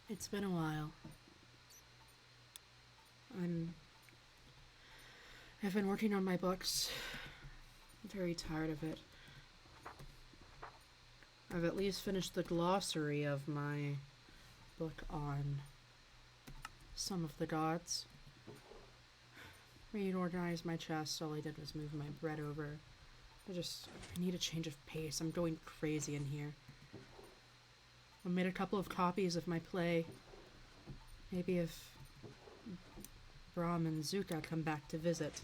It's been a while. I'm. I've been working on my books. I'm very tired of it. I've at least finished the glossary of my book on some of the gods. Reorganized my chest. All I did was move my bread over. I need a change of pace. I'm going crazy in here. I made a couple of copies of my play. Maybe if Brahm and Zuka come back to visit,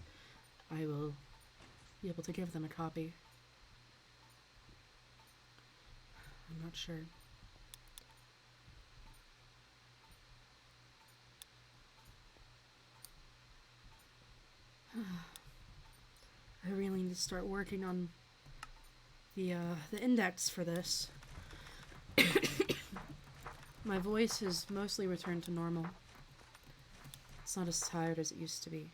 I will be able to give them a copy. I'm not sure. I really need to start working on the index for this. My voice has mostly returned to normal. It's not as tired as it used to be.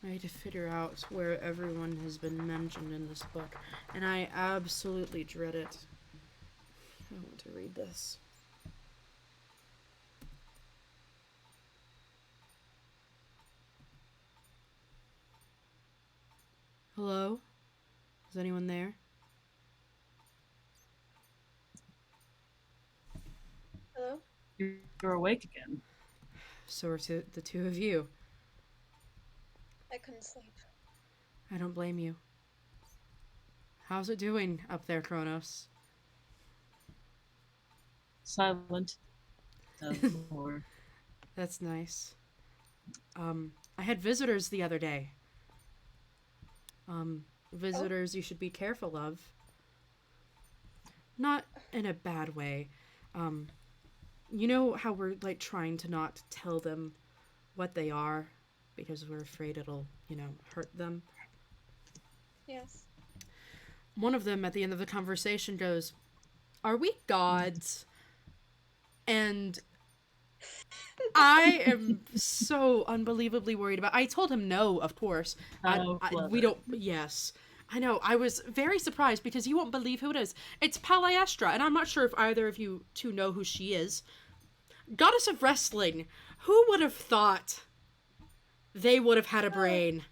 I need to figure out where everyone has been mentioned in this book, and I absolutely dread it. I want to read this. Hello? Is anyone there? Hello? You're awake again. So are the two of you. I couldn't sleep. I don't blame you. How's it doing up there, Kronos? Silent. Or That's nice. I had visitors the other day. Visitors you should be careful of. Not in a bad way. You know how we're like trying to not tell them what they are because we're afraid it'll, hurt them. Yes. One of them at the end of the conversation goes, "Are we gods?" And I am so unbelievably worried about. I told him no, of course. We don't. Yes, I know. I was very surprised because you won't believe who it is. It's Palaestra, and I'm not sure if either of you two know who she is. Goddess of wrestling. Who would have thought they would have had a brain?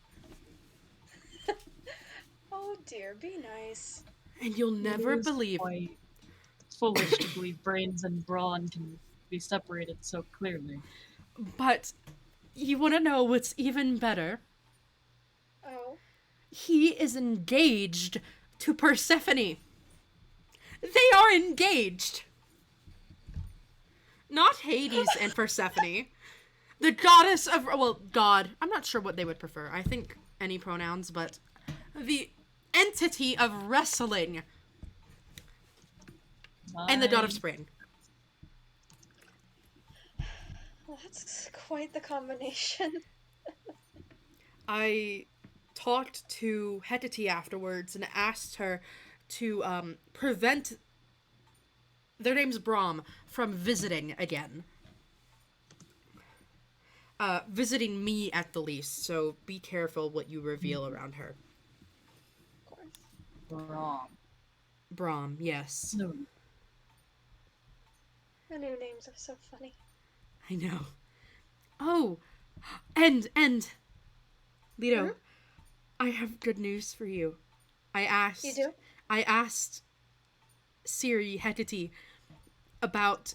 Oh dear, be nice. And you'll never believe. quite foolish to believe brains and brawn can be separated so clearly. But you want to know what's even better? Oh. He is engaged to Persephone. They are engaged. Not Hades and Persephone. The goddess of, well, God. I'm not sure what they would prefer. I think any pronouns, but the entity of wrestling and the god of spring. Well, that's quite the combination. I talked to Hecate afterwards and asked her to prevent their name's Brahm from visiting again. Visiting me at the least, so be careful what you reveal around her. Of course. Brawn. Brahm, yes. No. The new names are so funny. I know. Oh, and Lito, Hmm? I have good news for you. You do? I asked Siri Hecate about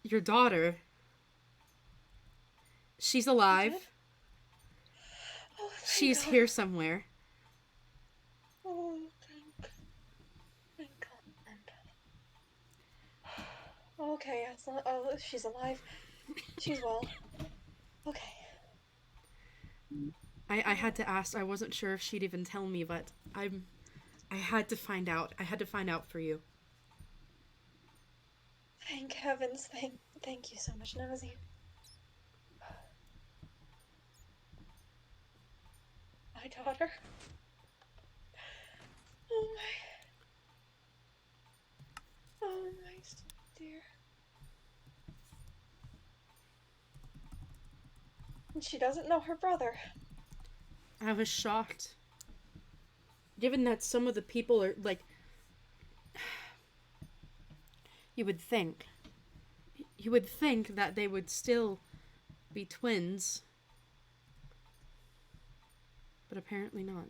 your daughter. She's alive. Oh, She's God. here somewhere. Oh, thank God. Okay, she's alive. She's well. Okay. I had to ask. I wasn't sure if she'd even tell me, but I had to find out. I had to find out for you. Thank heavens. Thank you so much, Nosy. My daughter. Oh my. Oh my dear. And she doesn't know her brother. I was shocked. Given that some of the people are like, you would think You would think that they would still be twins, but apparently not.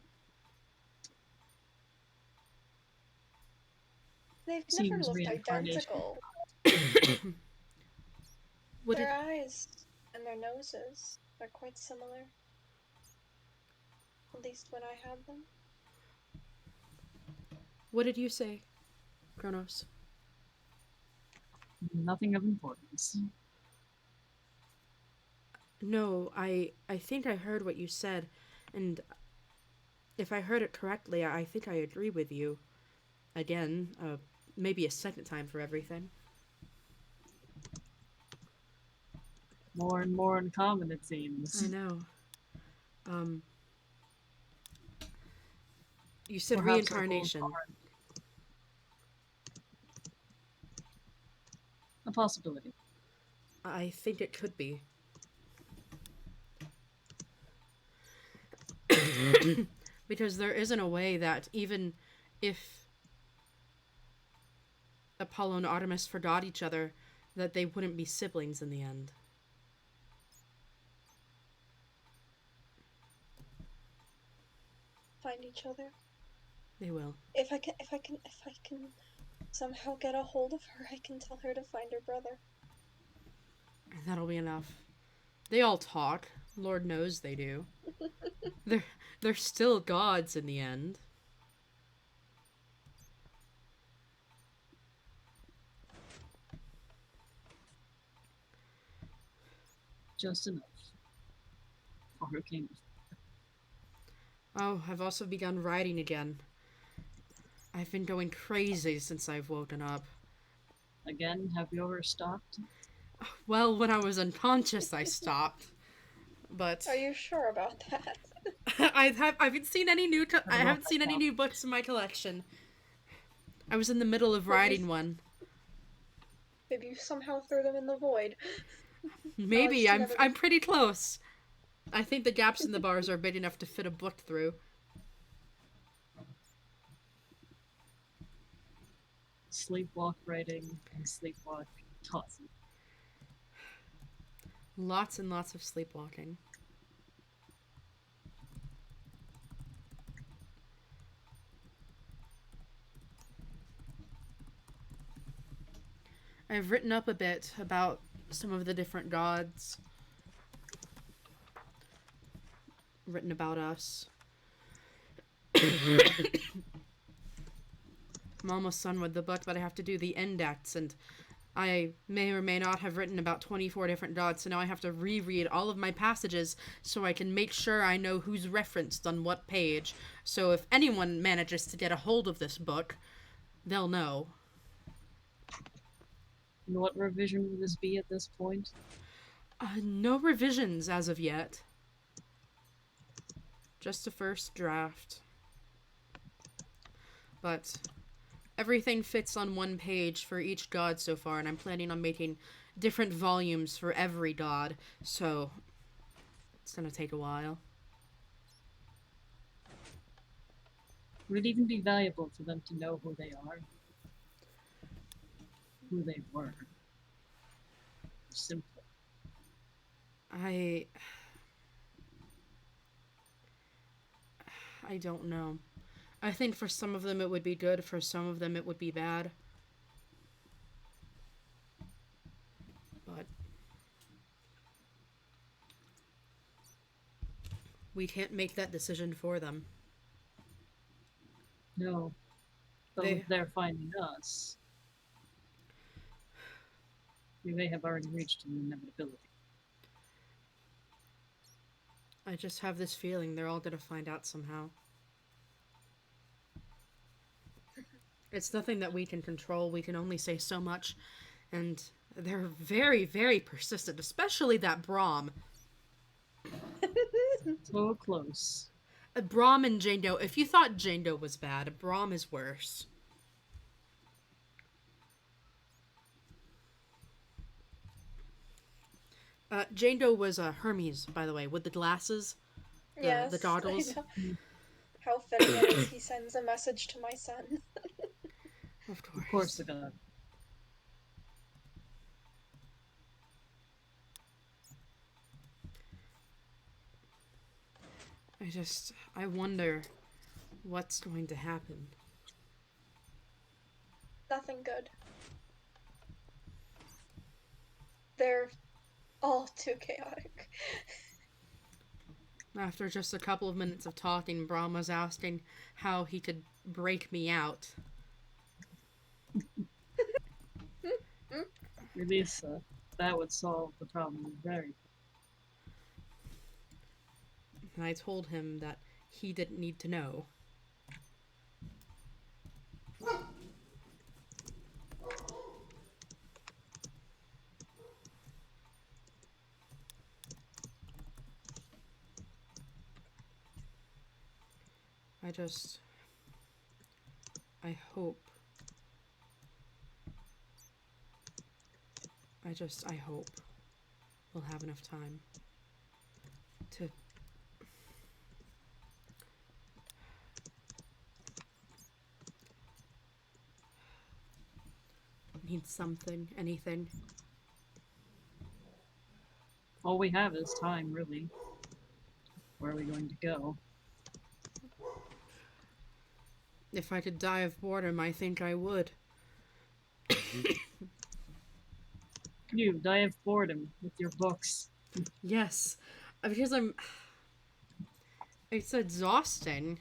They've never Seems looked reincarnation. identical. Would Their it? eyes and their noses are quite similar. At least when I had them. What did you say, Kronos? Nothing of importance. No, I think I heard what you said, and if I heard it correctly, I think I agree with you. Again, maybe a second time for everything. More and more uncommon, it seems. I know. Um, you said Perhaps our goals reincarnation. aren't a possibility. I think it could be. Because there isn't a way that even if Apollo and Artemis forgot each other, that they wouldn't be siblings in the end. Find each other. They will. If I can somehow get a hold of her, I can tell her to find her brother. And that'll be enough. They all talk. Lord knows they do. They're still gods in the end. Just enough for her kingdom. Oh, I've also begun writing again. I've been going crazy since I've woken up. Again, have you ever stopped? Well, when I was unconscious, I stopped. But Are you sure about that? I haven't seen any new. I don't know if haven't seen that any counts. new books in my collection. I was in the middle of writing one. Maybe you somehow threw them in the void. Maybe just never- I'm pretty close. I think the gaps in the bars are big enough to fit a book through. Sleepwalk writing and sleepwalk tossing. Lots and lots of sleepwalking. I've written up a bit about some of the different gods. Written about us. I'm almost done with the book, but I have to do the index, and I may or may not have written about 24 different gods, so now I have to reread all of my passages so I can make sure I know who's referenced on what page. So if anyone manages to get a hold of this book, they'll know. And what revision will this be at this point? No revisions as of yet. Just a first draft. But everything fits on one page for each god so far, and I'm planning on making different volumes for every god, so it's gonna take a while. Would it even be valuable for them to know who they are? Who they were? Simply. I don't know. I think for some of them it would be good, for some of them it would be bad. But we can't make that decision for them. No. But if they're finding us, we may have already reached an inevitability. I just have this feeling they're all gonna find out somehow. It's nothing that we can control. We can only say so much. And they're very, very persistent, especially that Brahm. So close. Brahm and Jane Doe. If you thought Jane Doe was bad, Brahm is worse. Jane Doe was Hermes, by the way, with the glasses, Yes. the goggles. I know. How fitting it is he sends a message to my son. Of course. Of course, the god. I wonder what's going to happen. Nothing good. They're all too chaotic. After just a couple of minutes of talking, Brahm was asking how he could break me out. At least that would solve the problem very. And I told him that he didn't need to know. I just... I hope... I hope we'll have enough time to... Need something, anything. All we have is time, really. Where are we going to go? If I could die of boredom, I think I would. You die of boredom with your books. Yes, because it's exhausting.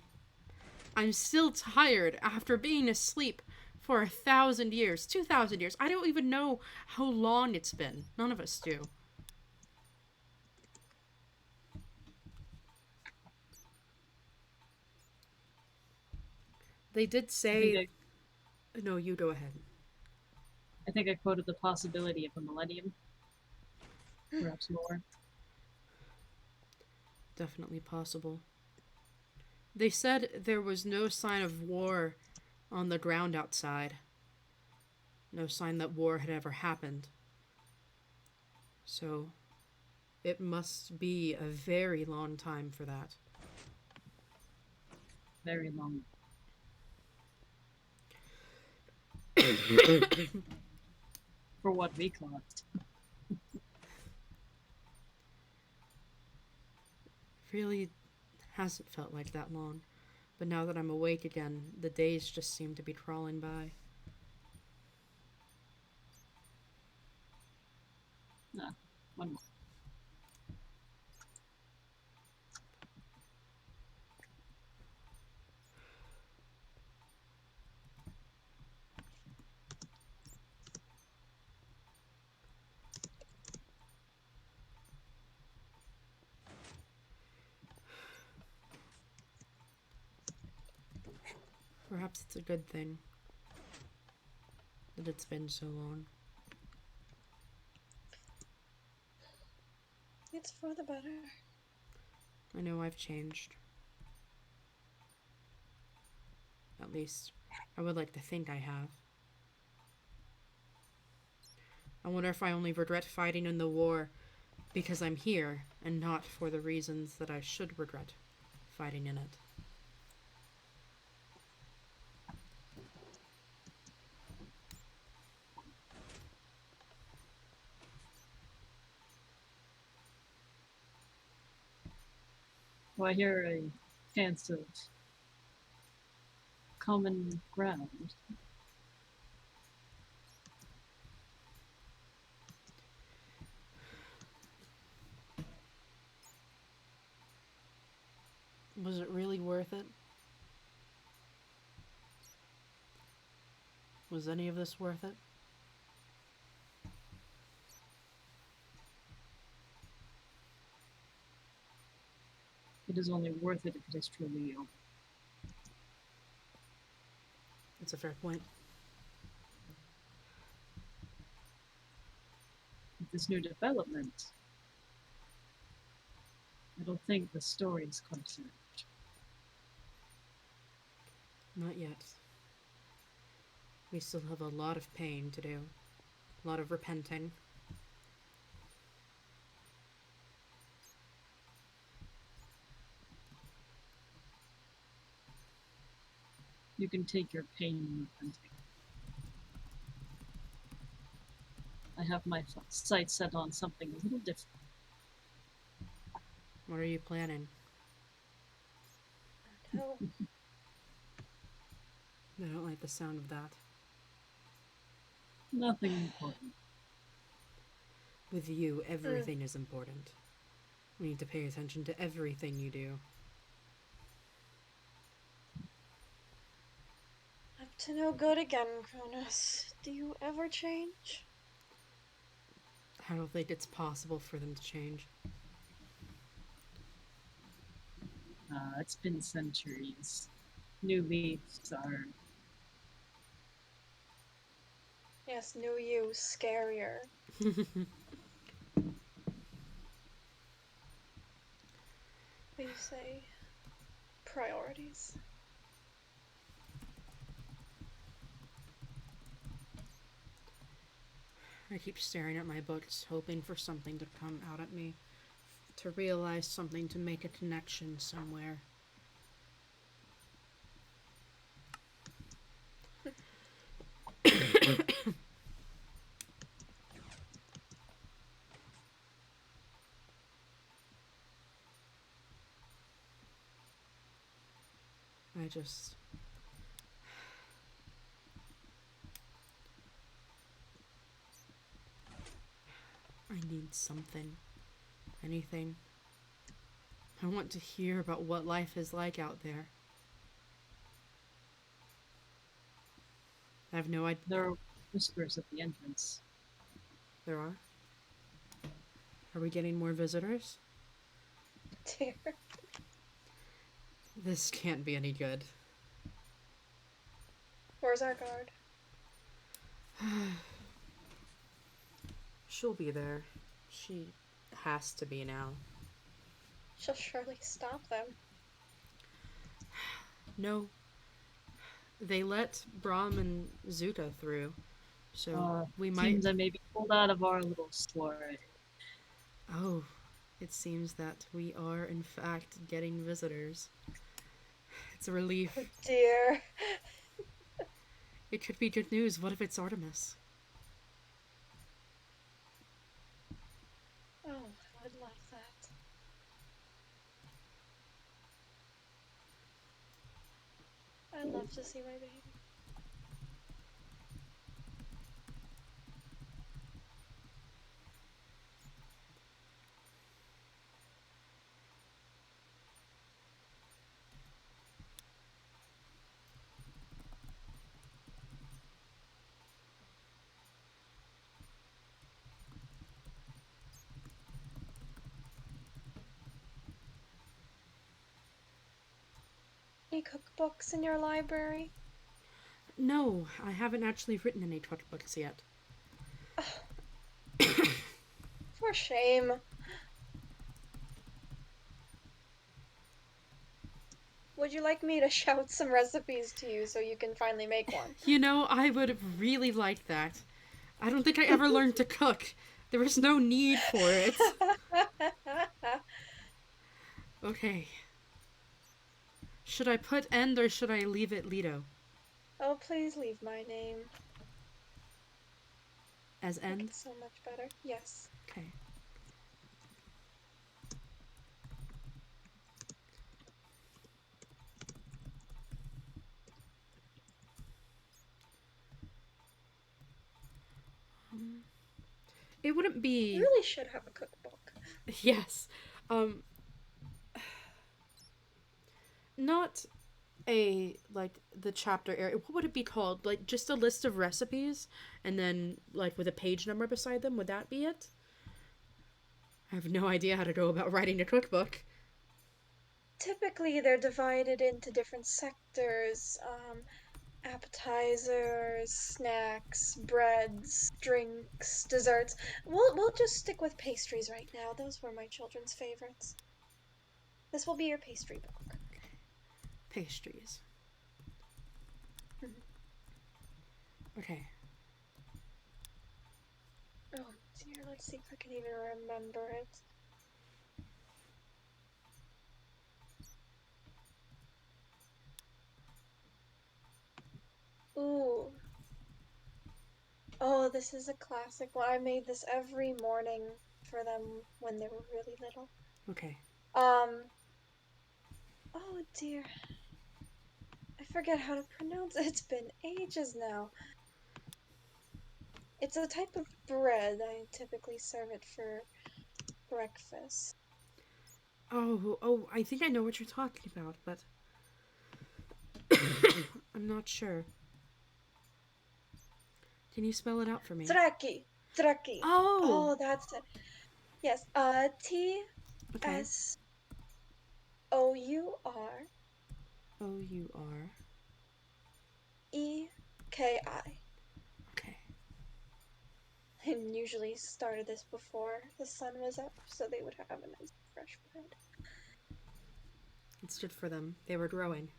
I'm still tired after being asleep for 1,000 years, 2,000 years. I don't even know how long it's been. None of us do. They did say... No, you go ahead. I think I quoted the possibility of a millennium. Perhaps more. Definitely possible. They said there was no sign of war on the ground outside. No sign that war had ever happened. So, it must be a very long time for that. Very long. For what we caused. Really hasn't felt like that long. But now that I'm awake again, the days just seem to be crawling by. One more. Perhaps it's a good thing that it's been so long. It's for the better. I know I've changed. At least, I would like to think I have. I wonder if I only regret fighting in the war because I'm here and not for the reasons that I should regret fighting in it. Well, I hear a chance of common ground. Was it really worth it? Was any of this worth it? It is only worth it if it is truly over. That's a fair point. With this new development, I don't think the story is concerned. Not yet. We still have a lot of pain to do. A lot of repenting. You can take your pain and repenting. I have my sights set on something a little different. What are you planning? Oh, I don't like the sound of that. Nothing important. With you, everything is important. We need to pay attention to everything you do. up to no good again, Cronus. Do you ever change? I don't think it's possible for them to change. It's been centuries. New leaves are. Yes, new you, scarier. But you say priorities. I keep staring at my books, hoping for something to come out at me, to realize something, to make a connection somewhere. I just. I need something. Anything. I want to hear about what life is like out there. I have no idea. There are whispers at the entrance. There are? Are we getting more visitors? Dear. This can't be any good. Where's our guard? She'll be there. She has to be now. She'll surely stop them. No. They let Brahm and Zuta through. So we might. Seems I may be pulled out of our little story. Oh, it seems that we are, in fact, getting visitors. It's a relief. Oh dear. It could be good news. What if it's Artemis? Oh, I would love that. I'd love to see my baby. Any cookbooks in your library? No, I haven't actually written any cookbooks yet. For shame. Would you like me to shout some recipes to you so you can finally make one? You know, I would have really liked that. I don't think I ever learned to cook. There was no need for it. Okay. Should I put end or should I leave it Lido? Oh, please leave my name. As I think end? it's so much better. Yes. Okay. It wouldn't be. You really should have a cookbook. Yes. Not a, like, the chapter area. What would it be called? Like, just a list of recipes and then, like, with a page number beside them? Would that be it? I have no idea how to go about writing a cookbook. Typically, they're divided into different sectors. Appetizers, snacks, breads, drinks, desserts. We'll just stick with pastries right now. Those were my children's favorites. This will be your pastry book. Pastries. Okay. Oh dear, let's see if I can even remember it. Ooh. Oh, this is a classic one. I made this every morning for them when they were really little. Okay. Oh dear. forget how to pronounce it. It's been ages now. It's a type of bread. I typically serve it for breakfast. Oh, I think I know what you're talking about, but I'm not sure. Can you spell it out for me? Traki. Traki. Oh, Oh, that's it. Yes. T okay. S O-U-R O-U-R. E-K-I. Okay. And usually started this before the sun was up, so they would have a nice fresh bread. It stood for them. They were growing.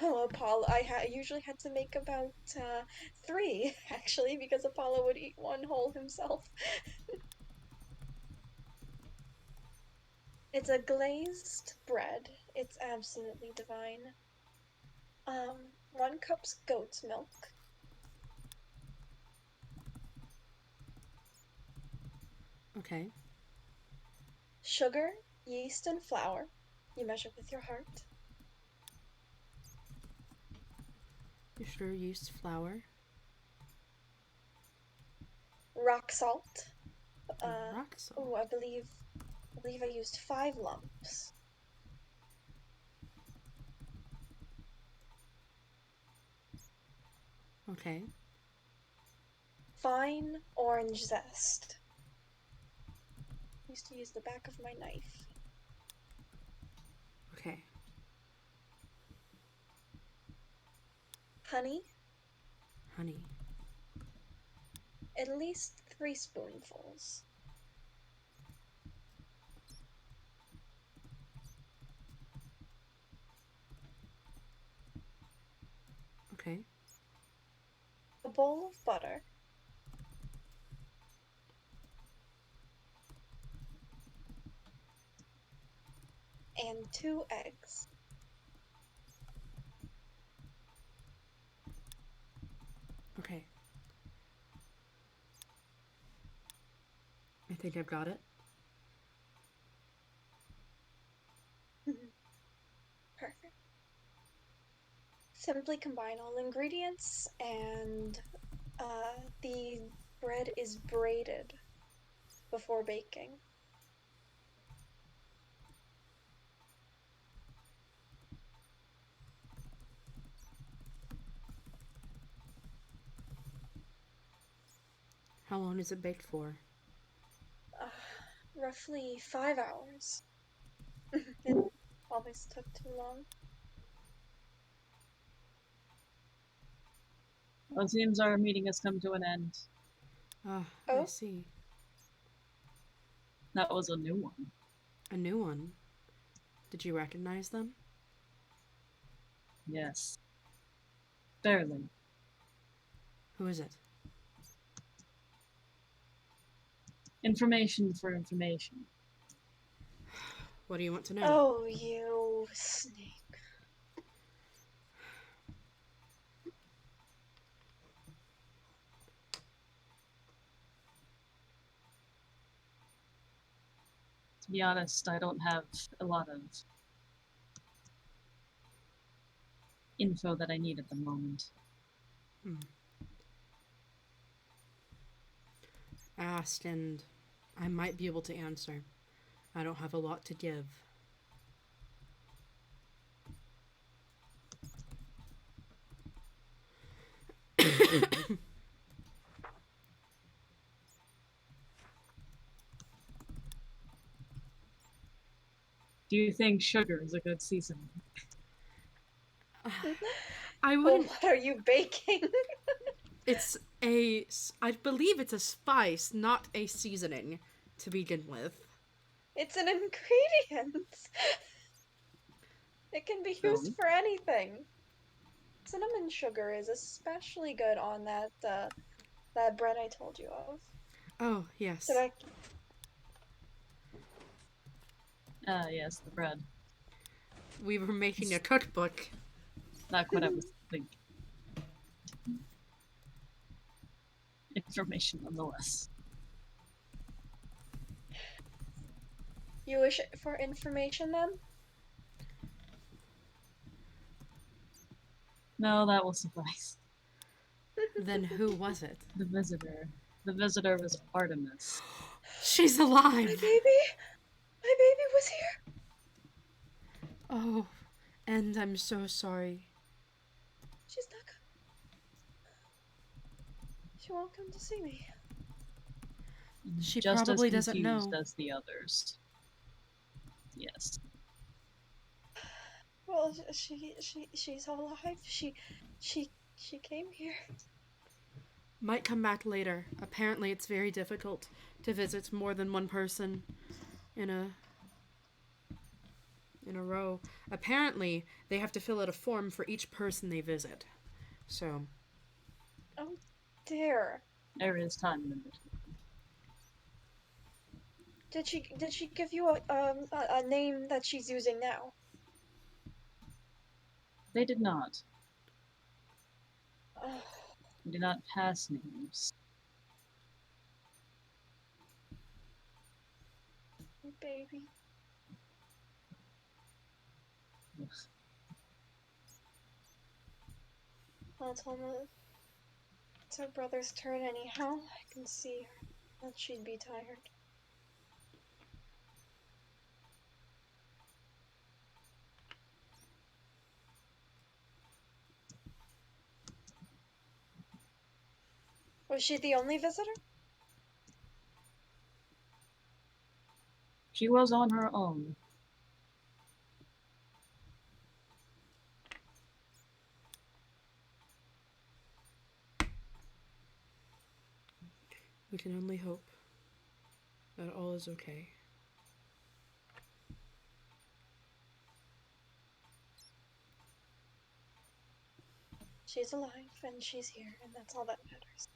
Oh, Apollo! I usually had to make about 3 actually, because Apollo would eat one whole himself. It's a glazed bread. It's absolutely divine. 1 cup's goat's milk, Okay. sugar, yeast, and flour. You measure with your heart. Sugar, yeast, flour, Rock salt. and rock salt. Oh, I believe I used 5 lumps. Okay. Fine orange zest. Used to use the back of my knife. Okay. Honey, Honey. at least 3 spoonfuls. Okay. A bowl of butter. And 2 eggs. Okay. I think I've got it. Perfect. Simply combine all ingredients, and the bread is braided before baking. How long is it baked for? Uh, Roughly 5 hours. It always took too long. Well, it seems our meeting has come to an end. Ah, I Oh, see. That was a new one. A new one. Did you recognize them? Yes. Barely. Who is it? Information for information. What do you want to know? oh, you snake. To be honest, I don't have a lot of info that I need at the moment. Ask and I might be able to answer. I don't have a lot to give. Do you think sugar is a good seasoning? I Well, wouldn't. what are you baking? It's a. I believe it's a spice, not a seasoning to begin with. It's an ingredient. It can be So, used for anything. Cinnamon sugar is especially good on that bread I told you of. Oh, yes. Teriyaki. yes, the bread. We were making a cookbook. Not what I was thinking. Information nonetheless. You wish for information then? No, that will suffice. Then who was it? The visitor. The visitor was Artemis. She's My alive! baby! My baby was here! Oh, and I'm so sorry. She's not coming. She won't come to see me. She Just as probably doesn't confused know. as the others. Yes. Well, she's alive. She came here. Might come back later. Apparently, it's very difficult to visit more than one person in a row. Apparently, they have to fill out a form for each person they visit. So, Oh dear. There is time limit. Did she give you a name that she's using now? They did not. Oh, They did not pass names. my baby. Ugh. Well, it's her brother's turn anyhow. I can see that she'd be tired. Was she the only visitor? She was on her own. we can only hope that all is okay. She's alive and she's here, and that's all that matters.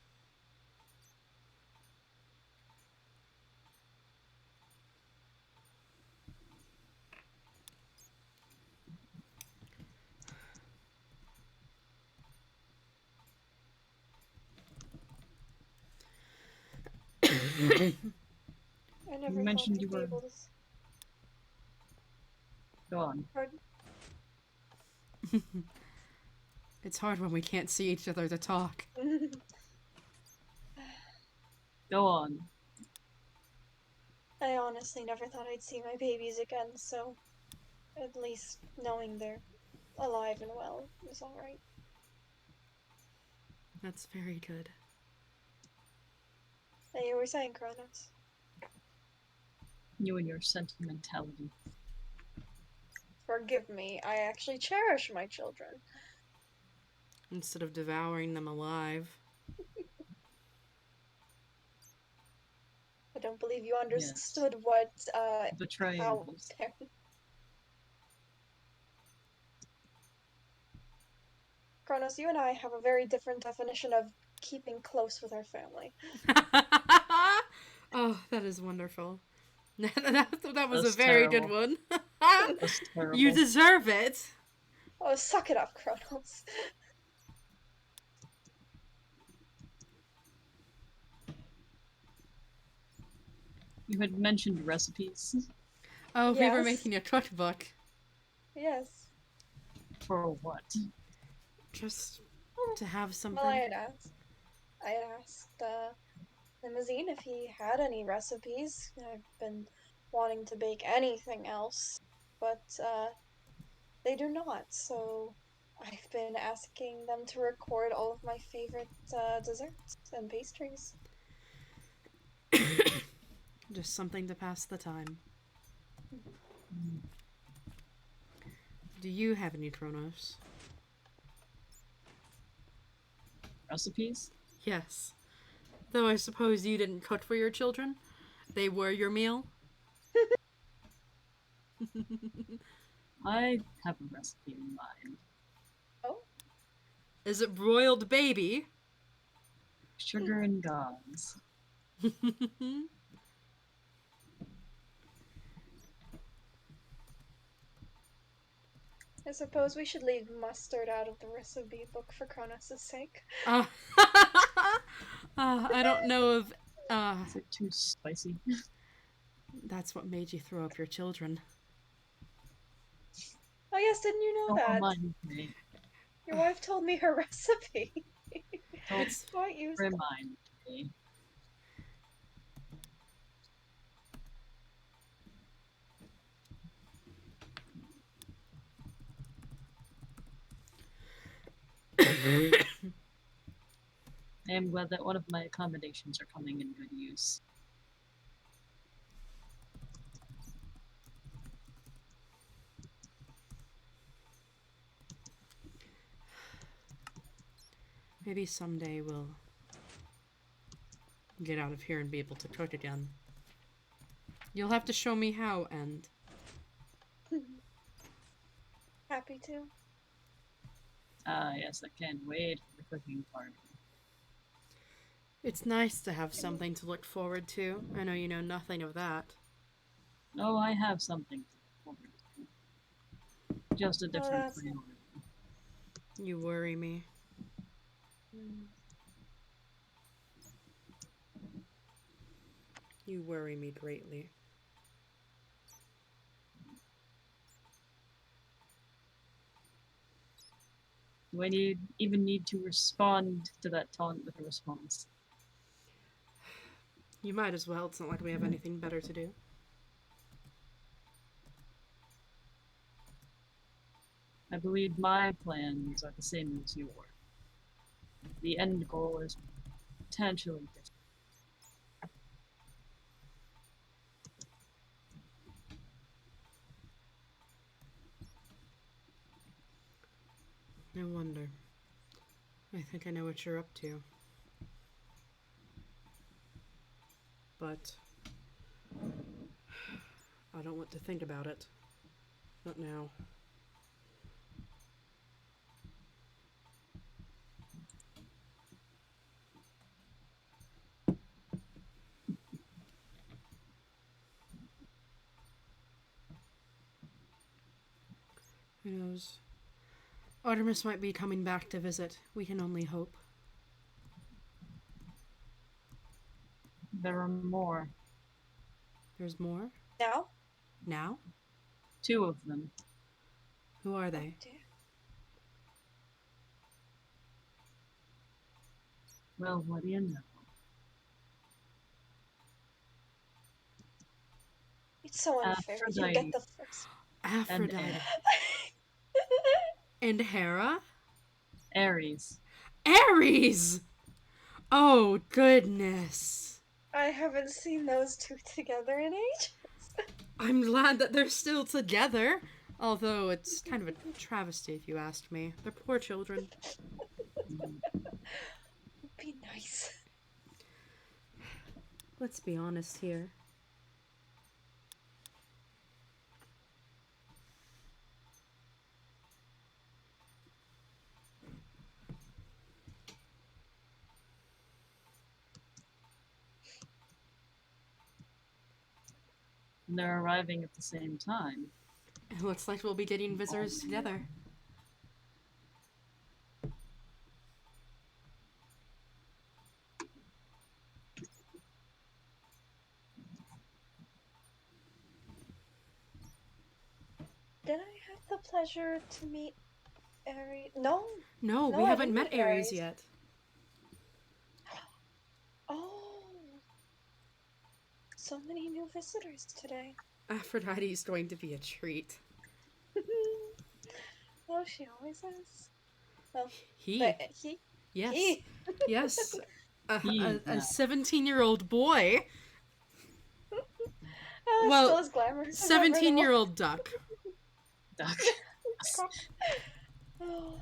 I never thought mentioned I'd you be were- able to. Go on. Pardon? It's hard when we can't see each other to talk. Go on. I honestly never thought I'd see my babies again, so at least knowing they're alive and well is alright. That's very good. Hey, you were saying, Kronos? You and your sentimentality. Forgive me, I actually cherish my children. Instead of devouring them alive. I don't believe you understood what, how Betrayals. Kronos, you and I have a very different definition of keeping close with our family. Oh, that is wonderful. that was That's a very terrible. good one. That's terrible. You deserve it. Oh, suck it up, Kronos. You had mentioned recipes. Oh, we were Yes. making a cookbook. Yes. For what? Just to have something. Well, I had asked Limousine if he had any recipes. I've been wanting to bake anything else, but they do not. So I've been asking them to record all of my favorite desserts and pastries. Just something to pass the time. Do you have any Kronos? Recipes? Yes. Though I suppose you didn't cook for your children? They were your meal? I have a recipe in mind. Oh, Is it broiled baby? Sugar and gods. I suppose we should leave mustard out of the recipe book for Kronos' sake. I don't know if Is it too spicy? that's what made you throw up your children. Oh yes, didn't you know Don't that? remind me. Your wife told me her recipe. Don't It's Why use that? remind me. I am glad that one of my accommodations are coming in good use. maybe someday we'll get out of here and be able to cook again. You'll have to show me how, and Happy to. Ah, yes, I can't wait for the cooking party. it's nice to have something to look forward to. I know you know nothing of that. Oh, I have something to look forward to. Just a Oh, different that's priority. You worry me. You worry me greatly. Do I even need to respond to that taunt with a response? You might as well. It's not like we have anything better to do. I believe my plans are the same as yours. The end goal is potentially different. No wonder. I think I know what you're up to. But I don't want to think about it. Not now. Who knows? Artemis might be coming back to visit. We can only hope. There are more. There's more? Now? Now? 2 of them. Who are Oh they? dear. Well, what do you know? It's so unfair. You get Aphrodite the first. and Aphrodite. And Hera? Ares. Ares! Oh, goodness. I haven't seen those two together in ages. I'm glad that they're still together. Although it's kind of a travesty if you ask me. They're poor children. Be nice. Let's be honest here. And they're arriving at the same time. It looks like we'll be getting visitors together. Did I have the pleasure to meet Aries? No. No, No, we I haven't didn't met meet Ares Ares. yet. Oh. So many new visitors today. Aphrodite's going to be a treat. Oh, she always is. Well, He. he. Yes. He. Yes. A He, a no. 17-year-old boy. Still Well, as glamorous as 17-year-old duck. Duck. Oh,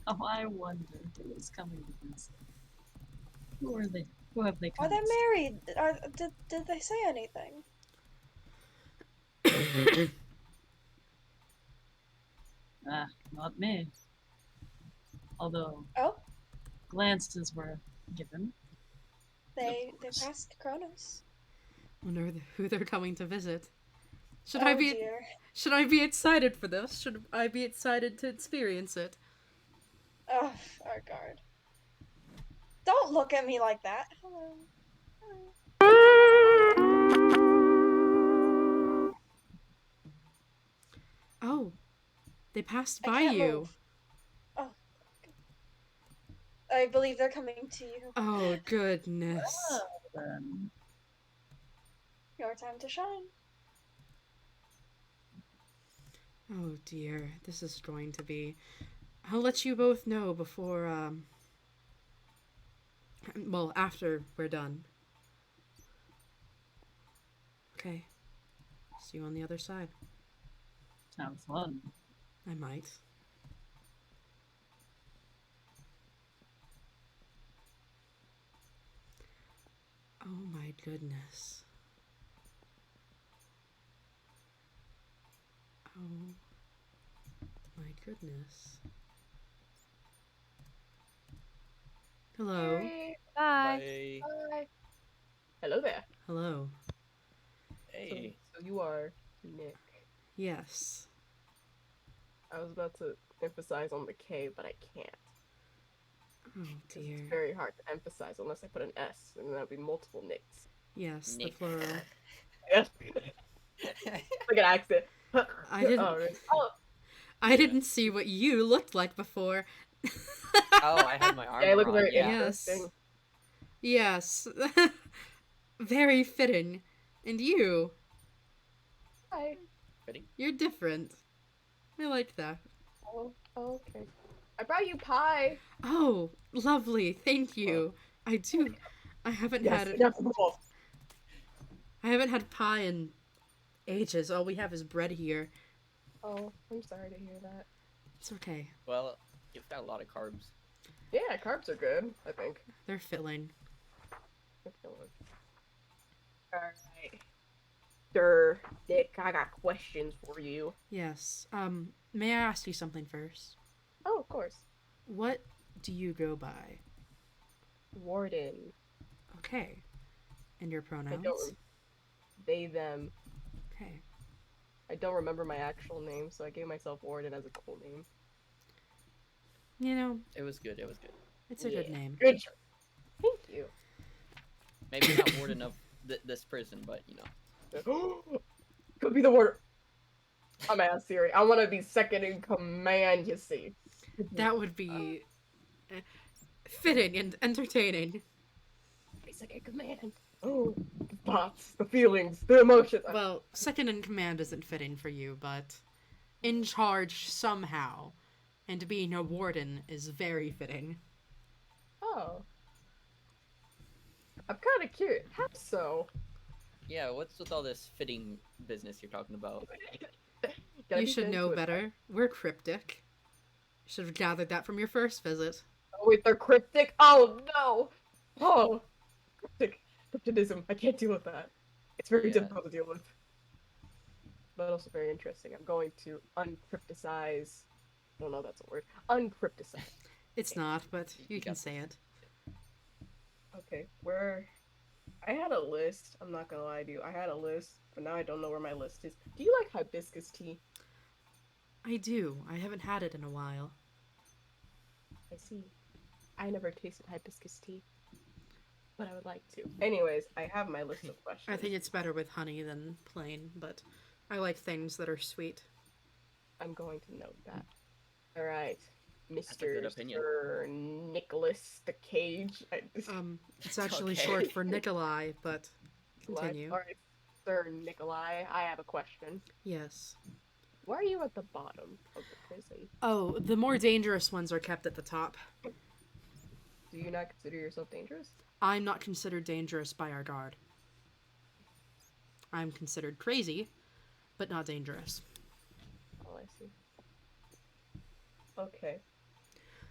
Oh, I wonder who is coming to visit. Who are they? Who have they come are they to see? married? Did they say anything? Ah, not me. Although Oh, glances were given. they course. passed Kronos. Wonder who they're coming to visit. Should Oh I be dear. Should I be excited for this? Should I be excited to experience it? Oh, our guard. Don't look at me like that. Hello. Oh, They passed I by can't you. move. Oh, I believe they're coming to you. Oh, goodness. Then Your time to shine. Oh, dear. This is going to be. I'll let you both know before, well, after we're done. Okay. See you on the other side. sounds fun. I might. Oh my goodness. Oh my goodness. Hello. Mary. Bye. Bye. Bye. Hello there. Hello. So, Hey. so you are Nick. Yes. I was about to emphasize on the K, but I can't. Oh 'Cause dear. it's very hard to emphasize unless I put an S, and then that'd be multiple Nicks. Yes, the Nick. plural. Yeah. Like an accent. I didn't. Oh, right. Oh, I didn't see what you looked like before. Oh, I had my yeah, it armor looks on. very Yeah. interesting. Yes. Very fitting. And you, Hi. Ready? you're different. I like that. Oh, okay. I brought you pie. Oh, lovely. Thank you. I do. I haven't Yes, had enough of both. I haven't had pie in ages. All we have is bread here. Oh, I'm sorry to hear that. It's okay. Well, you've got a lot of carbs. Yeah, carbs are good, I think. They're filling. Alright. Sir Dick, I got questions for you. Yes. May I ask you something first? Oh, of course. What do you go by? Warden. Okay. And your I pronouns? don't. They, them. Okay. I don't remember my actual name, so I gave myself Warden as a cool name. You know, It was good. It was good. it's a good name. Good job. Thank you. Maybe not warden of this prison, but you know. Could be the warden. I'm ass Siri. I want to be second in command, you see. That would be fitting and entertaining. Be second in command. Oh, the thoughts, the feelings, the emotions. Well, second in command isn't fitting for you, but in charge somehow. And being a warden is very fitting. Oh. I'm kind of curious. How so? Yeah. What's with all this fitting business you're talking about? Gotta You be should fit know into it. better. We're cryptic. You should have gathered that from your first visit. Oh, wait, they're cryptic? Oh, no! Oh, cryptic. Crypticism. I can't deal with that. It's very Yeah. difficult to deal with. But also very interesting. I'm going to uncrypticize. I don't know if that's a word. Uncrypticize. It's not, but you can got say it. Okay, where. I had a list. I'm not gonna lie to you. I had a list, but now I don't know where my list is. Do you like hibiscus tea? I do. I haven't had it in a while. I see. I never tasted hibiscus tea, but I would like to. Anyways, I have my list of questions. I think it's better with honey than plain, but I like things that are sweet. I'm going to note that. All right, a Mr. good opinion. Sir Nicholas the Cage. It's actually Okay. short for Nikolai, but continue. All right, Sir Nikolai, I have a question. Yes. Why are you at the bottom of the prison? Oh, the more dangerous ones are kept at the top. Do you not consider yourself dangerous? I'm not considered dangerous by our guard. I'm considered crazy, but not dangerous. Oh, I see. Okay.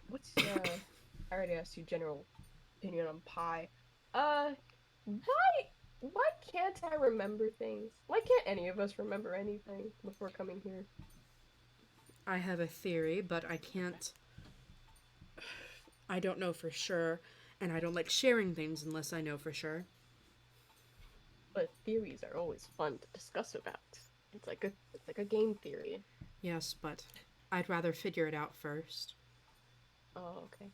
What's I already asked you general opinion on pie. Why can't I remember things? Why can't any of us remember anything before coming here? I have a theory, but I can't. I don't know for sure, and I don't like sharing things unless I know for sure. But theories are always fun to discuss about. It's like a game theory. Yes, but I'd rather figure it out first. Oh, okay.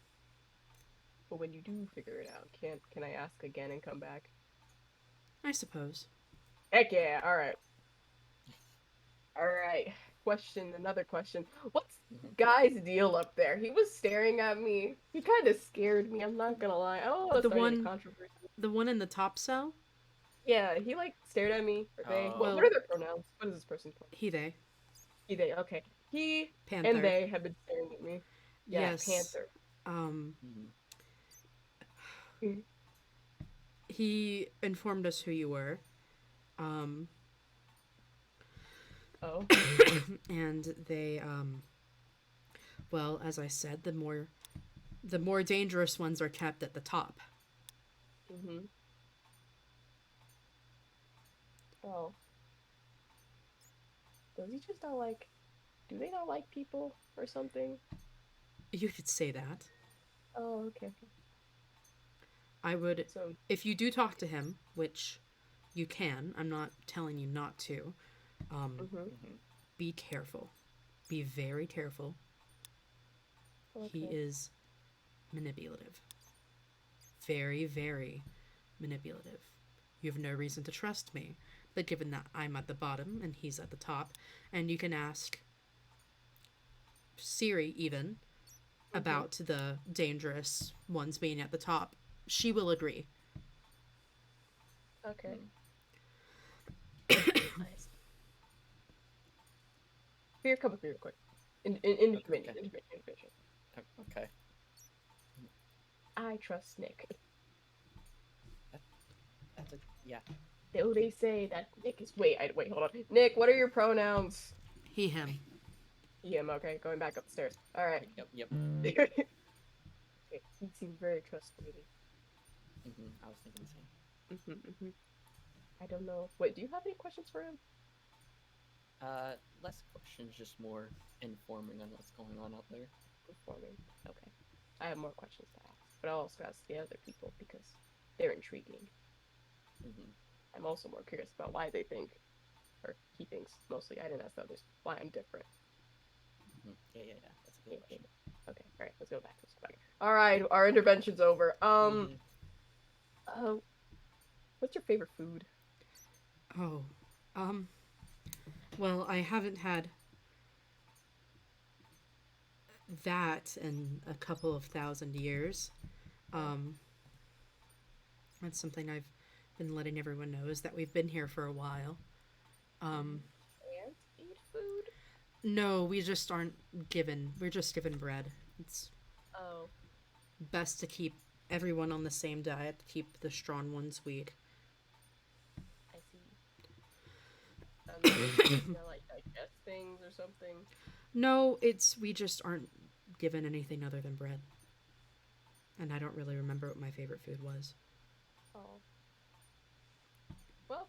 But when you do figure it out, can I ask again and come back? I suppose. Heck yeah! All right. All right. another question. What's Mhm. guy's deal up there? He was staring at me. He kind of scared me. I'm not gonna lie. I don't want to The start any one, controversy. the one in the top cell. Yeah, he like stared at me. Or they. What Oh. are Well, their pronouns? What is this person's pronoun? he they He, they. Okay. He and Panther. they have been staring at me. Yeah, Yes. Panther. Mhm. Mhm. He informed us who you were. Um, Oh. and they well, as I said, the more dangerous ones are kept at the top. Mhm. Oh. Does he just not like? Do they not like people or something? You could say that. Oh, okay. Okay. I would, So. if you do talk to him, which you can. I'm not telling you not to. Mhm. Mhm. Be careful. Be very careful. He Okay. is manipulative. Very, very manipulative. You have no reason to trust me. But given that I'm at the bottom and he's at the top, and you can ask Siri even about the dangerous ones being at the top, she will agree. Okay. Mhm. Nice. Here, come with me real quick. Okay. Intervention. Okay. I trust Nick. That's a yeah. Though they say that Nick is. Wait, hold on. Nick, what are your pronouns? He, him. Him. Okay, going back up the stairs. All right. Yep. Yep. Okay, he seems very trustworthy. Mhm. I was thinking the same. I don't know. Wait, do you have any questions for him? Less questions, just more informing on what's going on out there. Performing. Okay. I have more questions to ask, but I'll also ask the other people because they're intriguing. Mhm. I'm also more curious about why they think, or he thinks mostly. I didn't ask the others why I'm different. Mhm. Yeah. Yeah. Yeah. That's a good Yeah, question. okay, all right, let's go back. All right, our intervention's over. Mhm. Uh, what's your favorite food? Oh. Um. Well, I haven't had that in a couple of thousand years. Um. That's something I've been letting everyone know is that we've been here for a while. Um. Can't eat food. No, we just aren't given. We're just given bread. It's Oh, best to keep everyone on the same diet to keep the strong ones weak. I see. You know, like digest things or something. No, it's we just aren't given anything other than bread. And I don't really remember what my favorite food was. Oh, well,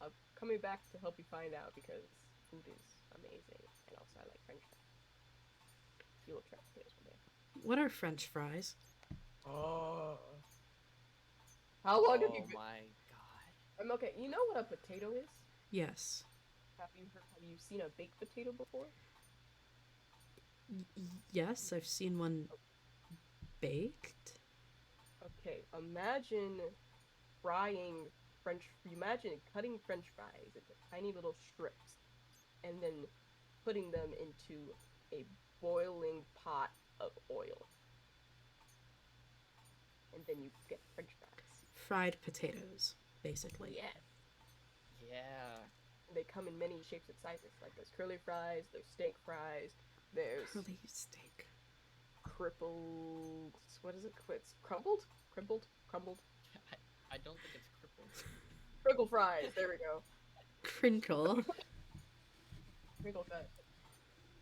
I'm coming back to help you find out because food is amazing, and also I like French fries. You will try potatoes one day. What are French fries? Oh. How long have you Oh been? my god. Okay. You know what a potato is? Yes. Have you seen a baked potato before? Yes, I've seen one baked. Okay. Imagine frying French. Imagine cutting French fries into tiny little strips, and then putting them into a boiling pot of oil, and then you get French fries. Fried potatoes, basically. Yes. Yeah. They come in many shapes and sizes. Like there's curly fries, there's steak fries, there's Curly steak. crippled. What is it? It's crumbled, crumbled. I don't think it's crippled. Crinkle fries. There we go. Crinkle. Crinkle cut.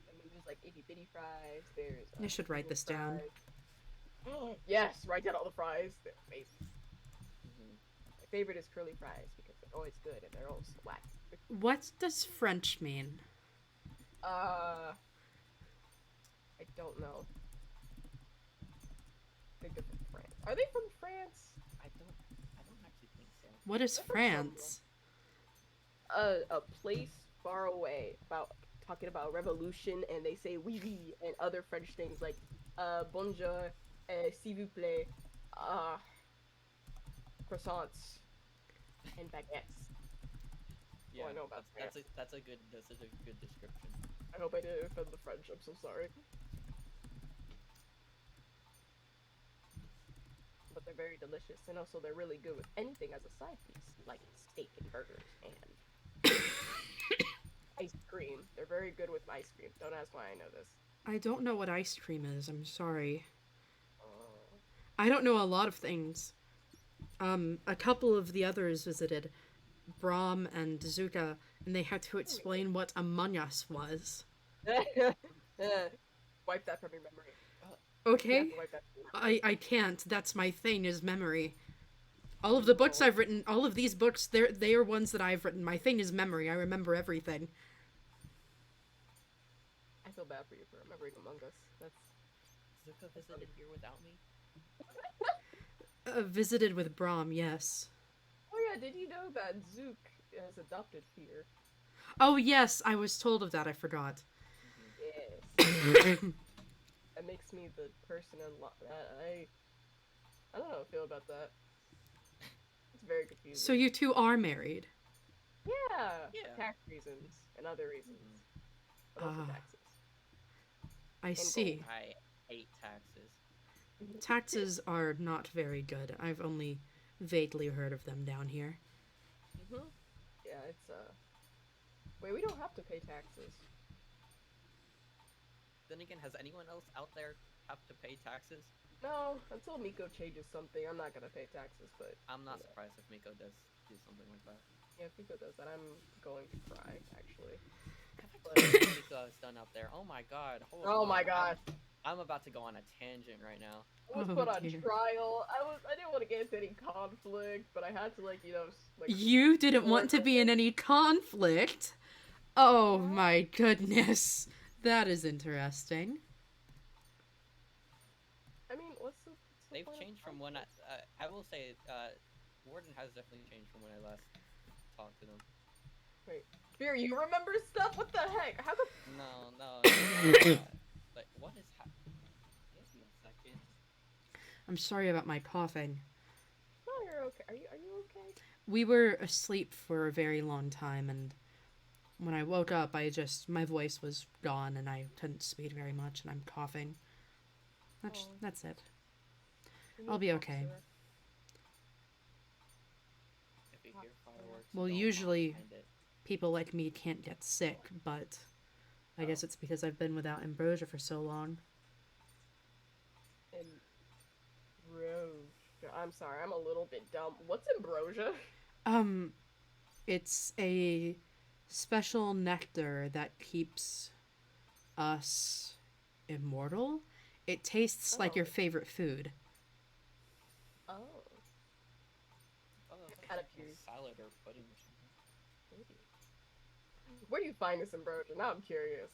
And then there's like itty bitty fries. There's I should write medium this down. fries. Yes, write down all the fries. They're amazing. Mhm. My favorite is curly fries because they're always good and they're always whack. What does French mean? I don't know. I think they're from France. Are they from France? I don't actually think so. What is They're from somewhere. France? A place far away about talking about revolution, and they say oui oui and other French things like bonjour, s'il vous plaît, uh, croissants, and baguettes. Yeah, I know about that's France. a good description. I hope I didn't offend the French. I'm so sorry. But they're very delicious, and also they're really good with anything as a side piece, like steak and burgers and ice cream. They're very good with ice cream. Don't ask why I know this. I don't know what ice cream is. I'm sorry. Oh. I don't know a lot of things. A couple of the others visited Brahm and Zuka, and they had to explain what Among Us was. Wipe that from your memory. You have Okay? to wipe that from your memory. I can't. That's my thing, is memory. All of the books I've written, all of these books, they are ones that I've written. My thing is memory. I remember everything. I feel bad for you for remembering Among Us. That's Zuka visited here without me. Visited with Brahm, yes. Oh yeah, did you know that Zook is adopted here? Oh, yes, I was told of that. I forgot. Yes. That makes me the person I don't know how I feel about that. It's very confusing. So you two are married. Yeah. Yeah. Tax reasons and other reasons. But also Ah. taxes. I see. I hate taxes. Taxes are not very good. I've only vaguely heard of them down here. Yeah, it's wait, we don't have to pay taxes. Then again, has anyone else out there have to pay taxes? No, until Miko changes something, I'm not gonna pay taxes, but I'm not surprised if Miko does do something like that. yeah, if Miko does that, I'm going to cry, actually. Miko has done out there. Oh my god. Hold Oh on. my god. I'm about to go on a tangent right now. I was Oh, put on dear. trial. I didn't want to get into any conflict, but I had to like You didn't want to be in any conflict? Oh my goodness. That is interesting. I mean, what's the They've point of changed from when I will say, Warden has definitely changed from when I last talked to them. Wait, Fear, you remember stuff? What the heck? How the No. Like, what is happening? Give me a second. I'm sorry about my coughing. No, you're okay. Are you okay? We were asleep for a very long time, and when I woke up, my voice was gone, and I couldn't speak very much, and I'm coughing. That's it. You I'll need be cough okay. syrup. If you hear fireworks, Well, don't usually mind it. people like me can't get sick, but I guess it's because I've been without ambrosia for so long. Ambrosia. I'm sorry, I'm a little bit dumb. What's ambrosia? It's a special nectar that keeps us immortal. It tastes like your favorite food. Oh. Oh, Out of like curious. salad or pudding or something. Maybe. Where do you find this ambrosia? Now I'm curious.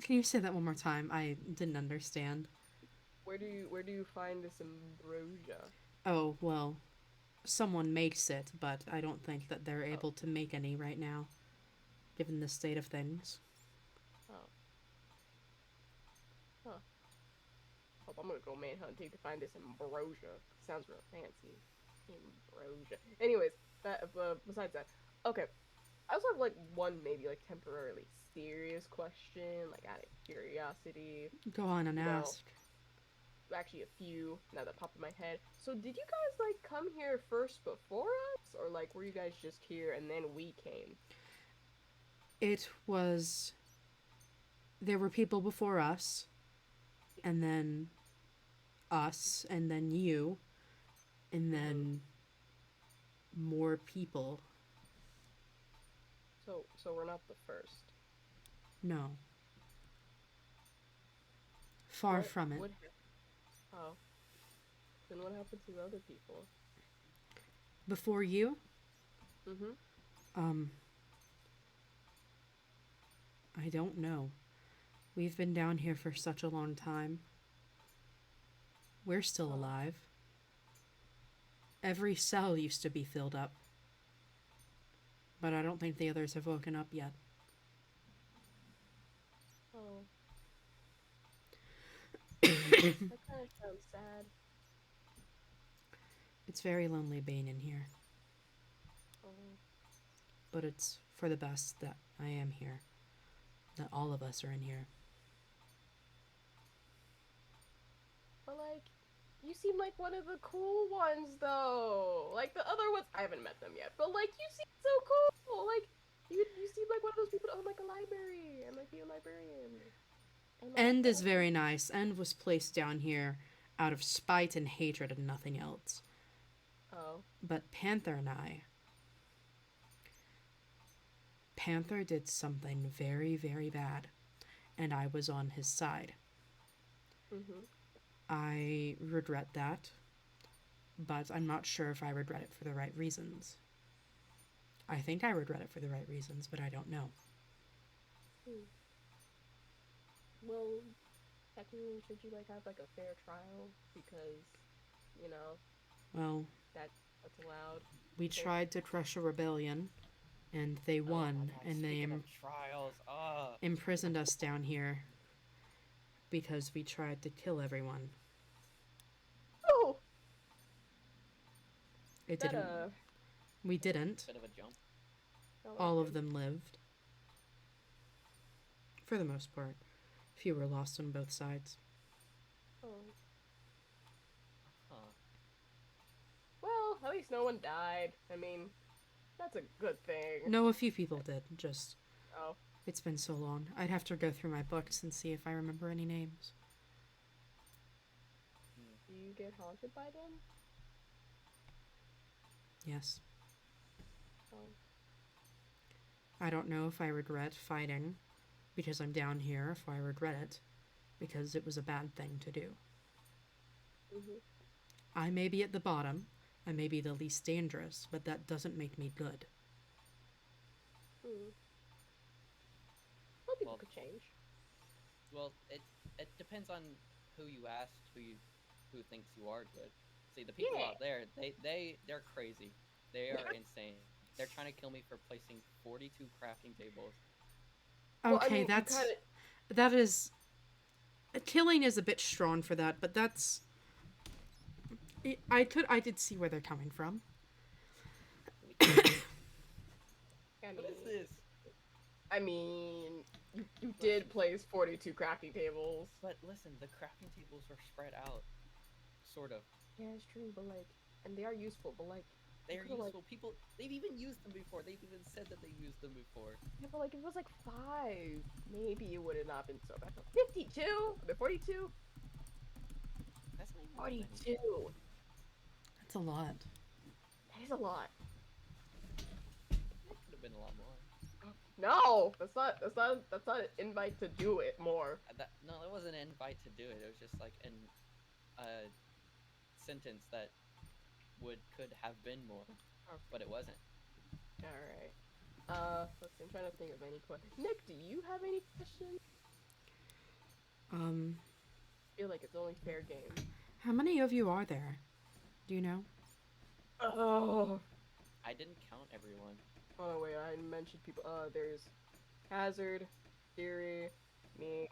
Can you say that one more time? I didn't understand. Where do you find this ambrosia? Oh, well, someone makes it, but I don't think that they're able to make any right now, given the state of things. Oh. Huh. Hope I'm gonna go manhunting to find this ambrosia. Sounds real fancy. Ambrosia. Anyways, that besides that, okay. I also have like one maybe like temporarily serious question, like out of curiosity. Go on and You know, ask. Actually, a few now that pop in my head. So, did you guys like come here first before us, or like were you guys just here and then we came? It was. There were people before us, and then us, and then you, and then more people. So we're not the first. No. Far What- from it. what- Oh. Then what happened to the other people? Before you, Mm-hmm. I don't know. We've been down here for such a long time. We're still alive. Every cell used to be filled up. But I don't think the others have woken up yet. Oh. That kind of sounds sad. It's very lonely being in here. Oh. But it's for the best that I am here. that all of us are in here. But like, you seem like one of the cool ones though. Like the other ones, I haven't met them yet. But like, you seem so cool. Like, you seem like one of those people that own like a library and like be a librarian. And like, End is very nice. End was placed down here out of spite and hatred and nothing else. oh, But Panther and I. Panther did something very, very bad, and I was on his side. mhm. I regret that, but I'm not sure if I regret it for the right reasons. I think I regret it for the right reasons, but I don't know. Well, technically, should you like have like a fair trial because, you know, Well, that's allowed. we tried to crush a rebellion, and they Oh my won, God, and they speaking of trials, imprisoned us down here because we tried to kill everyone. Oh, It that didn't. We didn't. bit of a jump. not All like of them lived. For the most part. Few were lost on both sides. Oh. Huh. Well, at least no one died. I mean, that's a good thing. No, a few people did. Just, Oh, it's been so long. I'd have to go through my books and see if I remember any names. do you get haunted by them? Yes. Oh. I don't know if I regret fighting because I'm down here, if I regret it because it was a bad thing to do. Mhm. I may be at the bottom, I may be the least dangerous, but that doesn't make me good. Hmm. Well, people Well, could change. Well, it depends on who you ask, who thinks you are good. See, the people Yeah. out there, they're crazy. They are insane. They're trying to kill me for placing 42 crafting tables. Well, I Okay, mean, that is killing is a bit strong for that, but that's I did see where they're coming from. I What is mean, this? I mean, you did place 42 crafting tables. But listen, the crafting tables are spread out, sort of. Yeah, it's true, but like, and they are useful, but like, They are could've, like- useful. People, they've even used them before. They've even said that they used them before. yeah, but like, if it was like 5, maybe it would have not been so bad. 52? The 42? That's not even that many. 42. That's a lot. That is a lot. It could have been a lot more. No, that's not an invite to do it more. No, that wasn't an invite to do it. It was just like an sentence that could have been more, but it wasn't. All right. Let's see. I'm trying to think of any questions. Nick, do you have any questions? I feel like it's only fair game. How many of you are there? Do you know? Oh. I didn't count everyone. Oh wait, I mentioned people. There's Hazard, Theory, me,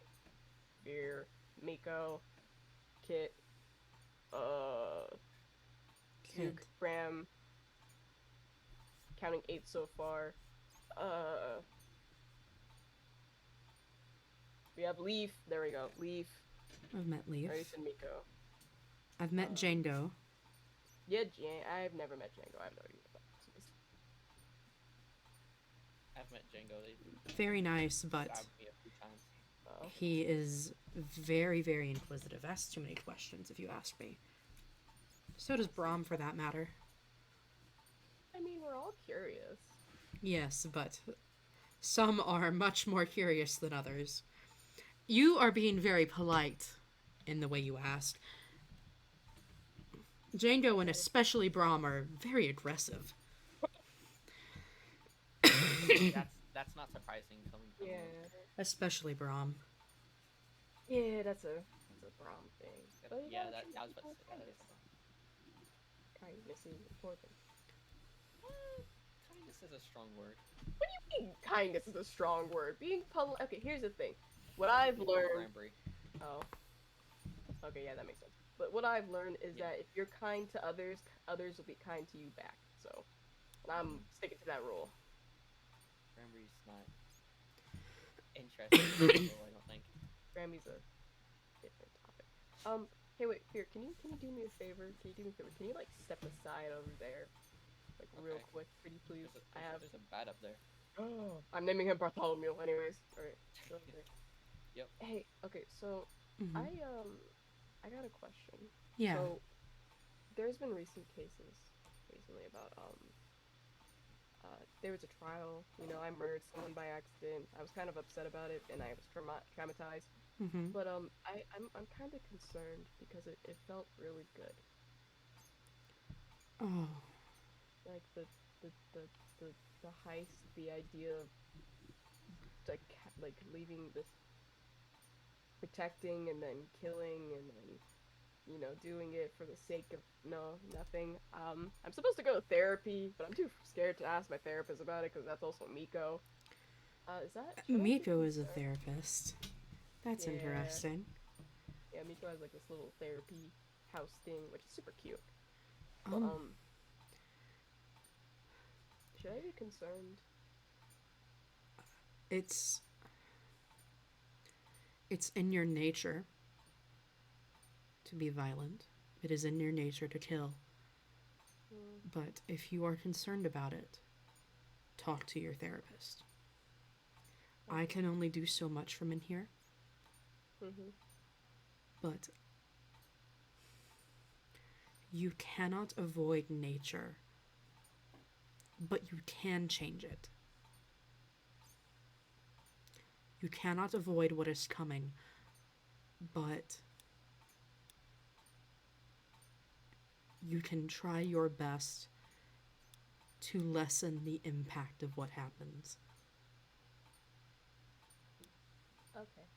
Veer, Miko, Kit, Zook, Bram. Counting 8 so far. We have Leaf. There we go. Leaf, I've met Leaf. Race, and Miko. I've met Django. Yeah, I've never met Django. I have no idea about this. I've met Django. They Very nice, but stabbed me a few times. he is very, very inquisitive. Asks too many questions, if you ask me. So does Brahm, for that matter. I mean, we're all curious. Yes, but some are much more curious than others. You are being very polite in the way you ask. Django and especially Brahm are very aggressive. That's not surprising coming from Yeah. him. Especially Brahm. Yeah, that's a Brahm thing. But you Yeah, gotta that treat I was people about to say with that. kindness is important. Kindness is a strong word. What do you mean kindness is a strong word? Being polite. Okay, here's the thing. What I've learned. Cranberry. Oh. Okay, yeah, that makes sense. But what I've learned is that if you're kind to others, others will be kind to you back. So, and I'm sticking to that rule. Cranberry's not interesting people, I don't think. Grammy's a different topic. Hey, wait, Fear, can you do me a favor? Can you do me a favor? Can you like step aside over there, like real Okay. quick, pretty please? I have. There's a bat up there. Oh, I'm naming him Bartholomew. Anyways, all right. Go over there. Yep. Hey, okay, so Mhm. I got a question. Yeah. So there's been recent cases recently about there was a trial. You know, I murdered someone by accident. I was kind of upset about it, and I was traumatized. Mm-hmm. But I'm kind of concerned because it felt really good. Oh. Like the the the the heist, the idea of like leaving this protecting and then killing and then doing it for the sake of nothing. I'm supposed to go to therapy, but I'm too scared to ask my therapist about it because that's also Miko. Should I be Miko is a concerned? therapist. That's Yeah, interesting. yeah. Miko has like this little therapy house thing, which is super cute. But Um, should I be concerned? it's in your nature to be violent. It is in your nature to kill. Hmm. But if you are concerned about it, talk to your therapist. I can only do so much from in here, Mhm. but you cannot avoid nature, but you can change it. You cannot avoid what is coming, but you can try your best to lessen the impact of what happens. Okay.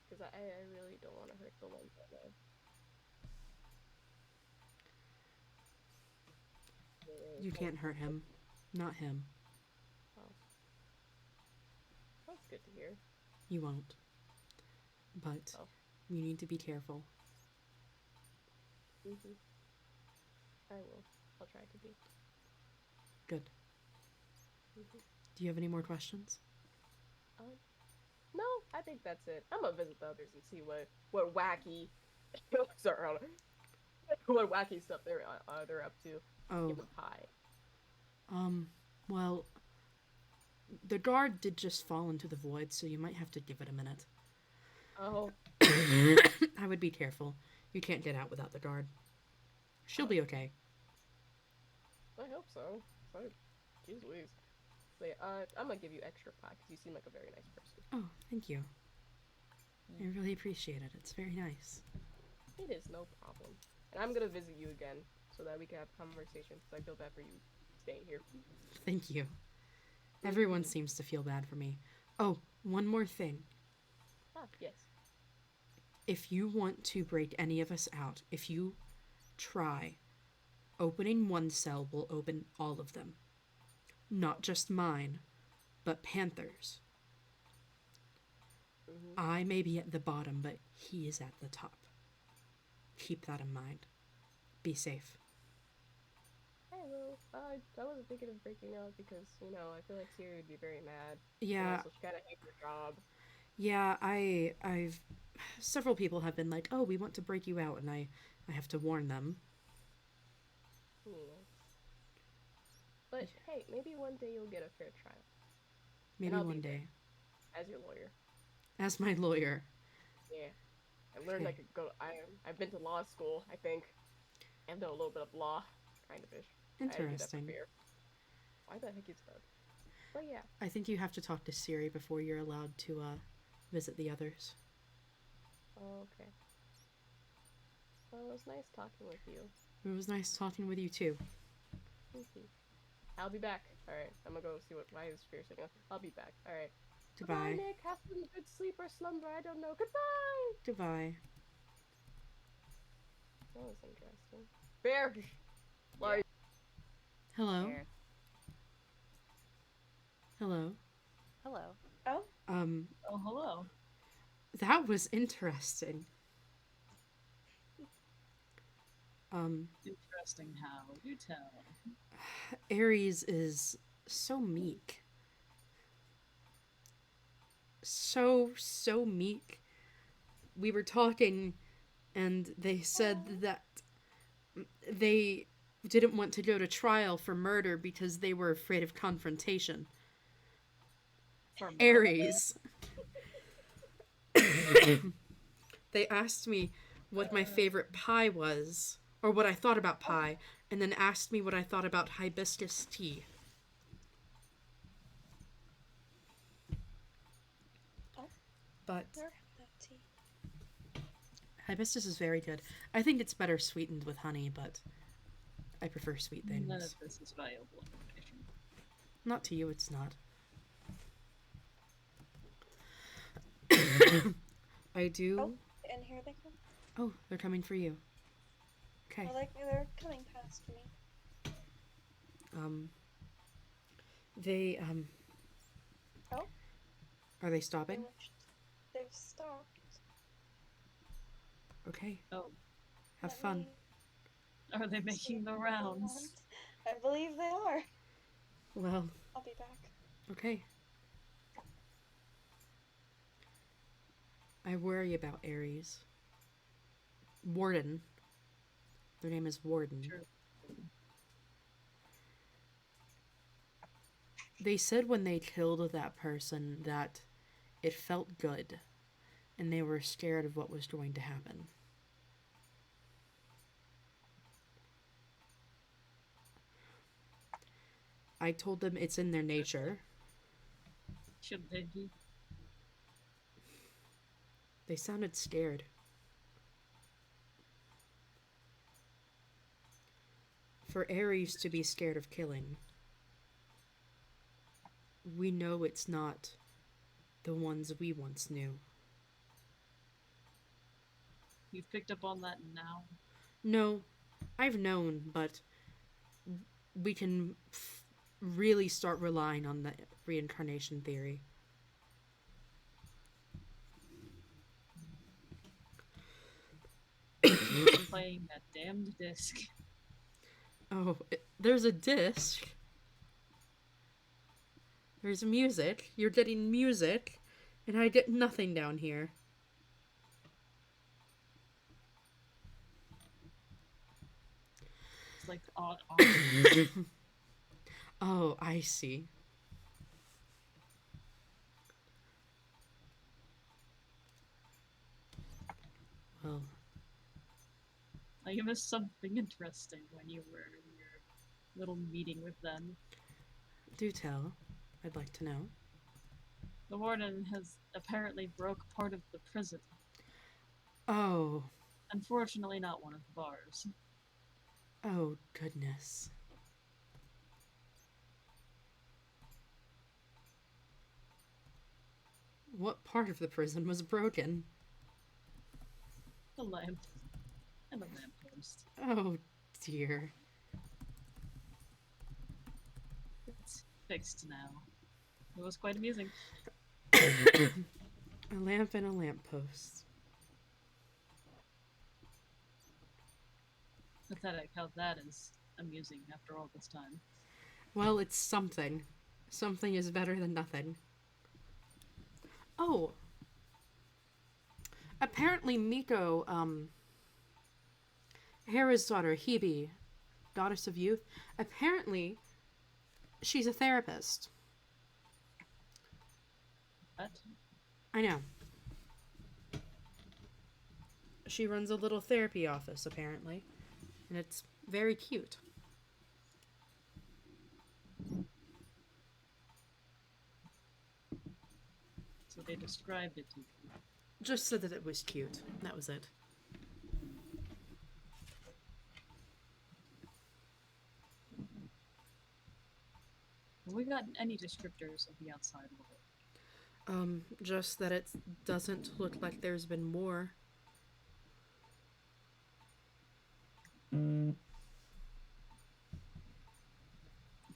Because I really don't want to hurt the ones I love. You can't hurt him. Not him. Oh, that's good to hear. You won't. But Oh. you need to be careful. Mhm. I will. I'll try to be. Good. Mhm. Do you have any more questions? Um, no, I think that's it. I'm gonna visit the others and see what wacky, sorry, hold on. What wacky stuff they're up to. Oh, Give them pie. um, well, the guard did just fall into the void, so you might have to give it a minute. Oh, I would be careful. You can't get out without the guard. She'll be okay. I hope so. So, jeez Louise. So yeah, I'm gonna give you extra pie because you seem like a very nice person. Oh, thank you. I really appreciate it. It's very nice. It is no problem. And I'm gonna visit you again so that we can have a conversation because I feel bad for you staying here. Thank you. Everyone seems to feel bad for me. Oh, one more thing. Ah, yes. If you want to break any of us out, if you try, opening one cell will open all of them. Not just mine, but Panther's. Mhm. I may be at the bottom, but he is at the top. Keep that in mind. Be safe. I will. I wasn't thinking of breaking out because I feel like Siri would be very mad, and Yeah, also she kind of hates her job. yeah, I've several people have been like, "Oh, we want to break you out," and I have to warn them. Yeah. But hey, maybe one day you'll get a fair trial, and Maybe I'll one be there day. as your lawyer. As my lawyer. Yeah. I learned I Okay. could go. I've been to law school. I think I know a little bit of law, kind of ish. I had to do that for Interesting. fear. Why the heck is that? But yeah. I think you have to talk to Siri before you're allowed to visit the others. Oh, okay. Well, it was nice talking with you. It was nice talking with you too. I'll be back. All right. I'm gonna go see why is Fear saying. I'll be back. All right. Goodbye, Goodbye. Nick. Have some good sleep or slumber. I don't know. Goodbye. Goodbye. That was interesting. Bear. Yeah. Hello. There. Hello. Hello. Oh, Um, Oh, hello. that was interesting. Interesting how. Do tell. Aries is so meek. so meek. We were talking, and they said that they didn't want to go to trial for murder because they were afraid of confrontation. For murder? Aries. They asked me what my favorite pie was, or what I thought about pie, and then asked me what I thought about hibiscus tea. Oh, But never had that tea. hibiscus is very good. I think it's better sweetened with honey, but I prefer sweet None things. of this is valuable information. Not to you, it's not. I do. Oh, and here they come. Oh, they're coming for you. Okay. Well, they're coming past me. Um. They Oh, Are they they stopping? wished. They've stopped. Okay. Oh, Have Let fun. me are they see making the what they rounds? want. I believe they are. Well, I'll be back. okay. I worry about Aries. Warden. Their name is Warden. Sure. They said when they killed that person that it felt good, and they were scared of what was going to happen. I told them it's in their nature. Should they be? They sounded scared. For Aries to be scared of killing, we know it's not the ones we once knew. You've picked up on that now? No, I've known, but we can really start relying on the reincarnation theory. Playing that damned disc. Oh, there's a disc. There's music. You're getting music, and I get nothing down here. It's like odd. Oh, I see. Well, You missed something interesting when you were in your little meeting with them. do tell. I'd like to know. The warden has apparently broke part of the prison. Oh, Unfortunately, not one of the bars. oh, goodness. What part of the prison was broken? The lamp. And the lamppost. Oh, dear. It's fixed now. It was quite amusing. A lamp and a lamppost. Pathetic how that is amusing after all this time. Well, it's something. Something is better than nothing. Oh. Apparently Miko, Hera's daughter, Hebe, goddess of youth, apparently she's a therapist. What? I know. She runs a little therapy office, apparently. And it's very cute. So they described it to you. Just so that it was cute. That was it. Have we gotten any descriptors of the outside world? Just that it doesn't look like there's been more. The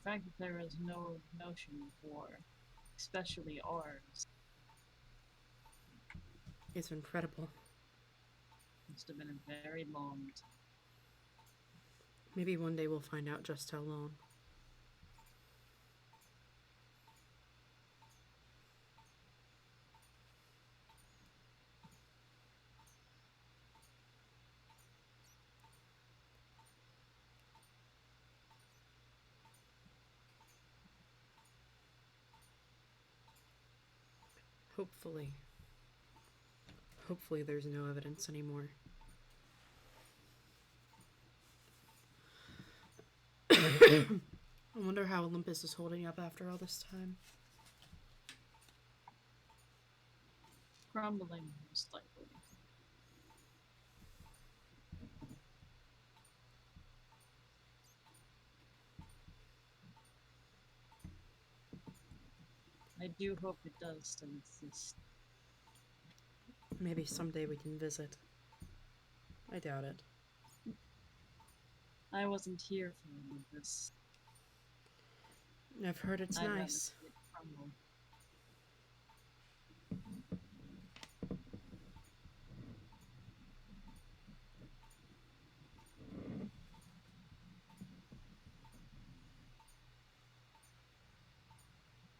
fact that there is no notion of war, especially ours, It's incredible. must have been a very long time. Maybe one day we'll find out just how long. Hopefully. Hopefully there's no evidence anymore. I wonder how Olympus is holding up after all this time. Crumbling, most likely. I do hope it does still exist. Maybe someday we can visit. I doubt it. I wasn't here for any of this. I've heard it's I'd rather nice. see it crumble.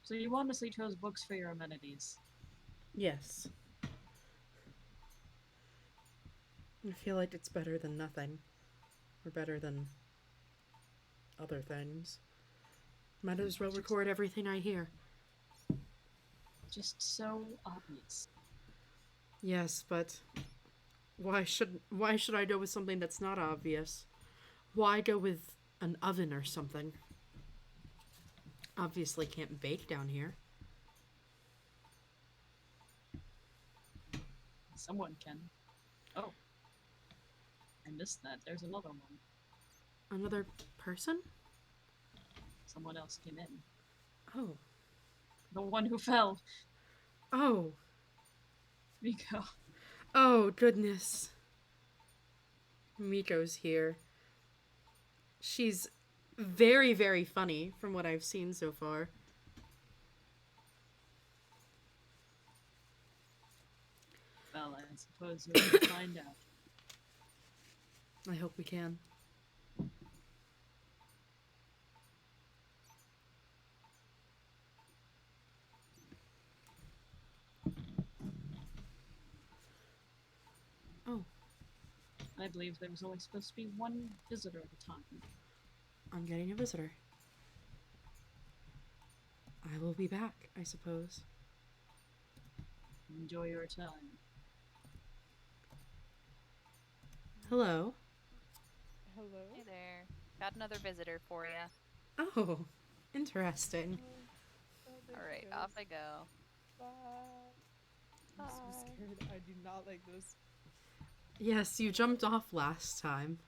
So you honestly chose books for your amenities. Yes. I feel like it's better than nothing. Or better than other things. Might as well record everything I hear. Just so obvious. Yes, but why should I go with something that's not obvious? Why go with an oven or something? Obviously can't bake down here. Someone can. Oh. I missed that. There's another one. Another person? Someone else came in. Oh. The one who fell. Oh. Miko. Oh, goodness. Miko's here. She's very, very funny from what I've seen so far. Well, I suppose we'll find out. I hope we can. Oh, I believe there was only supposed to be one visitor at a time. I'm getting a visitor. I will be back, I suppose. Enjoy your time. Hello. Hello? Hey there. Got another visitor for you. Oh, interesting. Oh, there All she right, goes. off I go. Bye. I'm so Bye. scared. I do not like this. Yes, you jumped off last time.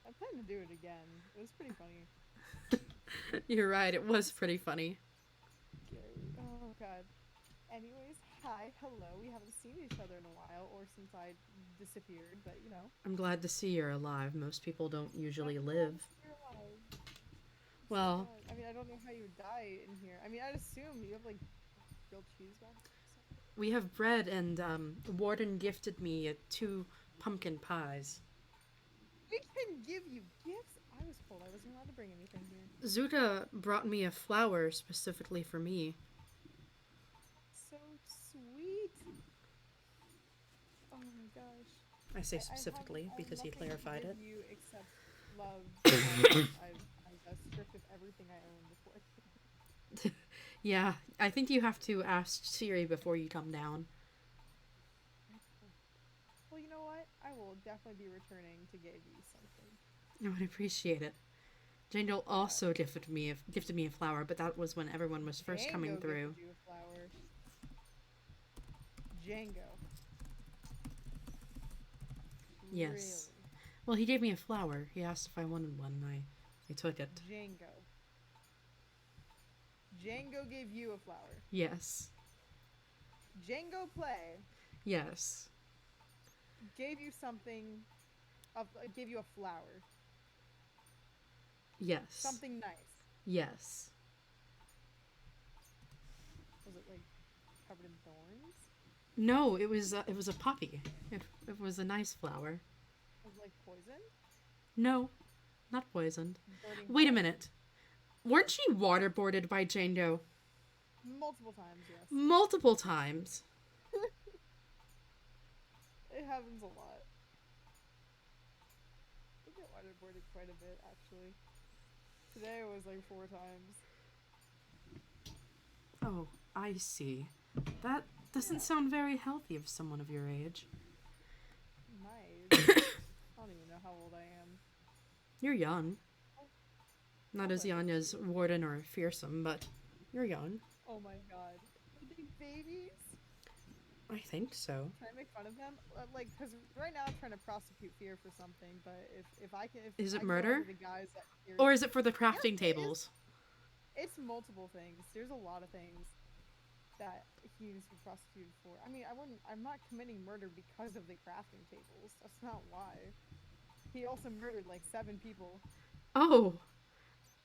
I plan to do it again. It was pretty funny. You're right, it was pretty funny. Scary. Oh god. Anyways, hi, hello. We haven't seen each other in a while, or since I disappeared, but you know. I'm glad to see you're alive. Most people don't usually I'm live. glad to see you're alive. I'm so Well, glad. I mean, I don't know how you would die in here. I mean, I'd assume you have like grilled cheese back or something. we have bread and the warden gifted me 2 pumpkin pies. We can give you gifts. I was told I wasn't allowed to bring anything here. Zuka brought me a flower specifically for me. So sweet. Oh my gosh. I say I specifically have because he nothing to clarified give it. you except love. I got stripped of everything I owned before. Yeah, I think you have to ask Siri before you come down. Well, you know what? I will definitely be returning to give you something. I would appreciate it. Jangle also gifted me a flower, but that was when everyone was first coming Django through. gifted you a flower. Django. Yes. Really? Well, he gave me a flower. He asked if I wanted one, and I took it. Django. Django gave you a flower. Yes. Django Play Yes. gave you something. Gave you a flower. Yes. Something nice. Yes. Was it like covered in thorns? No, it was a poppy. It was a nice flower. Was it like poison? No, not poisoned. Burning Wait a hot? minute. Weren't you waterboarded by Django? Multiple times, yes. Multiple times. It happens a lot. I get waterboarded quite a bit, actually. Today it was like 4 times. Oh, I see. That Doesn't sound very healthy of someone of your age. My age. I don't even know how old I am. You're young. Not as Okay. young as Warden or Fearsome, but you're young. Oh my god. Are they babies? I think so. Trying to make fun of them? Like, because right now I'm trying to prosecute Fear for something, but if I can... If Is it I can go murder? over the guys that Fear... Or is it for the crafting Yes, tables? It's multiple things. There's a lot of things that he needs to be prosecuted for. I mean, I'm not committing murder because of the crafting tables. That's not why. He also murdered like 7 people. Oh!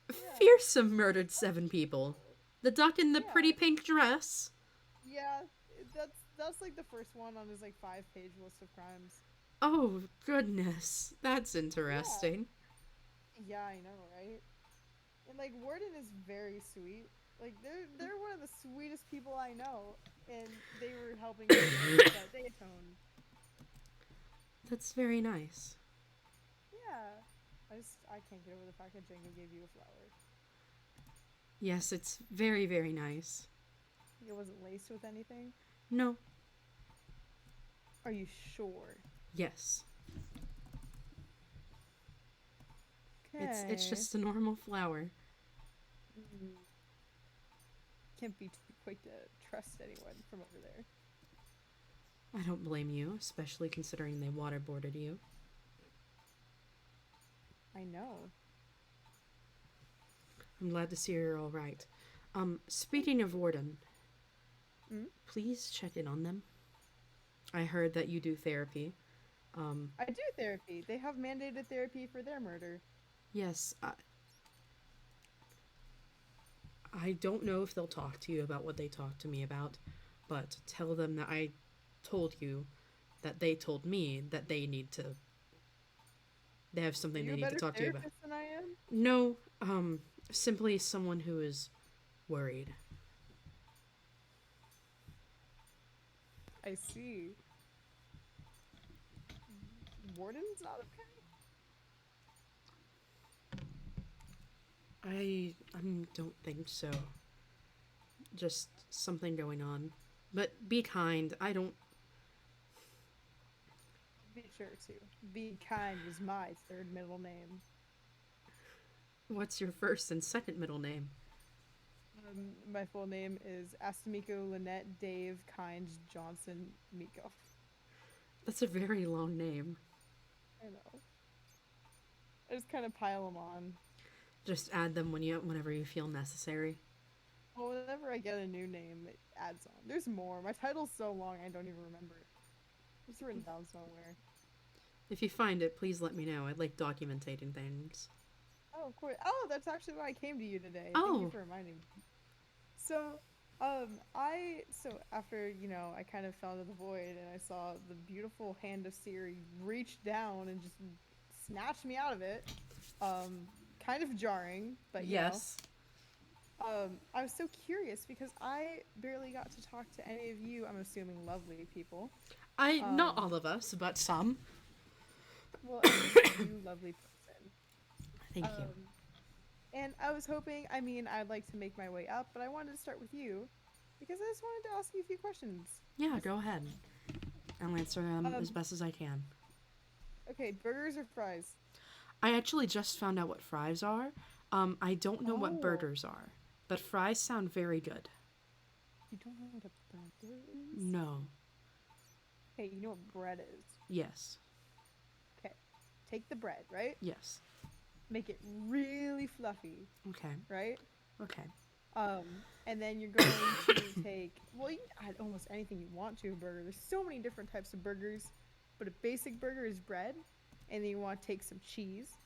Yeah. Fearsome murdered 7 people. The duck in the Yeah. pretty pink dress. Yeah, that's like the first one on his like 5-page list of crimes. Oh, goodness. That's interesting. Yeah, I know, right? And like Warden is very sweet. Like they're one of the sweetest people I know, and they were helping me, but they atoned. That's very nice. Yeah, I can't get over the fact that Django gave you a flower. Yes, it's very, very nice. It wasn't laced with anything. No. Are you sure? Yes. Okay. It's just a normal flower. Can't be too quick to trust anyone from over there. I don't blame you, especially considering they waterboarded you. I know. I'm glad to see you're all right. Speaking of Warden, please check in on them. I heard that you do therapy. I do therapy. They have mandated therapy for their murder. Yes, I don't know if they'll talk to you about what they talked to me about, but tell them that I told you that they told me that they need to... They have something they need to talk to you about. Are you a better therapist than I am? No, simply someone who is worried. I see. Warden's not okay? I don't think so. Just something going on. But be kind. I don't... Be sure to. Be kind is my 3rd middle name. What's your first and second middle name? My full name is Astamiko Lynette Dave Kind Johnson Miko. That's a very long name. I know. I just kind of pile them on. Just add them whenever you feel necessary. Well, whenever I get a new name, it adds on. There's more. My title's so long I don't even remember it. It's written down somewhere. If you find it, please let me know. I like documenting things. Oh, of course. Oh, that's actually why I came to you today. Oh. Thank you for reminding me. So, after, I kind of fell into the void and I saw the beautiful hand of Siri reach down and just snatch me out of it. Kind of jarring, but yes. I was so curious because I barely got to talk to any of you, I'm assuming lovely people. Not all of us, but some. Well, you lovely person. Thank you. And I was hoping, I'd like to make my way up, but I wanted to start with you because I just wanted to ask you a few questions. Yeah, go ahead. I'll answer them as best as I can. Okay, burgers or fries? I actually just found out what fries are. I don't know what burgers are, but fries sound very good. You don't know what a burger is? No. Okay, you know what bread is? Yes. Okay, take the bread, right? Yes. Make it really fluffy, Okay. right? Okay. And then you're going to take, well, you can add almost anything you want to a burger. There's so many different types of burgers, but a basic burger is bread, and then you want to take some cheese,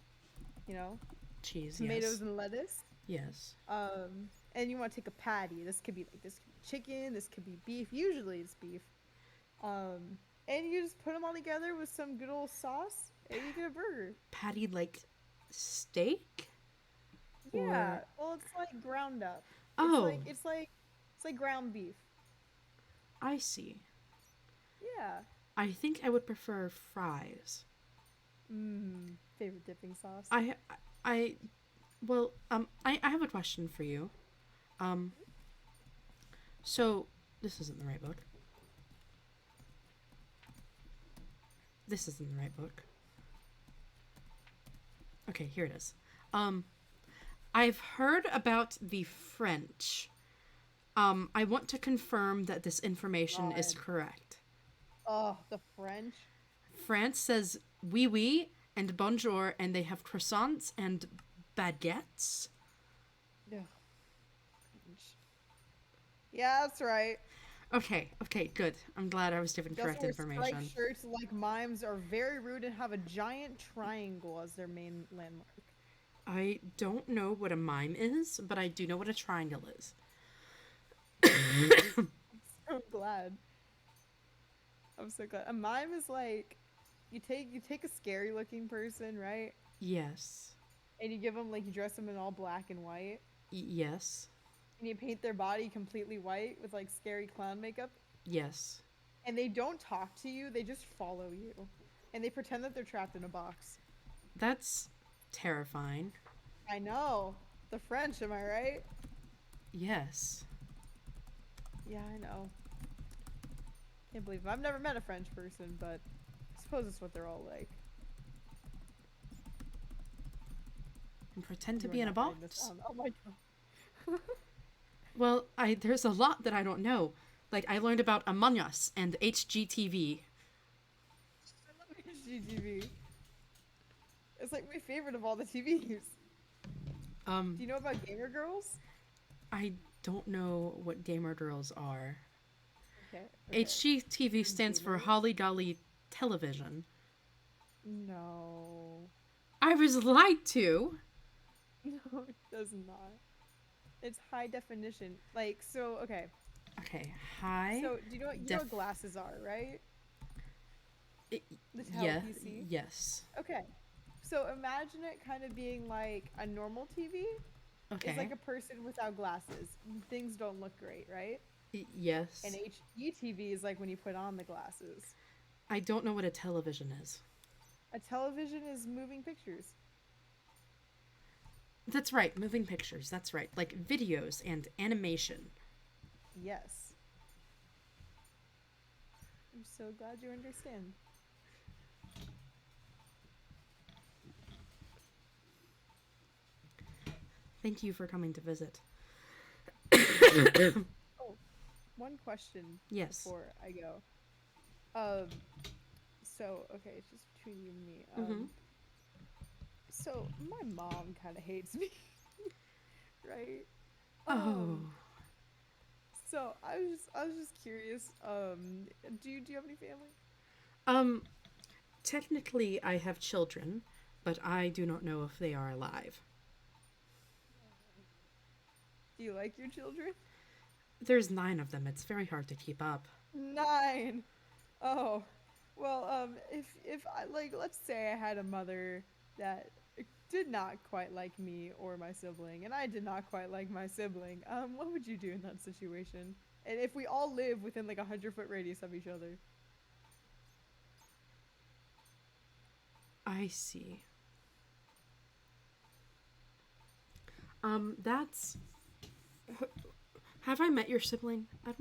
Cheese, tomatoes yes. and lettuce. Yes. And you want to take a patty. This could be chicken, this could be beef. Usually it's beef. And you just put them all together with some good old sauce, and you get a burger. Patty like steak? Yeah. Or... Well, it's like ground up. Oh. It's like ground beef. I see. Yeah. I think I would prefer fries. Favorite dipping sauce? I have a question for you. So, this isn't the right book. this isn't the right book. Okay, here it is. I've heard about the French. I want to confirm that this information is God. correct. Oh, the French. France says oui oui and bonjour, and they have croissants and baguettes. Ugh. French. Yeah, that's right. Okay, good. I'm glad I was given They correct also wear information. striped shirts like mimes, are very rude, and have a giant triangle as their main landmark. I don't know what a mime is, but I do know what a triangle is. So glad. I'm so glad. A mime is like you take a scary looking person, right? Yes. And you give them like you dress them in all black and white, Yes. and you paint their body completely white with like scary clown makeup, Yes. and they don't talk to you, they just follow you. And they pretend that they're trapped in a box. That's terrifying. I know. The French, am I right? Yes. Yeah, I know. Can't believe it. I've never met a French person, but I suppose it's what they're all like. And pretend to You are be in a not writing this box. down. Oh my god. Well, there's a lot that I don't know. Like, I learned about Among Us and HGTV. I love HGTV. It's like my favorite of all the TVs. Do you know about Gamer Girls? I don't know what gamer girls are. Okay. HGTV stands for Gamers? Holly Dolly Television. No. I was lied to. No, it does not. It's high definition. Like, so, okay. Okay, hi. So, do you know what glasses are, right? The Yeah, PC? yes. Okay. So, imagine it kind of being like a normal TV. Okay. It's like a person without glasses. Things don't look great, right? Yes. And HD TV is like when you put on the glasses. I don't know what a television is. A television is moving pictures. That's right, moving pictures. That's right. Like videos and animation. Yes. I'm so glad you understand. Thank you for coming to visit. Oh, one question Yes. before I go. So, okay, it's just between you and me. Mhm. So my mom kind of hates me, right? Oh. So I was just curious. Do you have any family? Technically I have children, but I do not know if they are alive. Do you like your children? There's 9 of them. It's very hard to keep up. 9. Oh, well, if I like, let's say I had a mother that did not quite like me or my sibling, and I did not quite like my sibling. What would you do in that situation? And if we all live within like 100-foot radius of each other? I see. That's. Have I met your sibling? I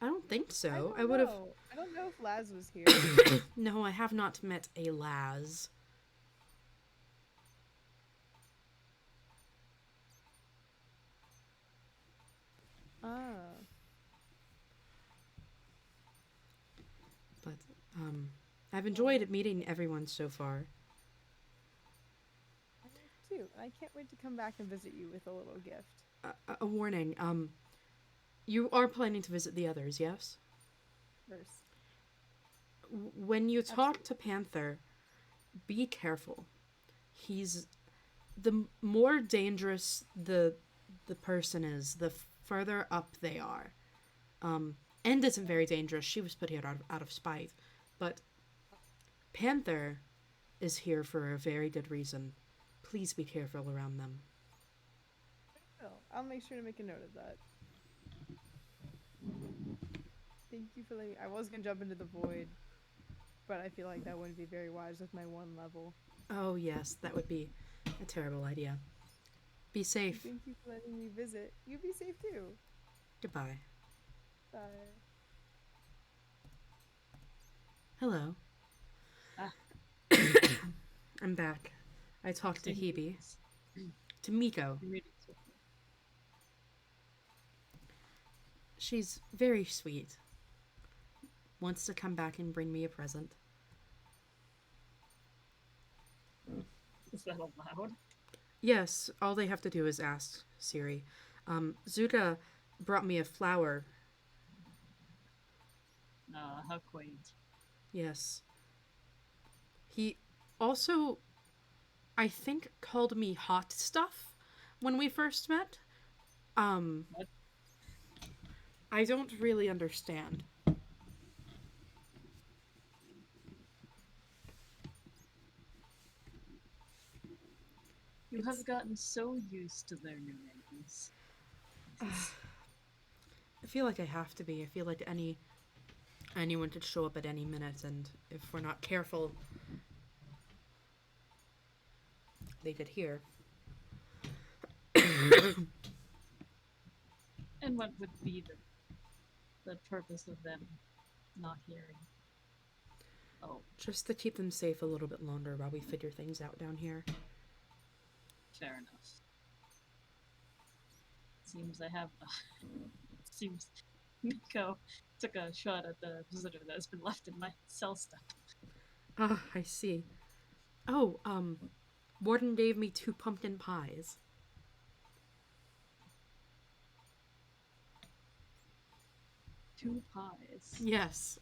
don't think so. I would have. I don't know if Laz was here. No, I have not met a Laz. Ah. But I've enjoyed meeting everyone so far. I have too. And I can't wait to come back and visit you with a little gift. A warning. You are planning to visit the others, yes? First. When you talk to Panther, be careful. He's the more dangerous the person is, the further up they are. End isn't very dangerous. She was put here out of spite, but Panther is here for a very good reason. Please be careful around them. I'll make sure to make a note of that. Thank you for letting me. I was gonna jump into the void, but I feel like that wouldn't be very wise with my 1 level. Oh yes, that would be a terrible idea. Be safe. Thank you for letting me visit. You be safe too. Goodbye. Bye. Hello. I'm back. I talked to Same Hebe. as- To Miko. Your meetings with me. She's very sweet. Wants to come back and bring me a present. Is that allowed? Yes, all they have to do is ask Siri. Zuka brought me a flower. How quaint. Yes. He also, I think, called me hot stuff when we first met. What? I don't really understand. You have gotten so used to their new names. I feel like I have to be. I feel like anyone could show up at any minute, and if we're not careful, they could hear. And what would be the purpose of them not hearing? Oh, Just to keep them safe a little bit longer while we figure things out down here. fair enough. Seems I have. Seems Miko took a shot at the visitor that has been left in my cell stuff. Ah, I see. Oh, Warden gave me 2 pumpkin pies. 2 pies. Yes.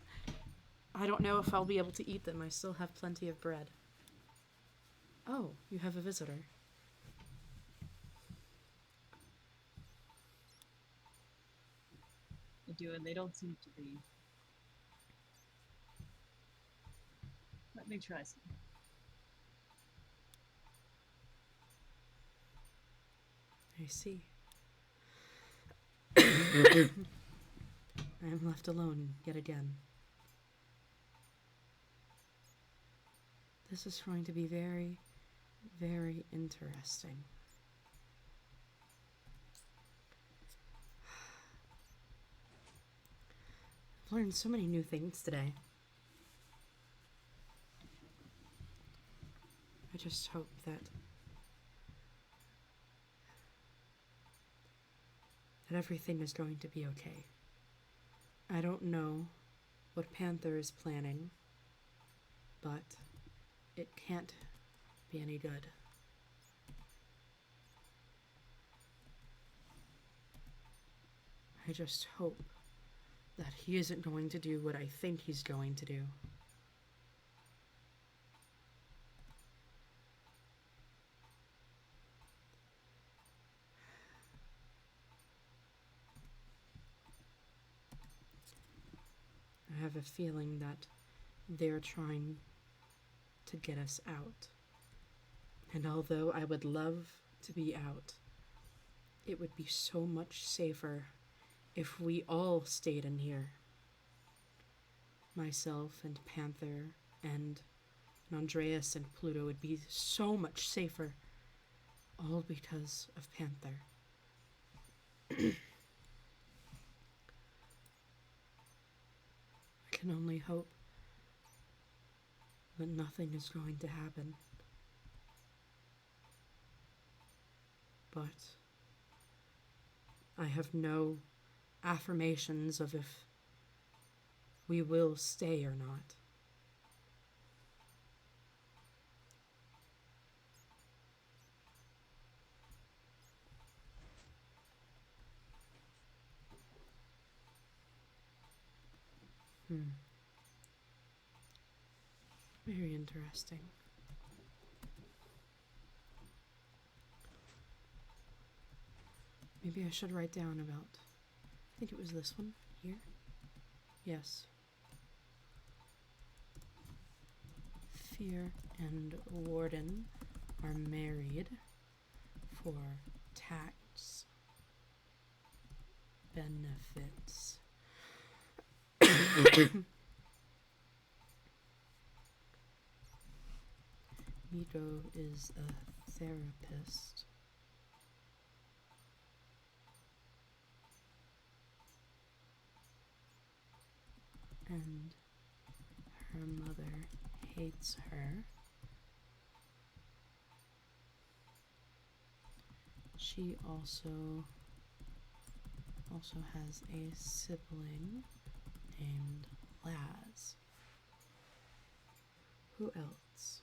I don't know if I'll be able to eat them. I still have plenty of bread. Oh, you have a visitor. I do, and they don't seem to be. Let me try some. I see. I am left alone yet again. This is going to be very, very interesting. I've learned so many new things today. I just hope that everything is going to be okay. I don't know what Panther is planning, but it can't be any good. I just hope that he isn't going to do what I think he's going to do. I have a feeling that they're trying to get us out. And although I would love to be out, it would be so much safer if we all stayed in here. Myself and Panther and Andreas and Pluto would be so much safer, all because of Panther. I can only hope that nothing is going to happen. But I have no affirmations of if we will stay or not. Very interesting. Maybe I should write down about, I think it was this one here. Yes. Fear and Warden are married for tax benefits. Miko is a therapist. And her mother hates her she also has a sibling named Laz. Who else?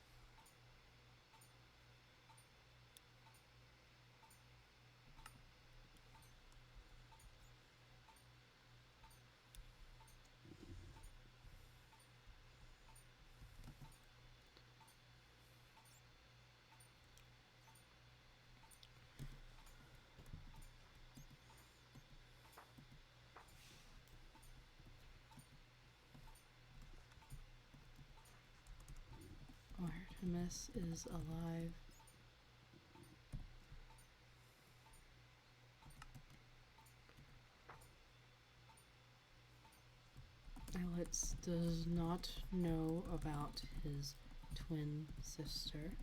Artemis is alive. Alex does not know about his twin sister.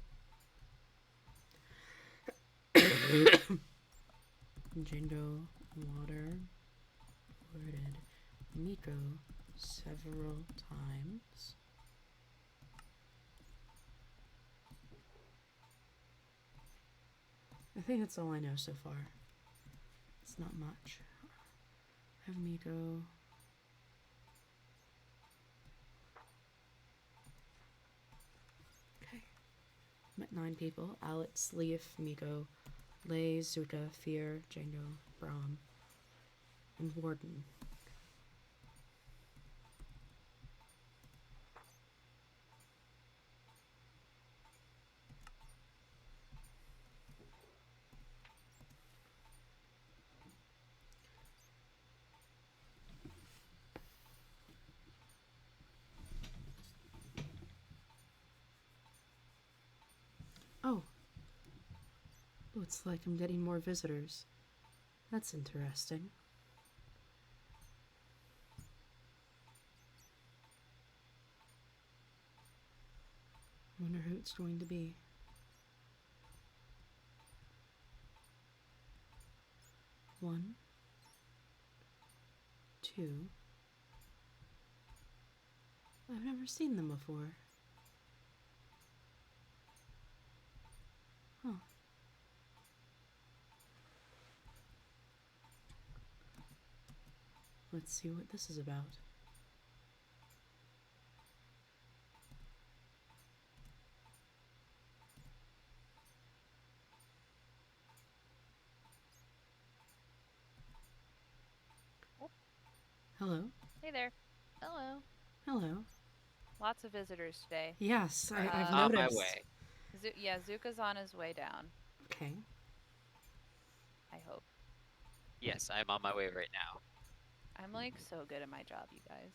Jingo Water worded Miko several times. I think that's all I know so far. It's not much. I have Miko. Okay. Met 9 people. Alex, Leaf, Miko, Lay, Zuka, Fear, Django, Brahm, and Warden. Oh. Looks like I'm getting more visitors. That's interesting. Wonder who it's going to be. One, two. I've never seen them before. Huh. Let's see what this is about. Hello. Hey there. Hello. Hello. Lots of visitors today. Yes, I've On noticed. my way. Yeah, Zuka's on his way down. Okay. I hope. Yes, I'm on my way right now. I'm like so good at my job, you guys.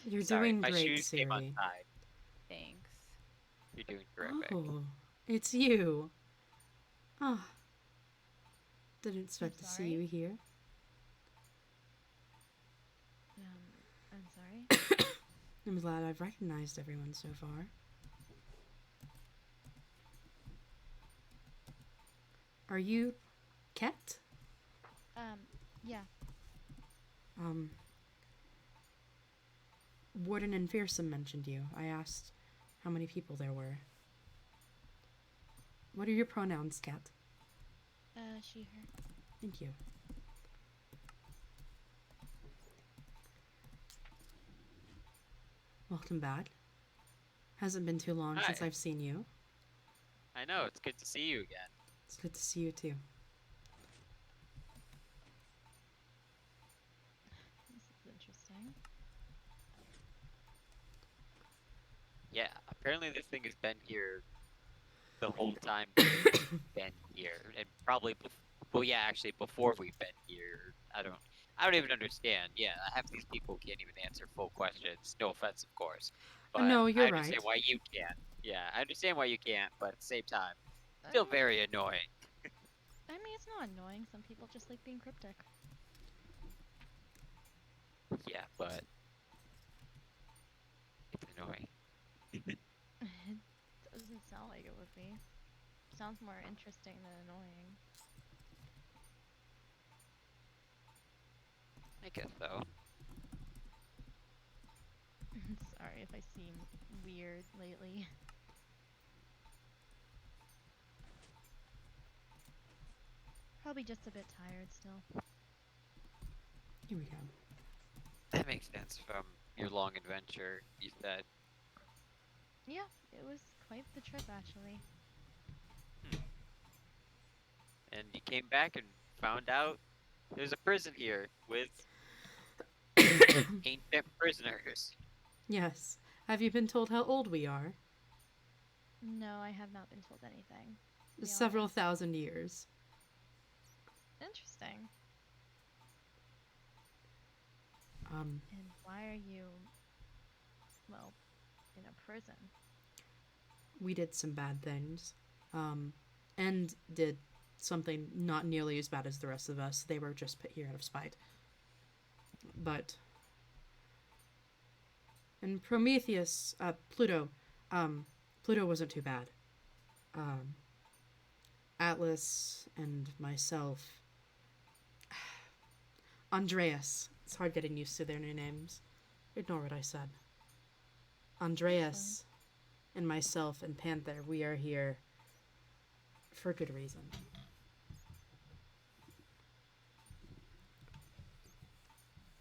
You're Sorry, doing my great, shoes came Siri. untied. Thanks. You're doing terrific. Oh, it's you. Ah. Didn't expect to see sorry? you here. I'm sorry? I'm glad I've recognized everyone so far. Are you Ket? Yeah. Warden and Fearsome mentioned you. I asked how many people there were. What are your pronouns, Ket? She, her. Thank you. Welcome back. Hasn't been too long since Hi. I've seen you. I know, it's good to see you again. It's good to see you too. This is interesting. Yeah, apparently this thing has been here the whole time we've been here, and probably actually before we've been here. I don't even understand. Yeah, half these people can't even answer full questions. No offense, of course, but No, you're I understand right. why you can't. Yeah, I understand why you can't, but at the same time, still very annoying. I mean, it's not annoying. Some people just like being cryptic. Yeah, but it's annoying. It doesn't sound like it would be. Sounds more interesting than annoying. I guess so. Sorry if I seem weird lately. Probably just a bit tired still. Here we go. That makes sense from your long adventure, you said. Yeah, it was quite the trip actually. And you came back and found out there's a prison here with ancient prisoners. Yes. Have you been told how old we are? No, I have not been told anything. To be Several honest. thousand years. Interesting. Um, And why are you, well, in a prison? we did some bad things. And did something not nearly as bad as the rest of us. They were just put here out of spite. But and Prometheus, Pluto, Pluto wasn't too bad. Atlas and myself, Andreas. It's hard getting used to their new names. Ignore what I said. Andreas and myself and Panther, we are here for good reason.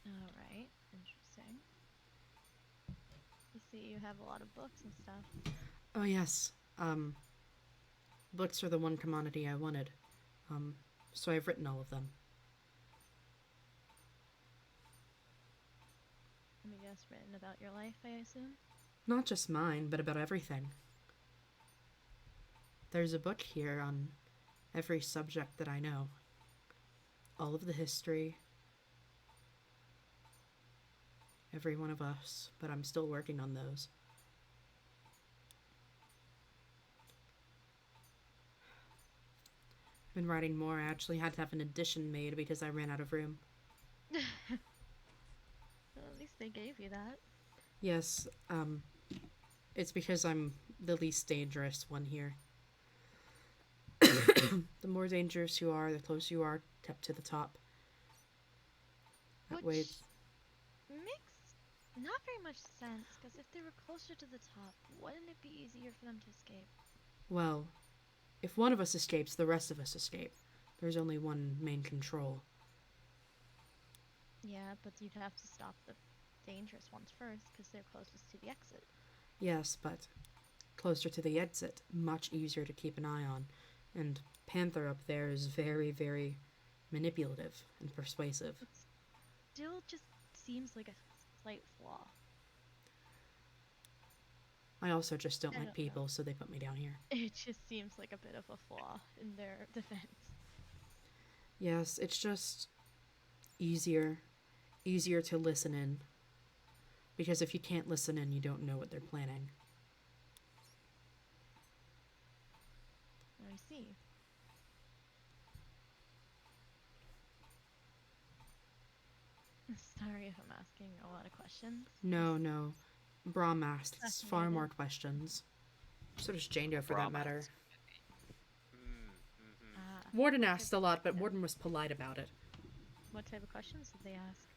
Alright, interesting. I see you have a lot of books and stuff. Oh yes. Books are the one commodity I wanted. So I've written all of them. Let me guess, written about your life, I assume? Not just mine, but about everything. There's a book here on every subject that I know. All of the history. Every one of us, but I'm still working on those. I've been writing more. I actually had to have an edition made because I ran out of room. Well, at least they gave you that. Yes, it's because I'm the least dangerous one here. The more dangerous you are, the closer you are up to the top. That way, Which makes not very much sense, because if they were closer to the top, wouldn't it be easier for them to escape? well, if one of us escapes, the rest of us escape. There's only one main control. Yeah, but you'd have to stop the dangerous ones first, because they're closest to the exit. Yes, but closer to the exit, much easier to keep an eye on. And Panther up there is very, very manipulative and persuasive. It still just seems like a slight flaw. I also just don't I like don't people, know. so they put me down here. It just seems like a bit of a flaw in their defense. Yes, it's just easier to listen in. Because if you can't listen in, you don't know what they're planning. I see. Sorry if I'm asking a lot of questions. No. Brahm asks far Fascinated. more questions. So does Django, for that Brahma matter. has many. Ah, Warden what asked type a of lot, but questions? Warden was polite about it. What type of questions did they ask?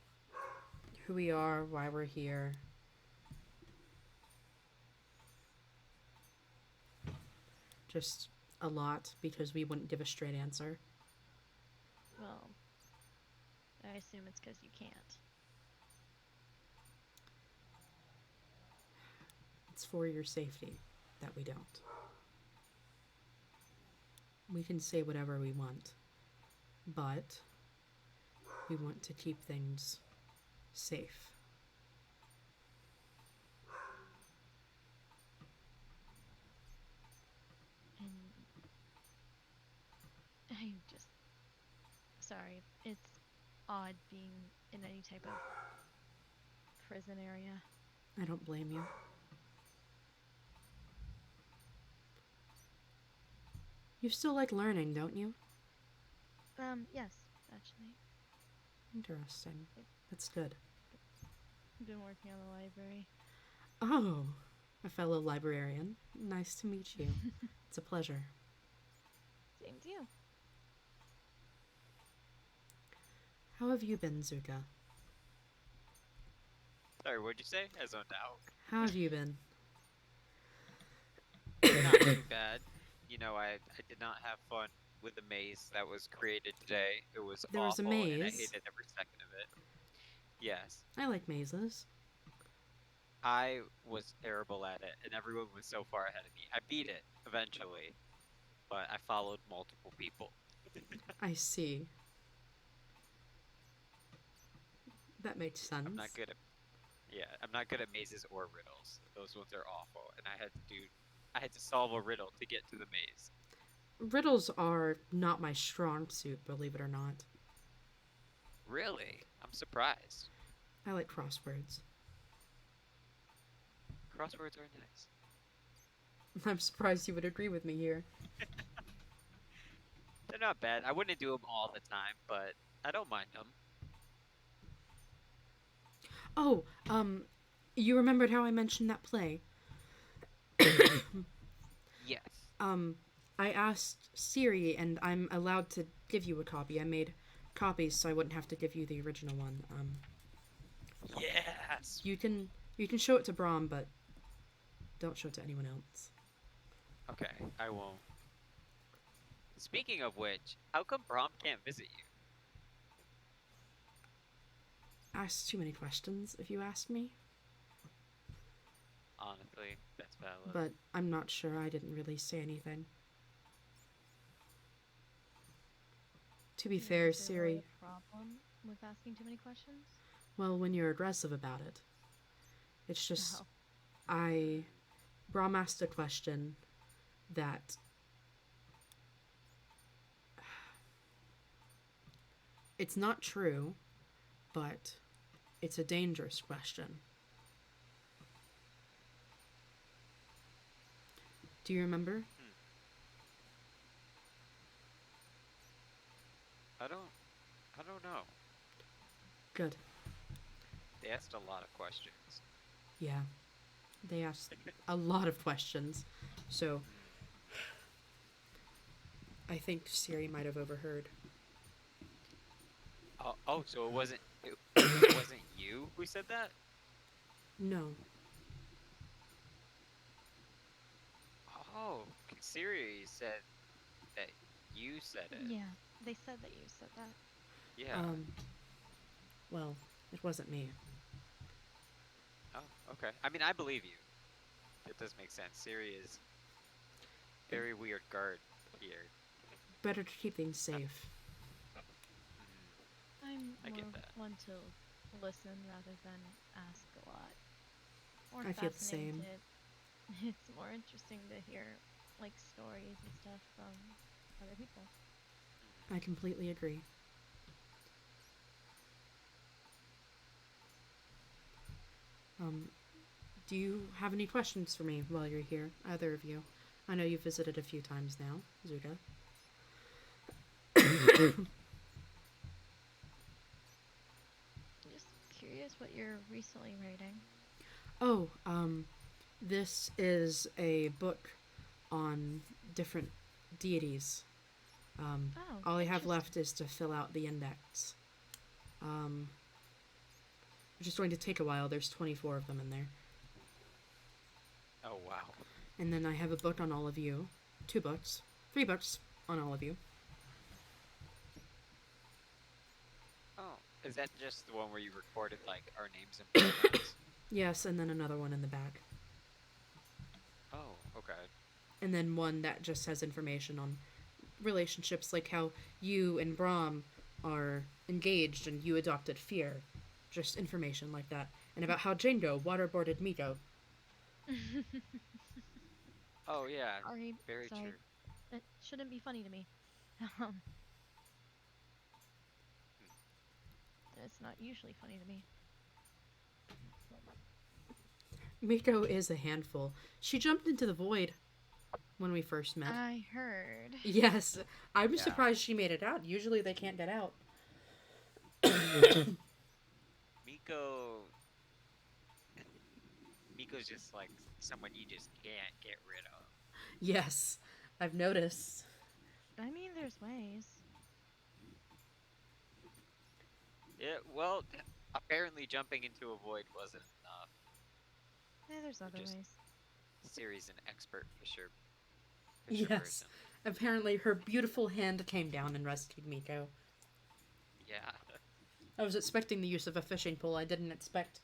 Who we are, why we're here. Just a lot, because we wouldn't give a straight answer. Well, I assume it's because you can't. It's for your safety that we don't. We can say whatever we want, but we want to keep things safe. And I'm just sorry. It's odd being in any type of prison area. I don't blame you. You still like learning, don't you? Yes, actually. Interesting. That's good. I've been working on the library. Oh, a fellow librarian. Nice to meet you. It's a pleasure. Same to you. How have you been, Zuka? Sorry, what'd you say? I zoned out. How have you been? Not too bad. You know, I did not have fun with the maze that was created today. It was There was a awful, and I maze? hated every second of it. Yes, I like mazes. I was terrible at it, and everyone was so far ahead of me. I beat it eventually, but I followed multiple people. I see. That makes sense. I'm not good at I'm not good at mazes or riddles. Those ones are awful, and I had to solve a riddle to get to the maze. Riddles are not my strong suit, believe it or not. Really? I'm surprised. I like crosswords. Crosswords are nice. I'm surprised you would agree with me here. They're not bad. I wouldn't do them all the time, but I don't mind them. Oh, you remembered how I mentioned that play? Yes. I asked Siri, and I'm allowed to give you a copy. I made copies so I wouldn't have to give you the original one. Yes. You can show it to Brahm, but don't show it to anyone else. Okay, I won't. Speaking of which, how come Brahm can't visit you? Ask too many questions, if you ask me. Honestly, that's valid. But I'm not sure. I didn't really say anything. To be fair, Is there Siri, really a problem with asking too many questions? well, when you're aggressive about it, it's just Oh. Brahm asked a question that it's not true, but it's a dangerous question. Do you remember? I don't know. Good. They asked a lot of questions. Yeah. They asked a lot of questions. So I think Siri might have overheard. Oh, so it wasn't it wasn't you who said that? No. Oh, Siri said that you said it. Yeah, they said that you said that. Yeah. Well, it wasn't me. Oh, okay. I mean, I believe you. That does make sense. Siri is very weird guard here. Better to keep things safe. I'm I more get of that. one to listen rather than ask a lot. More I feel the fascinating same. It's more interesting to hear like stories and stuff from other people. I completely agree. Do you have any questions for me while you're here, either of you? I know you've visited a few times now, Zuka. Just curious what you're recently writing. Oh, this is a book on different deities. All I have left is to fill out the index. Which is going to take a while. There's 24 of them in there. Oh, wow. And then I have a book on all of you. 2 books. 3 books on all of you. Oh, is that just the one where you recorded like our names and pronouns? Yes, and then another one in the back. Oh, okay. And then one that just has information on relationships, like how you and Brahm are engaged and you adopted Fear. Just information like that. And about how Django waterboarded Miko. Oh yeah, Sorry, very true. It shouldn't be funny to me. It's not usually funny to me. Miko is a handful. She jumped into the void when we first met. I heard. Yes, I'm Yeah. surprised she made it out. Usually they can't get out. Miko's just like someone you just can't get rid of. Yes, I've noticed. I mean, there's ways. Yeah, well, apparently jumping into a void wasn't enough. Yeah, there's other Just- ways. Siri's an expert fisher Yes, person. Apparently, her beautiful hand came down and rescued Miko. Yeah. I was expecting the use of a fishing pole. I didn't expect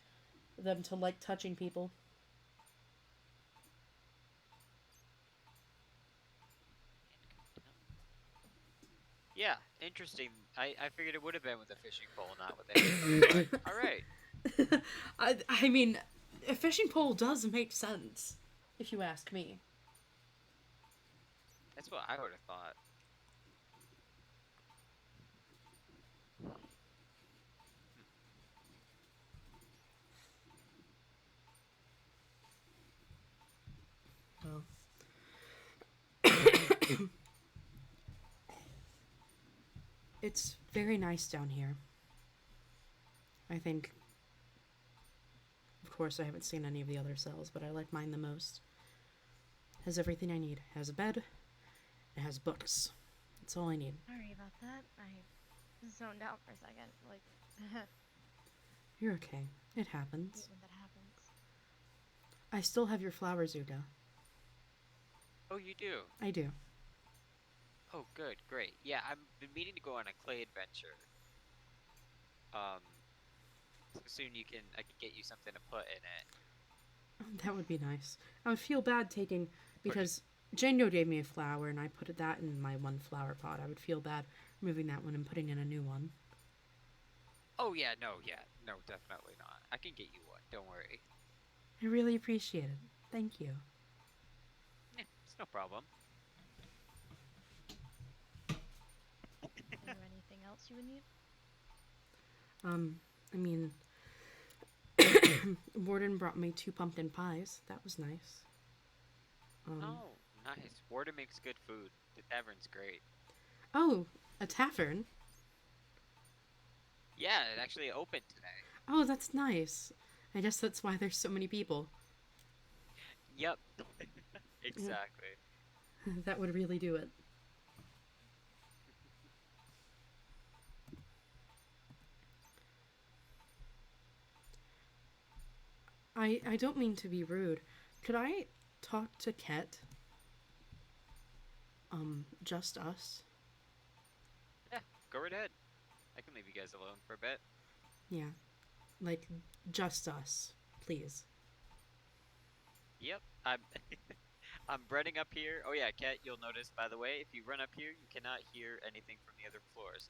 them to like touching people. Yeah, interesting. I figured it would have been with a fishing pole, not with a hand. But, all right. I mean, a fishing pole does make sense, if you ask me. That's what I would have thought. Well, it's very nice down here. I think, of course, I haven't seen any of the other cells, but I like mine the most. It has everything I need. It has a bed. It has books. That's all I need. Sorry about that. I zoned out for a second. Like, You're okay. It hate happens. when that happens. I still have your flowers, Uda. Oh, you do? I do. Oh, good, great. Yeah, I've been meaning to go on a clay adventure. So soon I can get you something to put in it. That would be nice. I would feel bad taking, because Jango gave me a flower and I put that in my one flower pot. I would feel bad removing that one and putting in a new one. Oh, yeah, no, definitely not. I can get you one, don't worry. I really appreciate it. Thank you. Yeah, it's no problem. Is there anything else you would need? I mean, Warden brought me 2 pumpkin pies. That was nice. Oh, nice. Warden makes good food. The tavern's great. Oh, a tavern? Yeah, it actually opened today. Oh, that's nice. I guess that's why there's so many people. Yep. Exactly. That would really do it. I don't mean to be rude. Could I talk to Ket? Just us? Yeah, go right ahead. I can leave you guys alone for a bit. Yeah. Like, just us. Please. Yep, I'm I'm running up here. Oh yeah, Kat, you'll notice, by the way, if you run up here, you cannot hear anything from the other floors.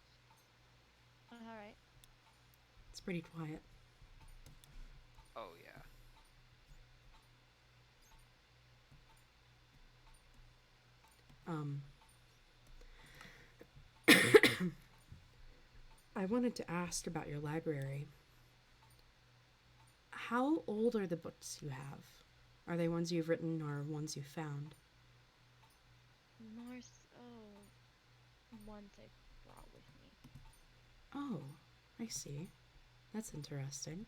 Alright. It's pretty quiet. Oh yeah. I wanted to ask about your library. How old are the books you have? Are they ones you've written or ones you've found? More so ones I brought with me. Oh, I see. That's interesting.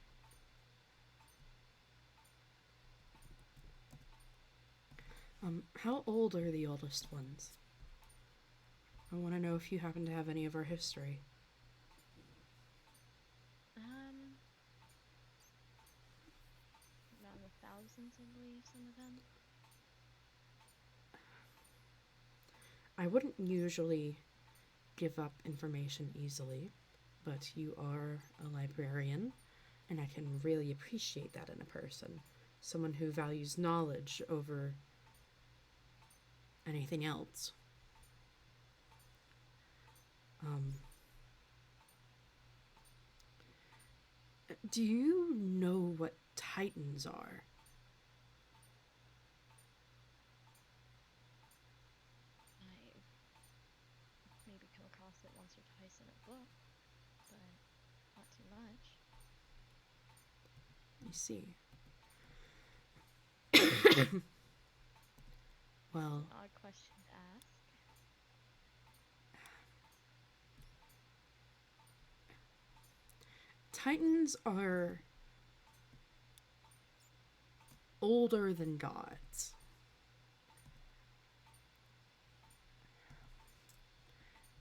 How old are the oldest ones? I want to know if you happen to have any of our history. Around the thousands, I believe, some of them. I wouldn't usually give up information easily, but you are a librarian, and I can really appreciate that in a person. Someone who values knowledge over anything else. Do you know what Titans are? I've maybe come across it once or twice in a book, but not too much. I see. Well, Odd question to ask. Titans are older than gods.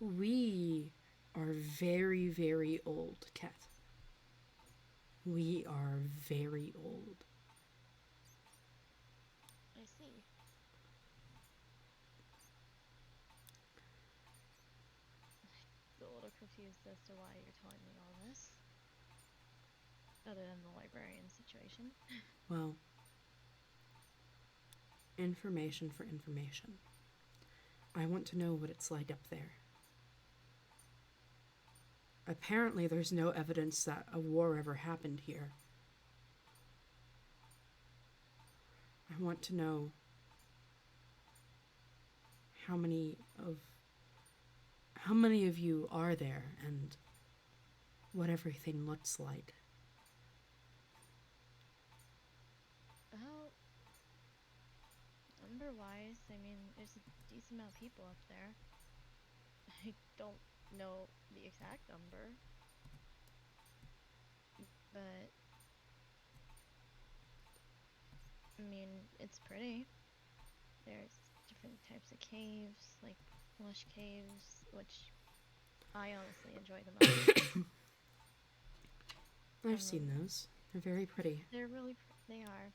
We are very, very old, Kat. We are very old. I see. confused as to why you're telling me all this. Other than the librarian situation. Well, information for information. I want to know what it's like up there. Apparently, there's no evidence that a war ever happened here. I want to know how many of you are there and what everything looks like. Well, number-wise, I mean, there's a decent amount of people up there. I don't know the exact number, but I mean, it's pretty. There's different types of caves, like lush caves, which I honestly enjoy the most. I've seen those. They're very pretty. They're really, they are.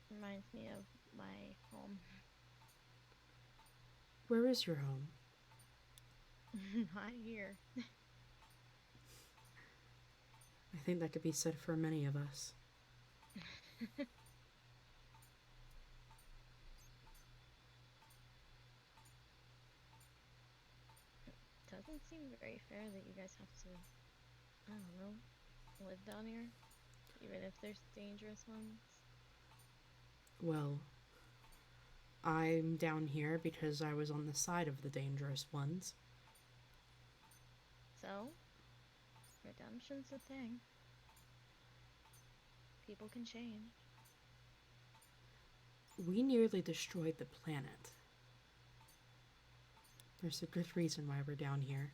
Reminds me of my home. Where is your home? Not here. I think that could be said for many of us. Doesn't seem very fair that you guys have to, I don't know, live down here, even if there's dangerous ones. Well, I'm down here because I was on the side of the dangerous ones. So, redemption's a thing. People can change. We nearly destroyed the planet. There's a good reason why we're down here.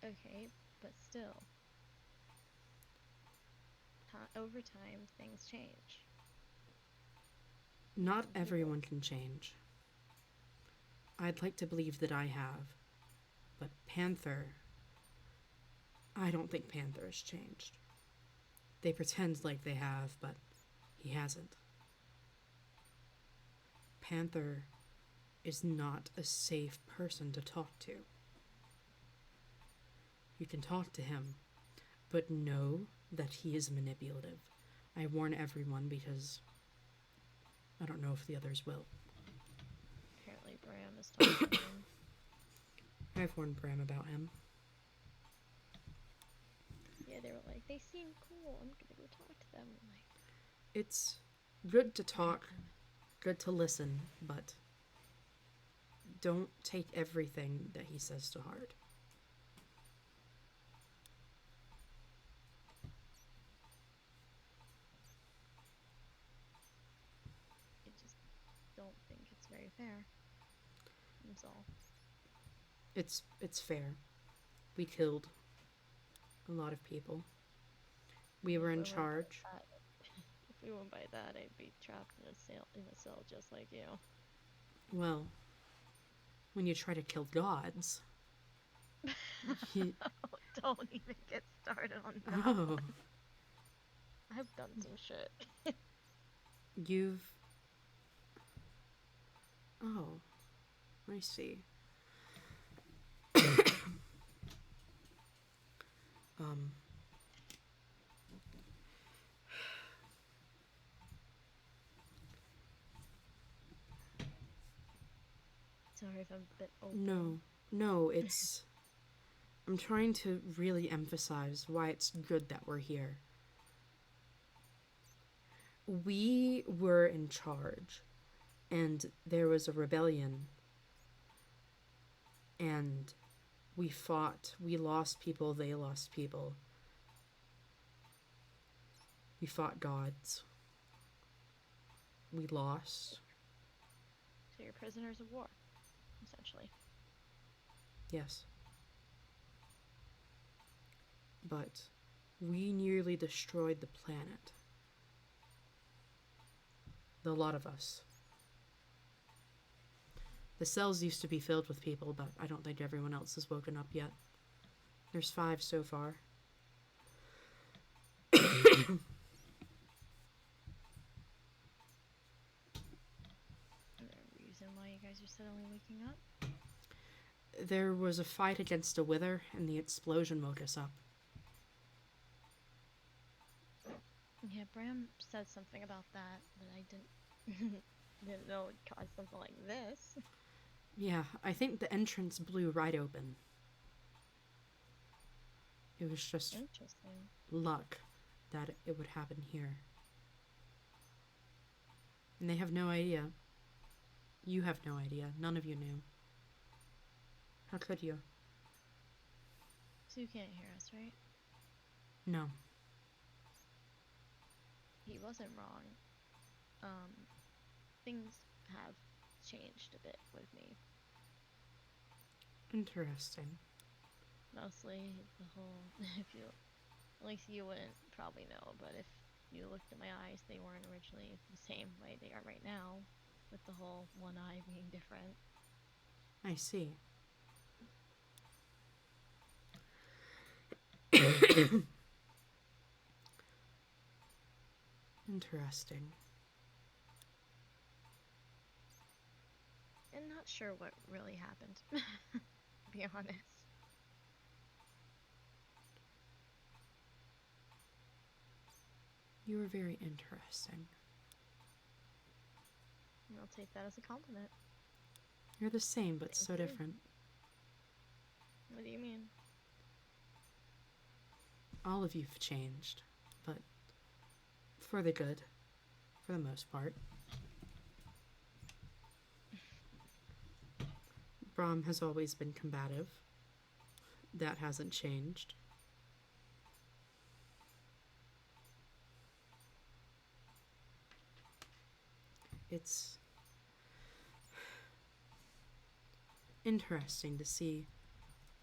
Okay, but still. Over time, things change. Not everyone can change. I'd like to believe that I have, but Panther... I don't think Panther has changed. They pretend like they have, but he hasn't. Panther is not a safe person to talk to. You can talk to him, but know that he is manipulative. I warn everyone because I don't know if the others will. Apparently Bram is talking to him. I've warned Bram about him. Yeah, they were like, they seem cool, I'm gonna go talk to them. I'm like, It's good to talk, good to listen, but don't take everything that he says to heart. I just don't think it's very fair. That's all. It's fair. We killed a lot of people. We were in charge. If we went by that, I'd be trapped in a cell just like you. Well, when you try to kill gods... Don't even get started on that. Oh. I've done some shit. You've... Oh. I see. Sorry if I'm a bit open. No, it's... I'm trying to really emphasize why it's good that we're here. We were in charge, and there was a rebellion, and we fought. We lost people, they lost people. We fought gods. We lost. So you're prisoners of war, essentially. Yes. But we nearly destroyed the planet. The lot of us. The cells used to be filled with people, but I don't think everyone else has woken up yet. There's 5 so far. Is there a reason why you guys are suddenly waking up? There was a fight against a wither, and the explosion woke us up. Yeah, Bram said something about that, but I didn't didn't know it caused something like this. Yeah, I think the entrance blew right open. It was just Interesting. luck that it would happen here. And they have no idea. You have no idea. None of you knew. How could you? So you can't hear us, right? No. He wasn't wrong. Things have changed a bit with me. Interesting. Mostly the whole, if you, at least you wouldn't probably know, but if you looked at my eyes, they weren't originally the same way they are right now, with the whole one eye being different. I see. Interesting. And not sure what really happened, to be honest. You were very interesting. I'll take that as a compliment. You're the same, but Thank so you. different. What do you mean? All of you've changed, but for the good, for the most part. Brahm has always been combative. That hasn't changed. It's interesting to see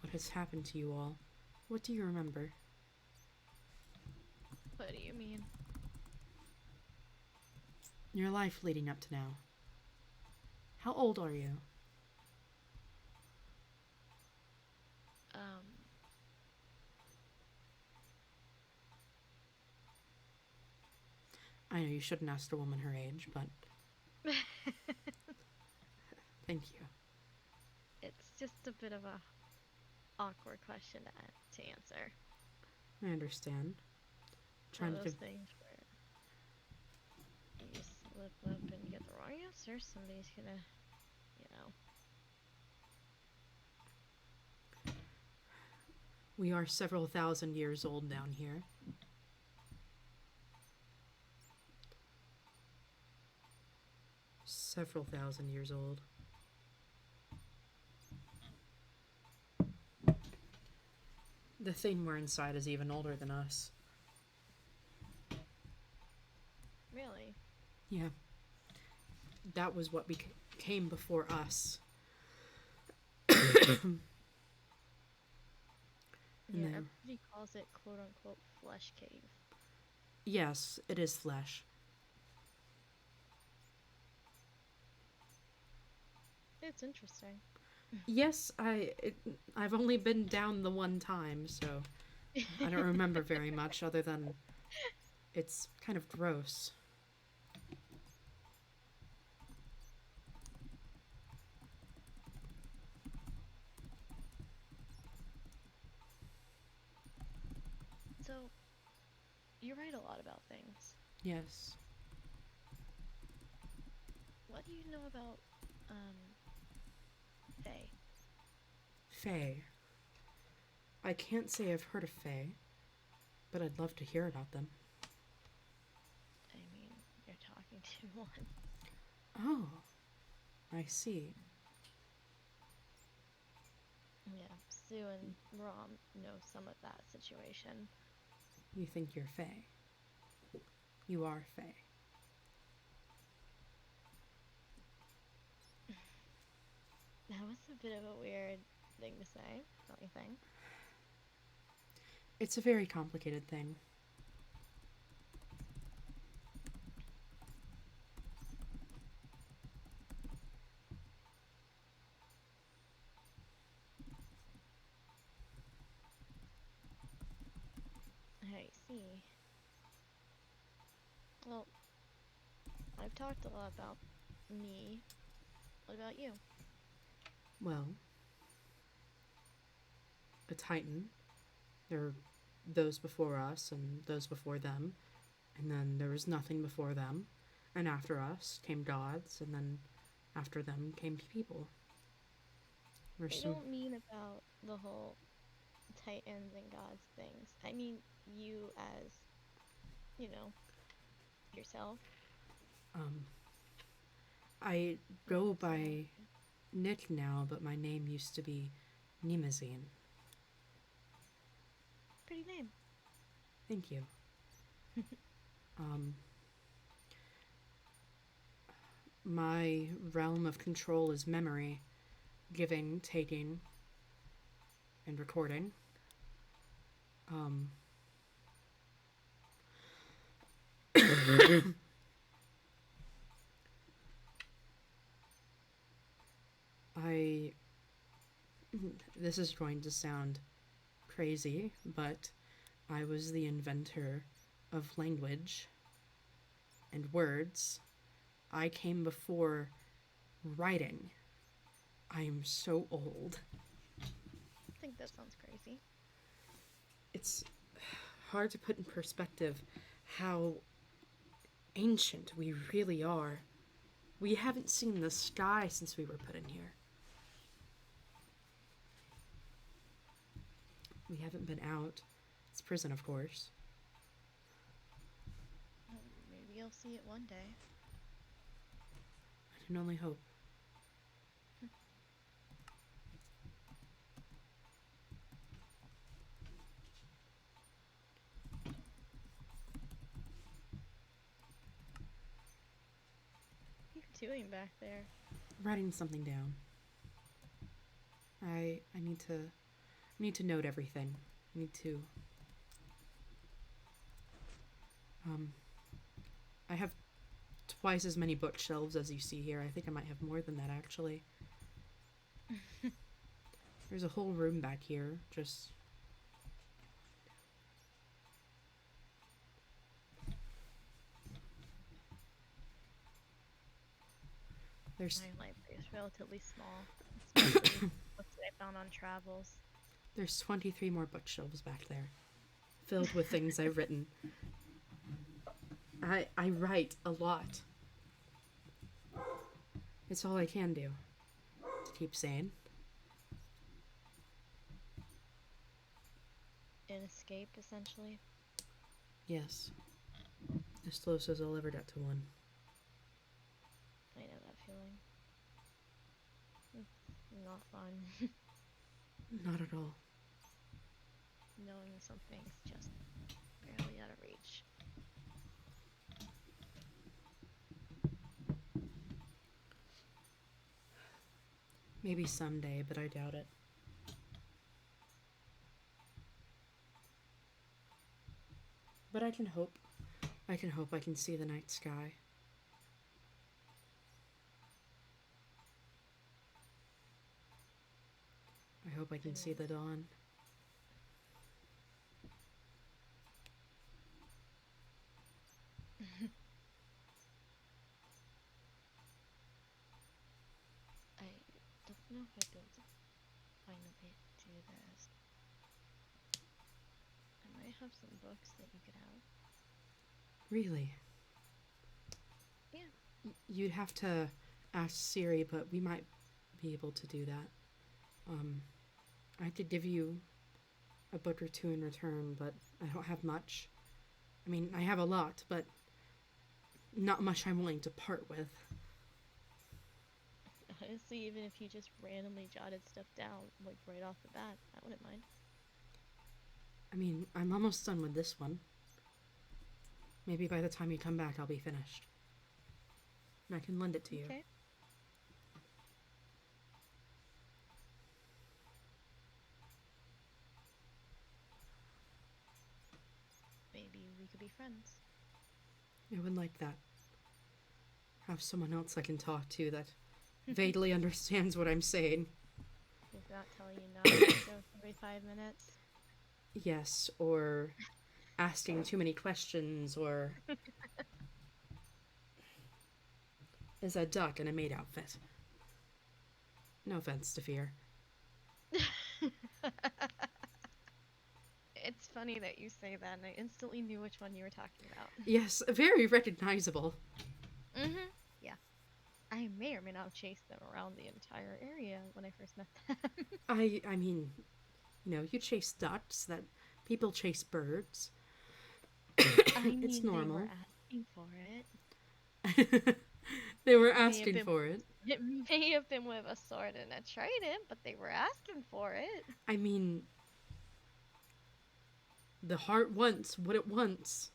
what has happened to you all. What do you remember? What do you mean? Your life leading up to now. How old are you? I know you shouldn't ask a woman her age, but thank you. It's just a bit of a awkward question to answer. I understand. One Trying of to those things where you slip up and you get the wrong answer, somebody's gonna, you know. We are several thousand years old down here. Several thousand years old. The thing we're inside is even older than us. Really? Yeah. That was what came before us. Yeah, then- everybody calls it quote unquote flesh cave. Yes, it is flesh. It's interesting. Yes, I've only been down the one time, so I don't remember very much other than it's kind of gross. So, you write a lot about things. Yes. What do you know about, Fae? Fae. I can't say I've heard of Fae, but I'd love to hear about them. I mean, you're talking to one. Oh, I see. Yeah, Sue and Rom know some of that situation. You think you're Fae. You are Fae. That was a bit of a weird thing to say, don't you think? It's a very complicated thing. I see. Well, I've talked a lot about me. What about you? Well, a titan. There were those before us and those before them, and then there was nothing before them, and after us came gods, and then after them came people. I There's some. don't mean about the whole titans and gods things. I mean you as, you know, yourself. Um, I go by Nick now, but my name used to be Nimazine. Pretty name. Thank you. Um, my realm of control is memory, giving, taking, and recording. Um, I. This is going to sound crazy, but I was the inventor of language and words. I came before writing. I am so old. I think that sounds crazy. It's hard to put in perspective how ancient we really are. We haven't seen the sky since we were put in here. We haven't been out. It's prison, of course. Maybe you'll see it one day. I can only hope. What are you doing back there? Writing something down. I need to note everything. I need to. I have twice as many bookshelves as you see here. I think I might have more than that, actually. There's a whole room back here, just. There's My library is relatively small, especially books that I found on travels. there's 23 more bookshelves back there, filled with things I've written. I write a lot. It's all I can do to keep sane. An escape, essentially. Yes. As close as I'll ever get to one. I know that feeling. It's not fun. Not at all. Knowing something's just barely out of reach. Maybe someday, but I doubt it. But I can hope. I can hope I can see the night sky. I hope I can see the dawn. I don't know if I'd be able to find a way to do this. I might have some books that you could have. Really? Yeah. You'd have to ask Siri, but we might be able to do that. I could give you a book or two in return, but I don't have much. I mean, I have a lot, but not much I'm willing to part with. Honestly, even if you just randomly jotted stuff down, like right off the bat, I wouldn't mind. I mean, I'm almost done with this one. Maybe by the time you come back, I'll be finished. And I can lend it to you. Okay. Maybe we could be friends. I would like that. Have someone else I can talk to that vaguely understands what I'm saying. Does not tell you not to go every 5 minutes. Yes, or asking too many questions, or is a duck in a maid outfit. No offense to Fear. It's funny that you say that, and I instantly knew which one you were talking about. Yes, very recognizable. Mm-hmm. Yeah. I may or may not have chased them around the entire area when I first met them. I mean, you chase ducks, that people chase birds. I It's mean, they were normal. asking for it. They were It may have asking been for it. It may have been with a sword and a trident, but they were asking for it. I mean, the heart wants what it wants.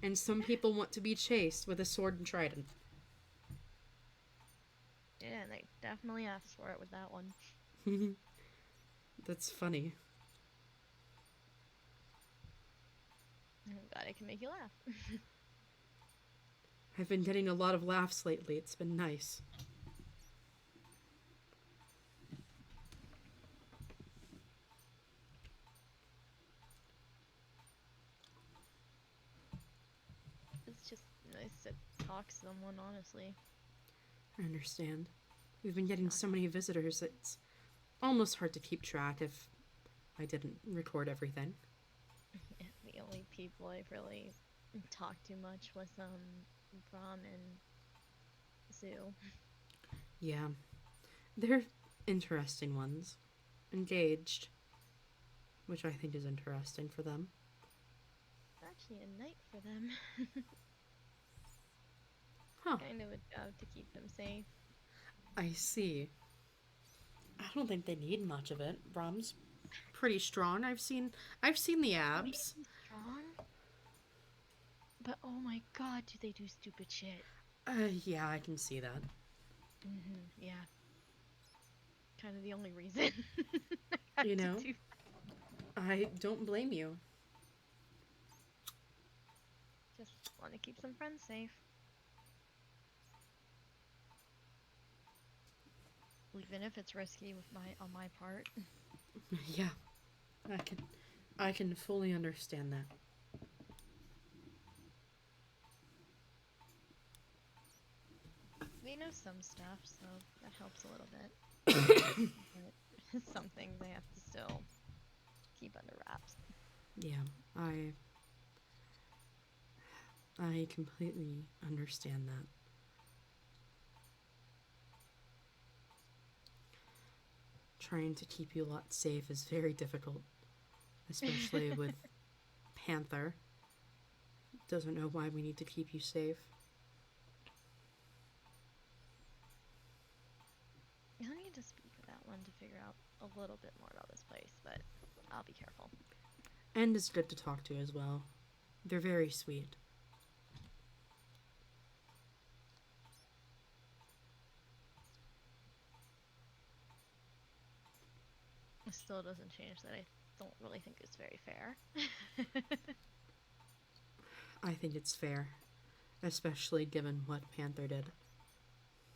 And some people want to be chased with a sword and trident. Yeah, and they definitely asked for it with that one. That's funny. I'm glad I can make you laugh. I've been getting a lot of laughs lately. It's been nice. It's just nice to talk to someone, honestly. I understand. We've been getting so many visitors, it's almost hard to keep track if I didn't record everything. The only people I've really talked to much was Brom and Zoo. Yeah. They're interesting ones. Engaged. Which I think is interesting for them. It's actually a night for them. Huh. Kind of a job to keep them safe. I see. I don't think they need much of it. Brahm's pretty strong. I've seen the abs. Strong? But oh my god, do they do stupid shit. Yeah, I can see that. Yeah. Kind of the only reason. You know, I don't blame you. Just want to keep some friends safe. Even if it's risky on my part. Yeah, I can fully understand that. They know some stuff, so that helps a little bit. But some things I have to still keep under wraps. Yeah, I completely understand that. Trying to keep you lot safe is very difficult, especially with Panther. Doesn't know why we need to keep you safe. I'll need to speak with that one to figure out a little bit more about this place, but I'll be careful. And is good to talk to as well. They're very sweet. It still doesn't change that I don't really think it's very fair. I think it's fair, especially given what Panther did.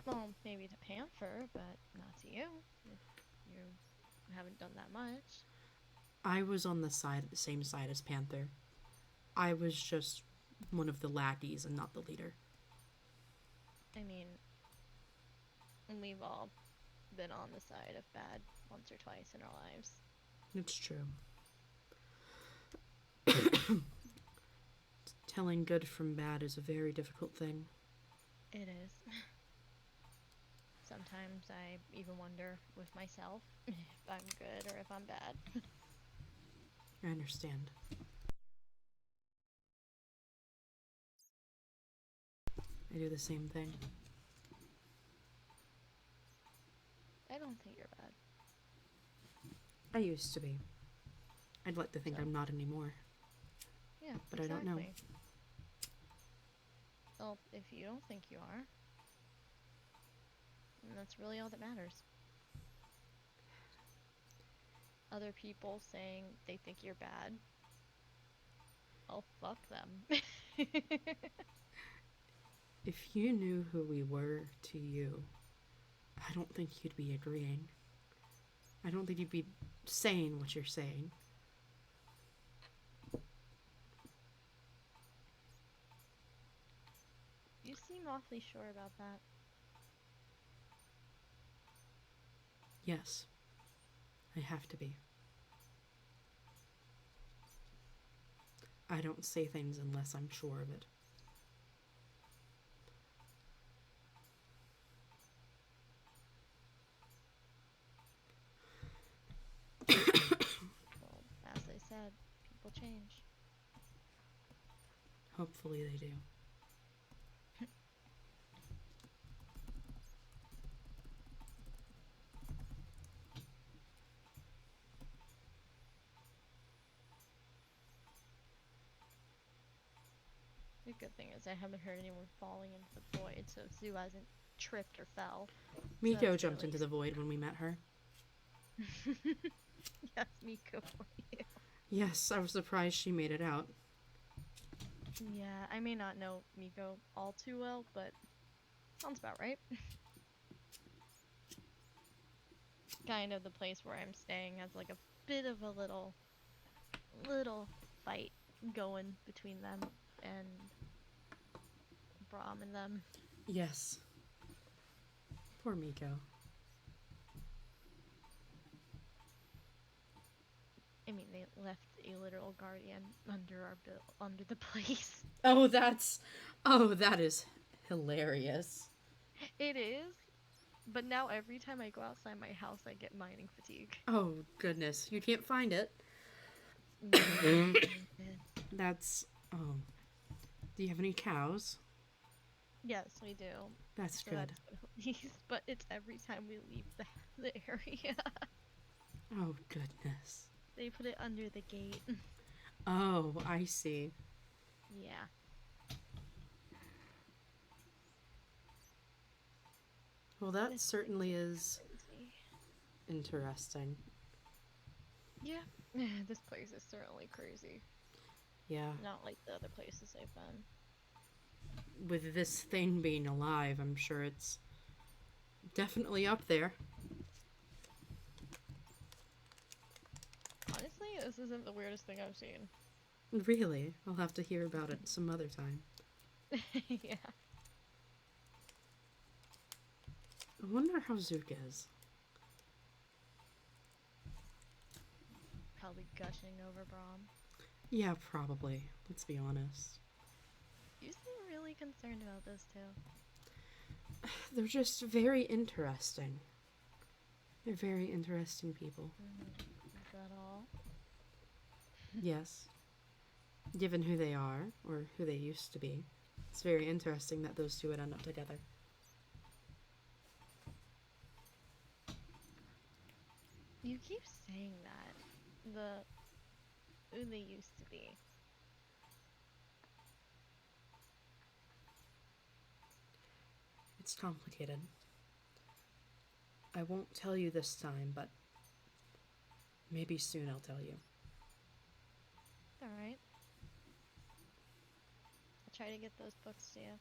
Well, maybe to Panther, but not to you. You haven't done that much. I was on the same side as Panther. I was just one of the lackeys and not the leader. I mean, we've all been on the side of bad once or twice in our lives. It's true. Telling good from bad is a very difficult thing. It is. Sometimes I even wonder with myself if I'm good or if I'm bad. I understand. I do the same thing. I don't think you're bad. I used to be. I'd like to think I'm not anymore. Yeah, but exactly. I don't know. Well, if you don't think you are, then that's really all that matters. Other people saying they think you're bad, oh, fuck them. If you knew who we were to you, I don't think you'd be agreeing. I don't think you'd be saying what you're saying. You seem awfully sure about that. Yes. I have to be. I don't say things unless I'm sure of it. Well, as I said, people change. Hopefully they do. The good thing is I haven't heard anyone falling into the void, so Sue hasn't tripped or fell. Miko that's jumped really into the void when we met her. Yes, Miko for you. Yes, I was surprised she made it out. Yeah, I may not know Miko all too well, but sounds about right. Kind of the place where I'm staying has like a bit of a little fight going between them and Brahm and them. Yes. Poor Miko. I mean, they left a literal guardian under the place. Oh, that is hilarious. It is, but now every time I go outside my house, I get mining fatigue. Oh, goodness. You can't find it. That's, oh. Do you have any cows? Yes, we do. That's So good. that's good at least, but it's every time we leave the area. Oh, goodness. They put it under the gate. Oh, I see. Yeah. Well, that It's certainly is crazy. interesting. Yeah. This place is certainly crazy. Yeah. Not like the other places I've been. With this thing being alive, I'm sure it's definitely up there. Honestly, this isn't the weirdest thing I've seen. Really? I'll have to hear about it some other time. Yeah. I wonder how Zook is. Probably gushing over Brahm. Yeah, probably. Let's be honest. You seem really concerned about this too. They're just very interesting. They're very interesting people. Is that all? Yes. Given who they are, or who they used to be, it's very interesting that those two would end up together. You keep saying that. Who they used to be. It's complicated. I won't tell you this time, but maybe soon I'll tell you. Alright. I'll try to get those books to you.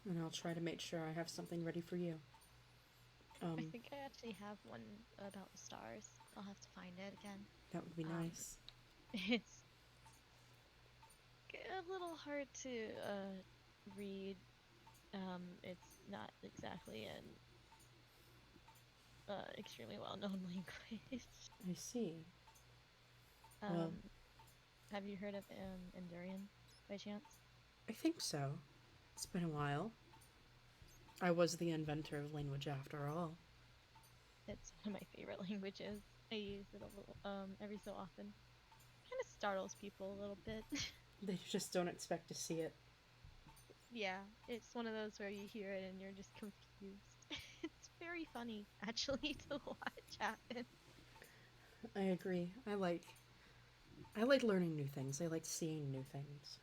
And I'll try to make sure I have something ready for you. I think I actually have one about the stars. I'll have to find it again. That would be nice. It's a little hard to read. It's not exactly an extremely well-known language. I see. Um, have you heard of Endurian by chance? I think so. It's been a while. I was the inventor of language after all. It's one of my favorite languages. I use it a little, every so often. Kind of startles people a little bit. They just don't expect to see it. Yeah, it's one of those where you hear it and you're just confused. It's very funny, actually, to watch happen. I agree. I like learning new things. I like seeing new things.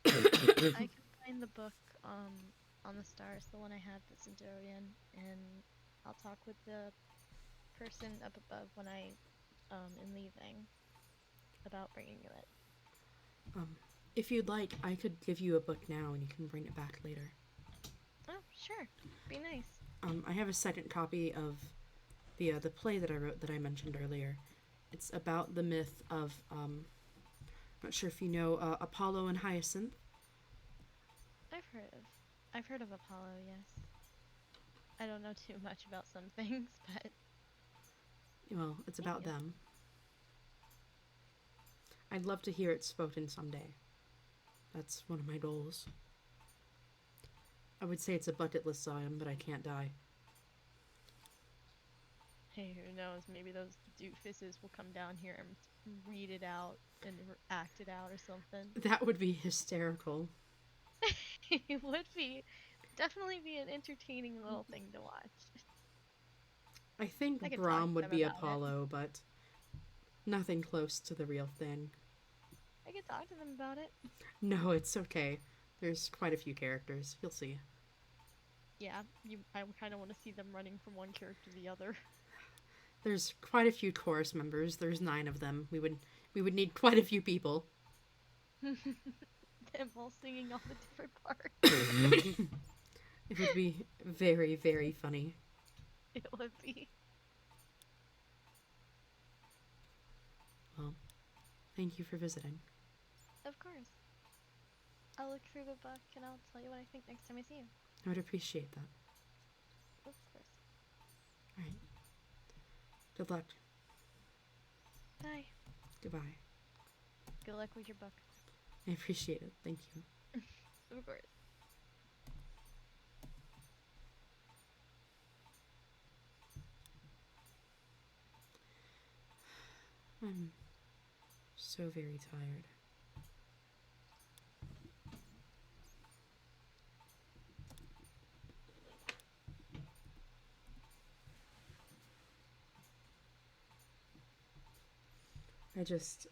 I can find the book on the stars, the one I had that's Endurian, and I'll talk with the person up above when I am leaving about bringing you it. If you'd like, I could give you a book now and you can bring it back later. Oh, sure. Be nice. I have a second copy of the play that I wrote that I mentioned earlier. It's about the myth of, not sure if you know, Apollo and Hyacinth. I've heard of Apollo, yes. I don't know too much about some things, but Well, it's about them. I'd love to hear it spoken someday. That's one of my goals. I would say it's a bucket list item, but I can't die. Hey, who knows? Maybe those doofuses will come down here and read it out and act it out or something. That would be hysterical. It would be. Definitely be an entertaining little thing to watch. I think I could talk Brahm to would them be about it. Apollo, but nothing close to the real thing. I could talk to them about it. No, it's okay. There's quite a few characters. You'll see. Yeah, I kind of want to see them running from one character to the other. There's quite a few chorus members. There's 9 of them. We would need quite a few people. Them all singing all the different parts. It would be very, very funny. It would be. Well, thank you for visiting. Of course. I'll look through the book and I'll tell you what I think next time I see you. I would appreciate that. Of course. Alright. Good luck. Bye. Goodbye. Good luck with your book. I appreciate it. Thank you. Of course. I'm so very tired. I just...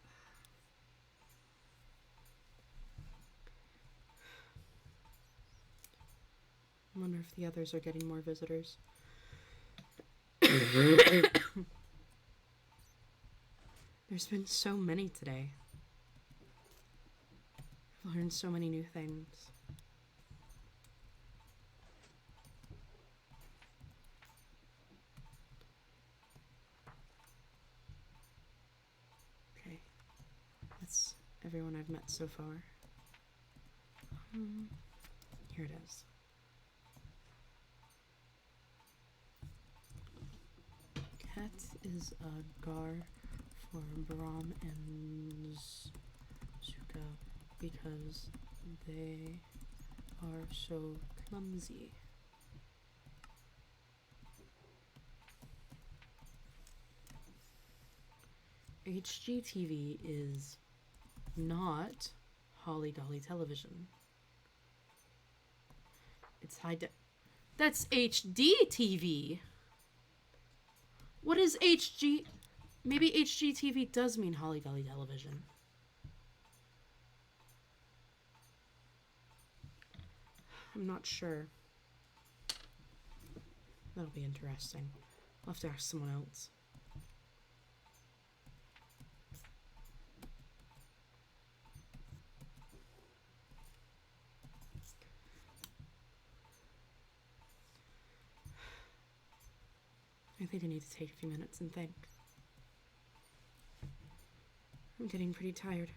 I wonder if the others are getting more visitors. There's been so many today. I've learned so many new things. Okay. That's everyone I've met so far. Here it is. Cat is a gar for Brahm and Zuka because they are so clumsy. HGTV is not Holly Dolly Television. It's That's HD TV. What is HG? Maybe HGTV does mean Holly Dolly Television. I'm not sure. That'll be interesting. I'll have to ask someone else. I think I need to take a few minutes and think. I'm getting pretty tired.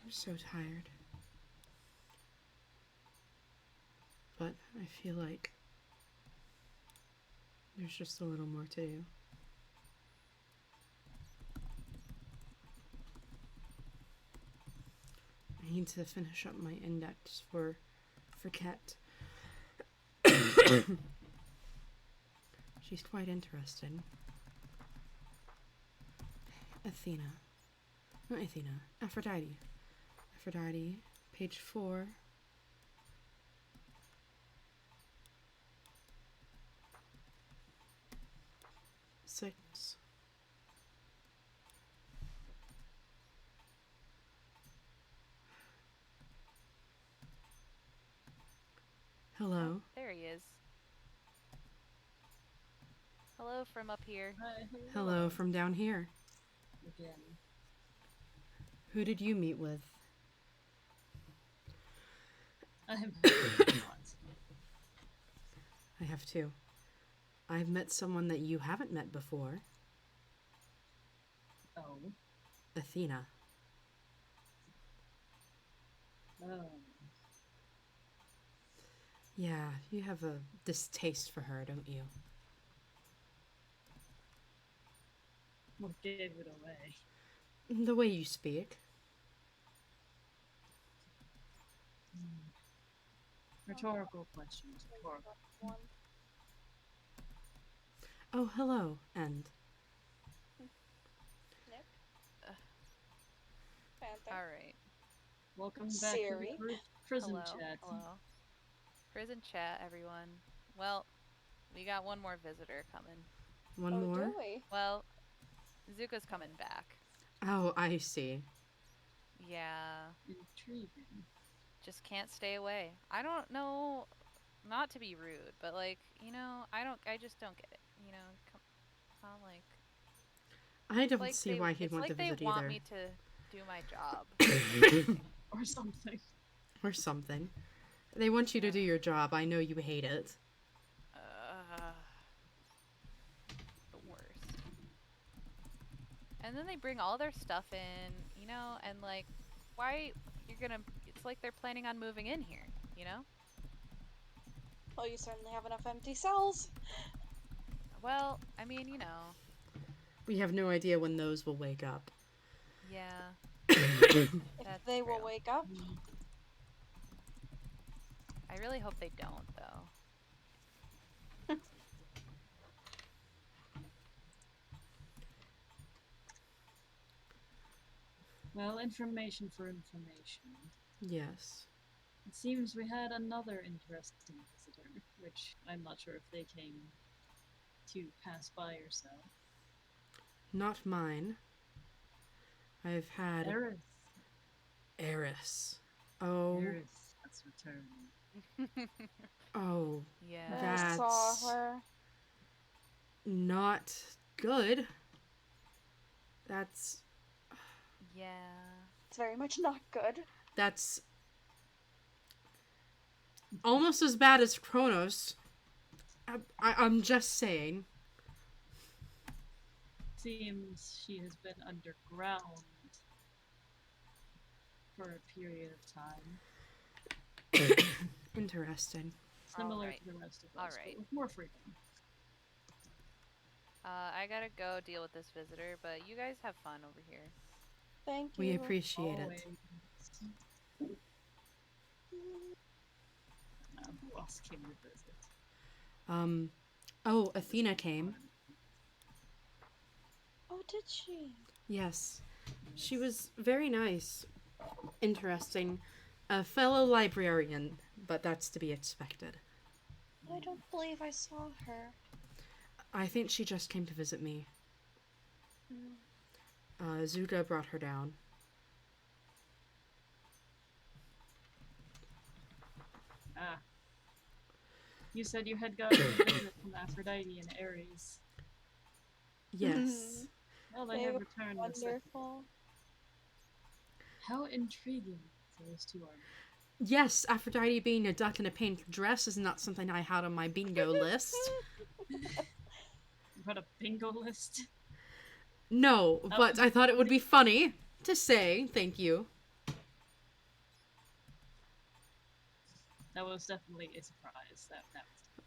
I'm so tired. But I feel like there's just a little more to do. I need to finish up my index for Ket. She's quite interested. Athena. Not Athena. Aphrodite. Aphrodite. Page 4. Six. Hello. There he is. Hello from up here. Hi, Hello from down here. again. Who did you meet with? I have not. I have two. I've met someone that you haven't met before. Oh. Athena. Oh. Yeah, you have a distaste for her, don't you? What gave it away? The way you speak. Rhetorical questions. Rhetorical. One. Oh, hello, and Nick. Ugh. Panther. All right. Welcome back Siri. to the prison Hello. chat. Hello. Prison chat, everyone. Well, we got one more visitor coming. one Oh, more. do we? Well, Zuka's coming back. Oh, I see. Yeah. Intriguing. Just can't stay away. I don't know, not to be rude, but like, I just don't get it. It's not like I don't like see why he'd it's want like to they visit want either. me to do my job. Or something. Or something. They want you to do your job. I know you hate it. The worst. And then they bring all their stuff in, and like, why it's like they're planning on moving in here, Well, you certainly have enough empty cells. Well, I mean, We have no idea when those will wake up. yeah. If That's they will true. wake up. I really hope they don't, though. Well, information for information. Yes. It seems we had another interesting visitor, which I'm not sure if they came to pass by yourself. Not mine. I've had Eris. Eris. Oh. Eris has returned. Oh. Yeah. I saw That's her. not good. That's Yeah. It's very much not good. that's almost as bad as Kronos. I'm just saying. Seems she has been underground for a period of time. Interesting. Similar Alright. to the rest of us, Alright. but with more freedom. I gotta go deal with this visitor, but you guys have fun over here. Thank you. We appreciate it. Always. Who else came to visit? Oh, Athena came. Oh, did she? Yes. She was very nice. Interesting. A fellow librarian, but that's to be expected. I don't believe I saw her. I think she just came to visit me. Zuka brought her down. Ah. You said you had gotten a visit from Aphrodite and Ares. Yes. Well, they They have were returned. Wonderful. How intriguing those two are. Yes, Aphrodite being a duck in a pink dress is not something I had on my bingo list. You had a bingo list? No, but I thought it would be funny to say thank you. That was definitely a surprise. That was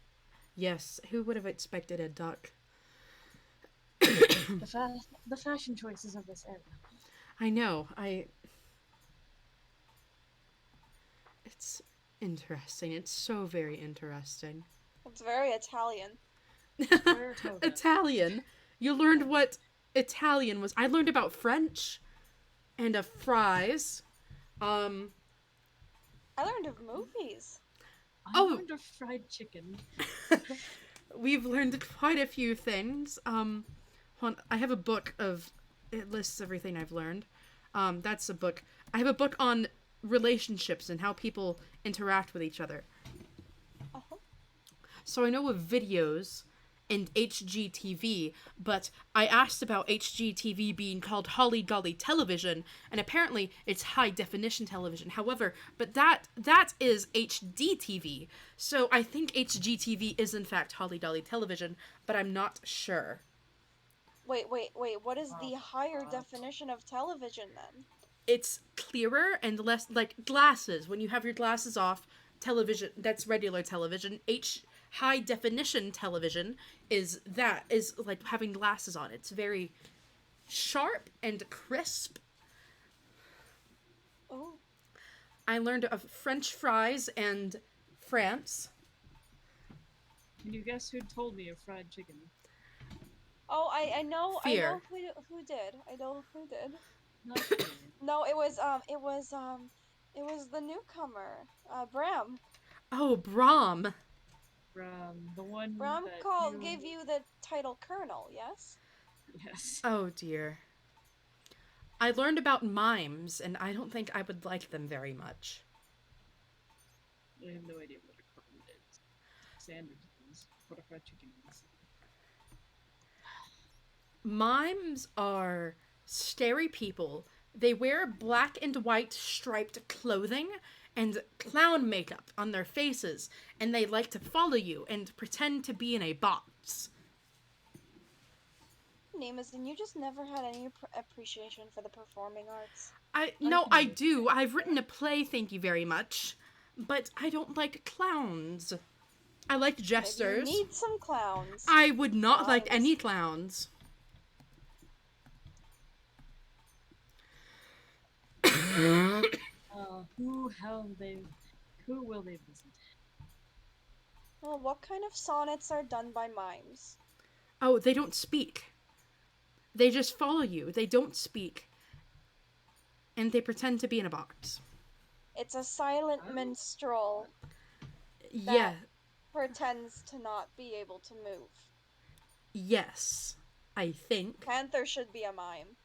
Yes, who would have expected a duck? the fashion choices of this era. I know, It's interesting. It's so very interesting. It's very Italian. Square toga. Italian. You learned what Italian was. I learned about French and of fries. I learned of movies. I learned of fried chicken. We've learned quite a few things. I have a book of it lists everything I've learned. That's a book. I have a book on relationships and how people interact with each other. Uh-huh. So I know of videos and HGTV, but I asked about HGTV being called Holly Golly Television, and apparently it's high definition television. However, but that is HDTV. So I think HGTV is in fact Holly Dolly Television, but I'm not sure. Wait. What is the higher definition of television then? It's clearer and less like glasses. When you have your glasses off, television, that's regular television. High definition television is like having glasses on. It's very sharp and crisp. Oh. I learned of French fries and France. Can you guess who told me of fried chicken? Oh, I know. Fear. I know who did. I know who did. Not fear. No, it was the newcomer, Bram. Oh, Brahm. From the one Bram that gave you the title Colonel, yes? Yes. Oh dear. I learned about mimes, and I don't think I would like them very much. I have no idea what a curtain is. Sanders is. What a fried chicken is. Mimes are scary people. They wear black and white striped clothing and clown makeup on their faces, and they like to follow you and pretend to be in a box. Name is, and you just never had any appreciation for the performing arts. I do. I've written a play, thank you very much. But I don't like clowns. I like jesters. Maybe you need some clowns. I would not like any clowns. Who will they visit? Well, what kind of sonnets are done by mimes? Oh, they don't speak. They just follow you. They don't speak. And they pretend to be in a box. It's a silent minstrel Yeah. pretends to not be able to move. Yes. I think. Panther should be a mime.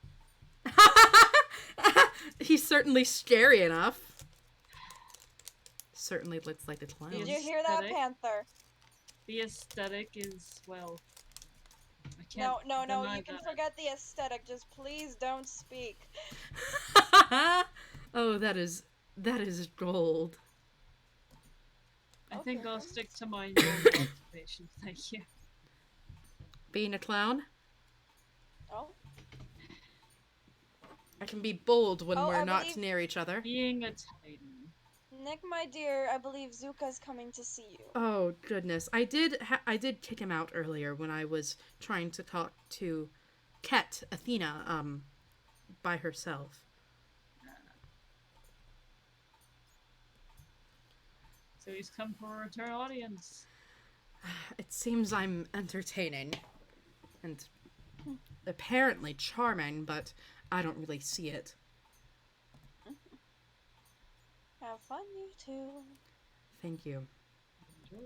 He's certainly scary enough. Certainly looks like a clown. Did you hear that, Aesthetic. Panther? The aesthetic is, well, I No, can't no, no, deny you can that. forget the aesthetic. Just please don't speak. Oh, that is gold. I think Okay, I'll then. stick to my normal occupation, thank you. Being a clown? Oh, I can be bold when Oh, we're I not believe- near each other. Being a titan. Nick, my dear, I believe Zuka's coming to see you. Oh goodness, I did kick him out earlier when I was trying to talk to Ket Athena by herself. So he's come for a return audience. It seems I'm entertaining and apparently charming, but I don't really see it. Have fun, you two. Thank you. Enjoy.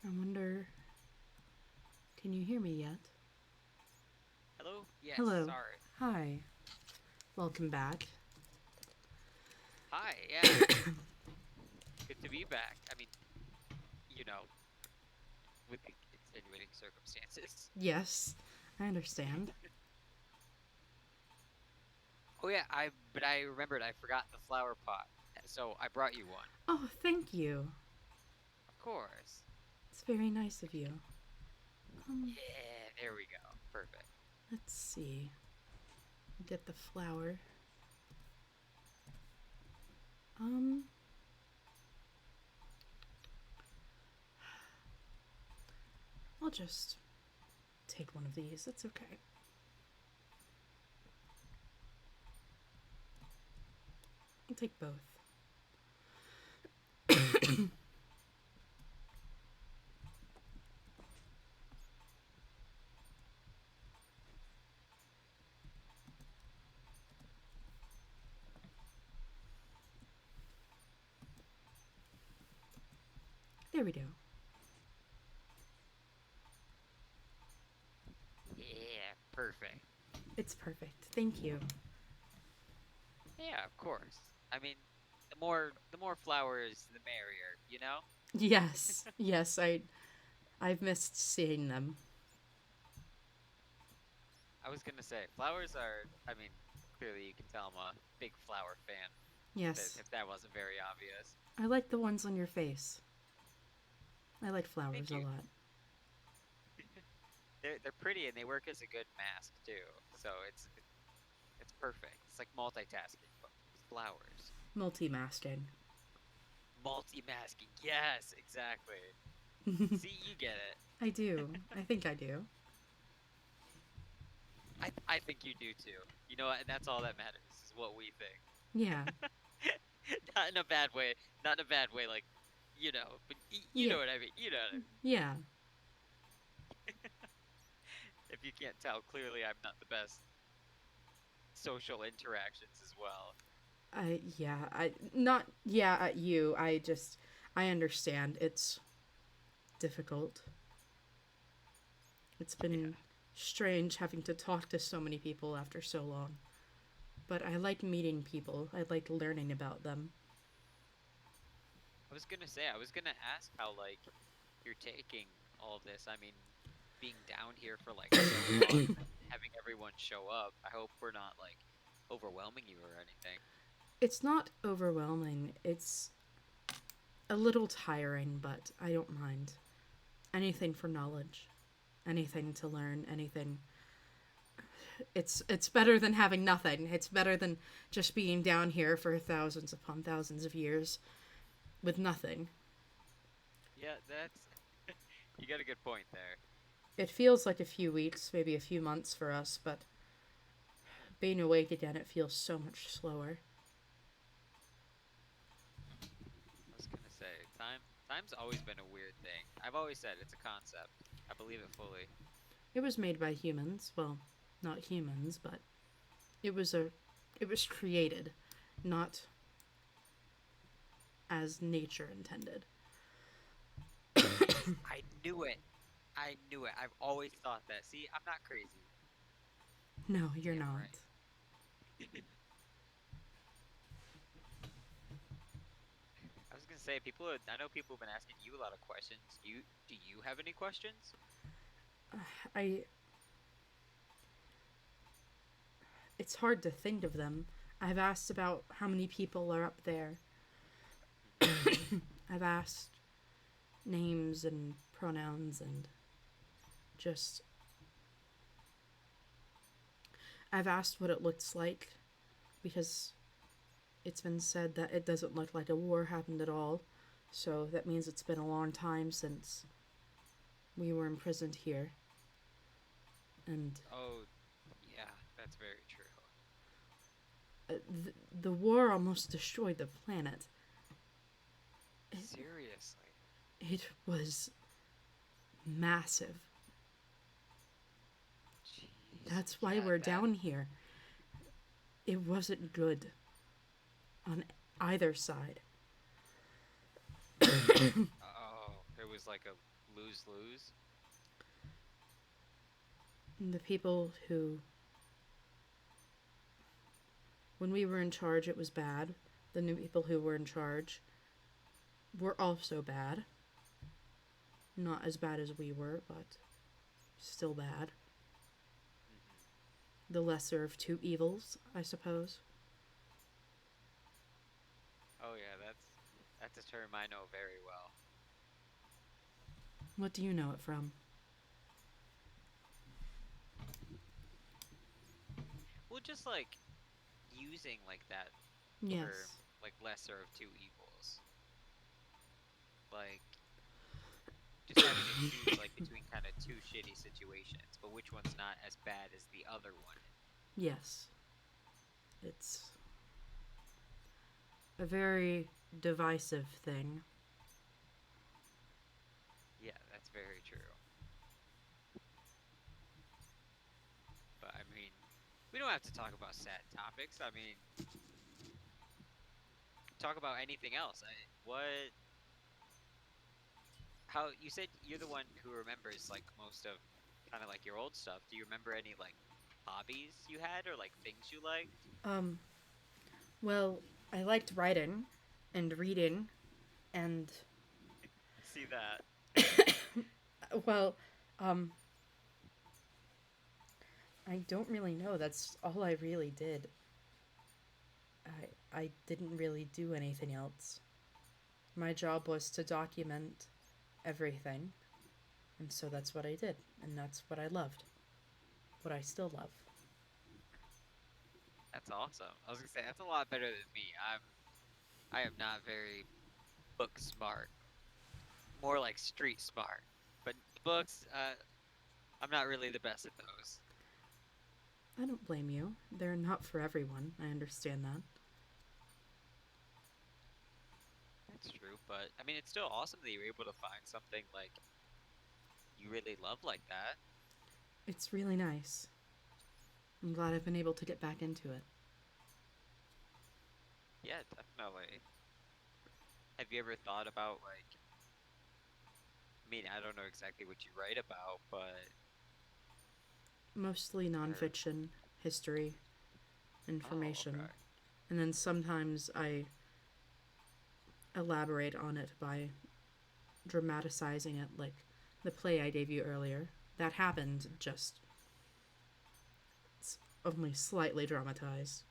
I wonder, can you hear me yet? Hello? Yes, Hello. sorry. Hi. Welcome back. Hi, yeah. Good to be back. I mean, you know, with the extenuating circumstances. Yes, I understand. Oh yeah, but I remembered I forgot the flower pot, so I brought you one. Oh, thank you. Of course. It's very nice of you. Yeah, there we go. Perfect. Let's see. Get the flower. I'll just take one of these. It's okay. I'll take both. There we go. Yeah, perfect. It's perfect. Thank you. Yeah, of course. I mean, the more flowers, the merrier, you know? Yes. Yes, I've missed seeing them. I was gonna say, flowers are, I mean, clearly you can tell I'm a big flower fan, Yes. if that wasn't very obvious. I like the ones on your face. I like flowers a you. lot. They're pretty and they work as a good mask too. So it's perfect. It's like multitasking, but with flowers. Multi-masking. Multi-masking. Yes, exactly. See, you get it. I do. I think I do. I think you do too. You know what? And that's all that matters is what we think. Yeah. Not in a bad way. Not in a bad way, like, you know. But you know what I mean. You know what I mean. Yeah. If you can't tell, clearly I'm not the best social interactions as well. At you. I understand. It's difficult. It's been strange having to talk to so many people after so long. But I like meeting people. I like learning about them. I was gonna ask how, like, you're taking all of this. I mean, being down here for, like, so long, having everyone show up. I hope we're not, like, overwhelming you or anything. It's not overwhelming. It's a little tiring, but I don't mind. Anything for knowledge. Anything to learn. Anything. It's better than having nothing. It's better than just being down here for thousands upon thousands of years with nothing. Yeah, You got a good point there. It feels like a few weeks, maybe a few months for us, but being awake again, it feels so much slower. I was gonna say, time's always been a weird thing. I've always said it's a concept. I believe it fully. It was made by humans. Well, not humans, but it was created, not as nature intended. I knew it. I knew it. I've always thought that. See, I'm not crazy. No, you're Damn not. right. I was gonna say, I know people have been asking you a lot of questions. Do you have any questions? I It's hard to think of them. I've asked about how many people are up there. I've asked names and pronouns and just I've asked what it looks like because it's been said that it doesn't look like a war happened at all. So that means it's been a long time since we were imprisoned here. And Oh, yeah, that's very true. the war almost destroyed the planet. Seriously. It was massive. Jeez. That's why Yeah, we're down here. It wasn't good on either side. Oh, it was like a lose-lose. The people who, when we were in charge, it was bad. The new people who were in charge were also bad. Not as bad as we were, but still bad. The lesser of two evils, I suppose. Oh yeah, that's a term I know very well. What do you know it from? Well, just like using like that Yes. term, like lesser of two evils. Like just having to choose like between kind of two shitty situations, but which one's not as bad as the other one. Yes. It's a very divisive thing. Yeah, that's very true. But I mean, we don't have to talk about sad topics. I mean, talk about anything else. How you said you're the one who remembers like most of kind of like your old stuff. Do you remember any like hobbies you had or like things you liked? Well, I liked writing and reading and See that? well, I don't really know. That's all I really did. I didn't really do anything else. My job was to document everything. And so that's what I did. And that's what I loved. What I still love. That's awesome. I was gonna say that's a lot better than me. I am not very book smart. More like street smart. But books, I'm not really the best at those. I don't blame you. They're not for everyone. I understand that. That's true, but I mean, it's still awesome that you're able to find something like you really love like that. It's really nice. I'm glad I've been able to get back into it. Yeah, definitely. Have you ever thought about like? I mean, I don't know exactly what you write about, but Mostly nonfiction, history, information. Oh, okay. And then sometimes I elaborate on it by dramaticizing it, like the play I gave you earlier. That happened, just it's only slightly dramatized.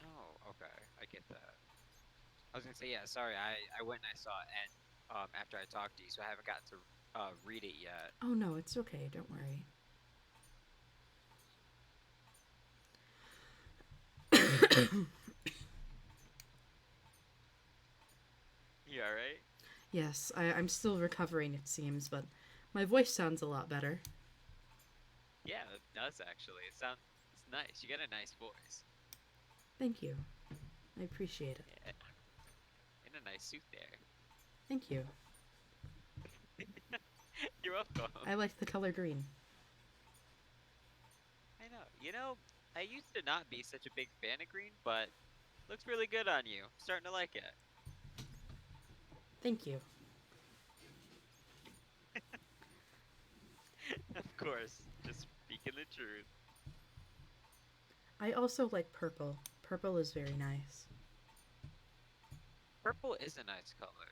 Oh, okay. I get that. I was gonna say, yeah, sorry, I went and I saw it and after I talked to you, so I haven't gotten to read it yet. Oh no, it's okay, don't worry. You alright? Yes, I'm still recovering, it seems, but my voice sounds a lot better. Yeah, it does actually. It's nice. You got a nice voice. Thank you. I appreciate it. Yeah, in a nice suit there. Thank you. You're welcome. I like the color green. I know. I used to not be such a big fan of green, but looks really good on you. Starting to like it. Thank you. Of course, just speaking the truth. I also like purple. Purple is very nice. Purple is a nice color.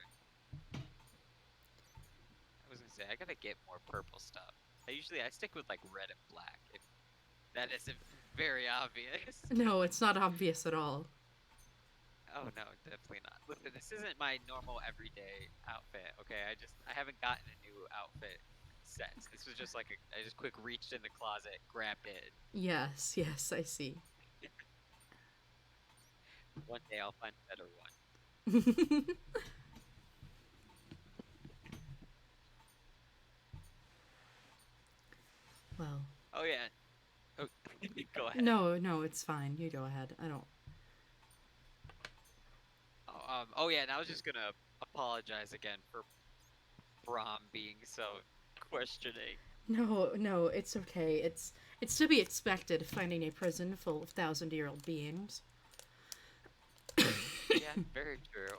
I was gonna say I gotta get more purple stuff. I stick with like red and black. If that isn't very obvious. No, it's not obvious at all. Oh no, definitely not. Listen, this isn't my normal everyday outfit. Okay, I haven't gotten a new outfit since. This was just like I just quick reached in the closet, grabbed it. Yes, yes, I see. One day I'll find a better one. Well. Oh yeah. Oh, go ahead. No, it's fine. You go ahead. I don't. Oh yeah, and I was just gonna apologize again for Brom being so questioning. No, it's okay. It's to be expected finding a prison full of 1,000-year-old beings. Yeah, very true.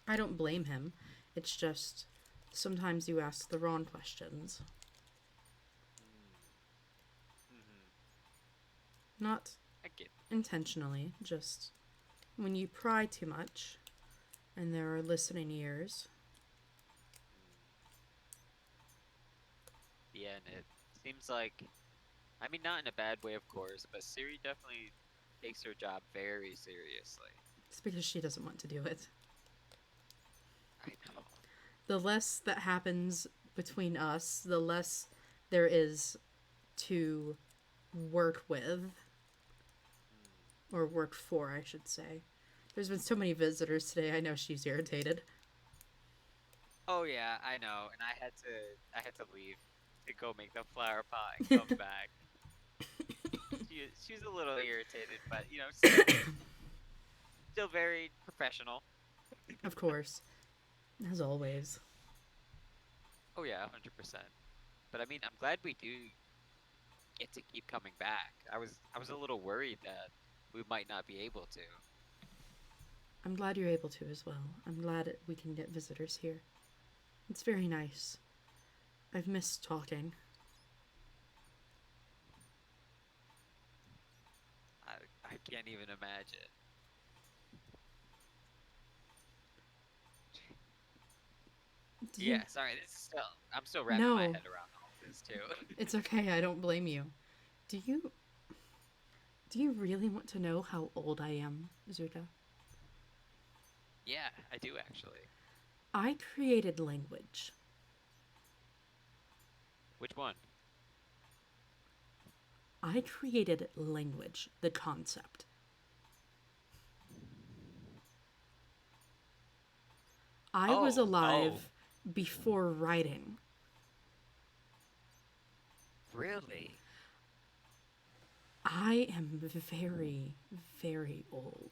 I don't blame him. It's just sometimes you ask the wrong questions. Mm-hmm. Not I get. intentionally, just when you pry too much and there are listening ears. Yeah, and it seems like, I mean, not in a bad way, of course, but Siri definitely takes her job very seriously. It's because she doesn't want to do it. I know. The less that happens between us, the less there is to work with. Or work for, I should say. There's been so many visitors today, I know she's irritated. Oh yeah, I know, and I had to leave to go make the flower pot and come back. She was a little irritated, but still very professional. Of course. As always. Oh yeah, 100%. But I mean, I'm glad we do get to keep coming back. I was a little worried that we might not be able to. I'm glad you're able to as well. I'm glad we can get visitors here. It's very nice. I've missed talking. I can't even imagine. Yeah, sorry. I'm still wrapping my No. head around all this too. It's okay, I don't blame you. Do you really want to know how old I am, Zuta? Yeah, I do actually. I created language. Which one? I created language, the concept. I was alive before writing. Really? I am very, very old.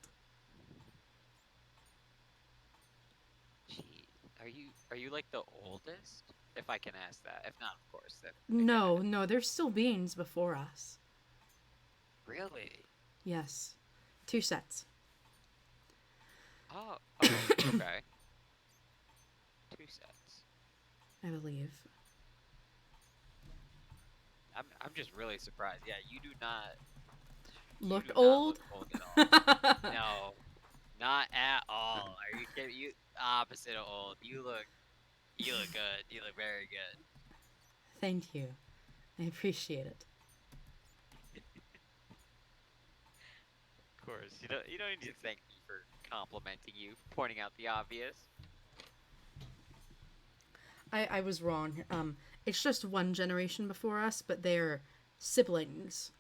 Gee, are you like the oldest? If I can ask that. If not, of course. Then No, there's still beings before us. Really? Yes. 2 sets. Oh, okay. 2 sets. I believe. I'm just really surprised. Yeah, you do not Look do not old? look old at all. No, not at all. Are you kidding? You opposite of old. You look good. You look very good. Thank you. I appreciate it. Of course, you don't need to thank me for complimenting you, pointing out the obvious. I was wrong. It's just one generation before us, but they're siblings.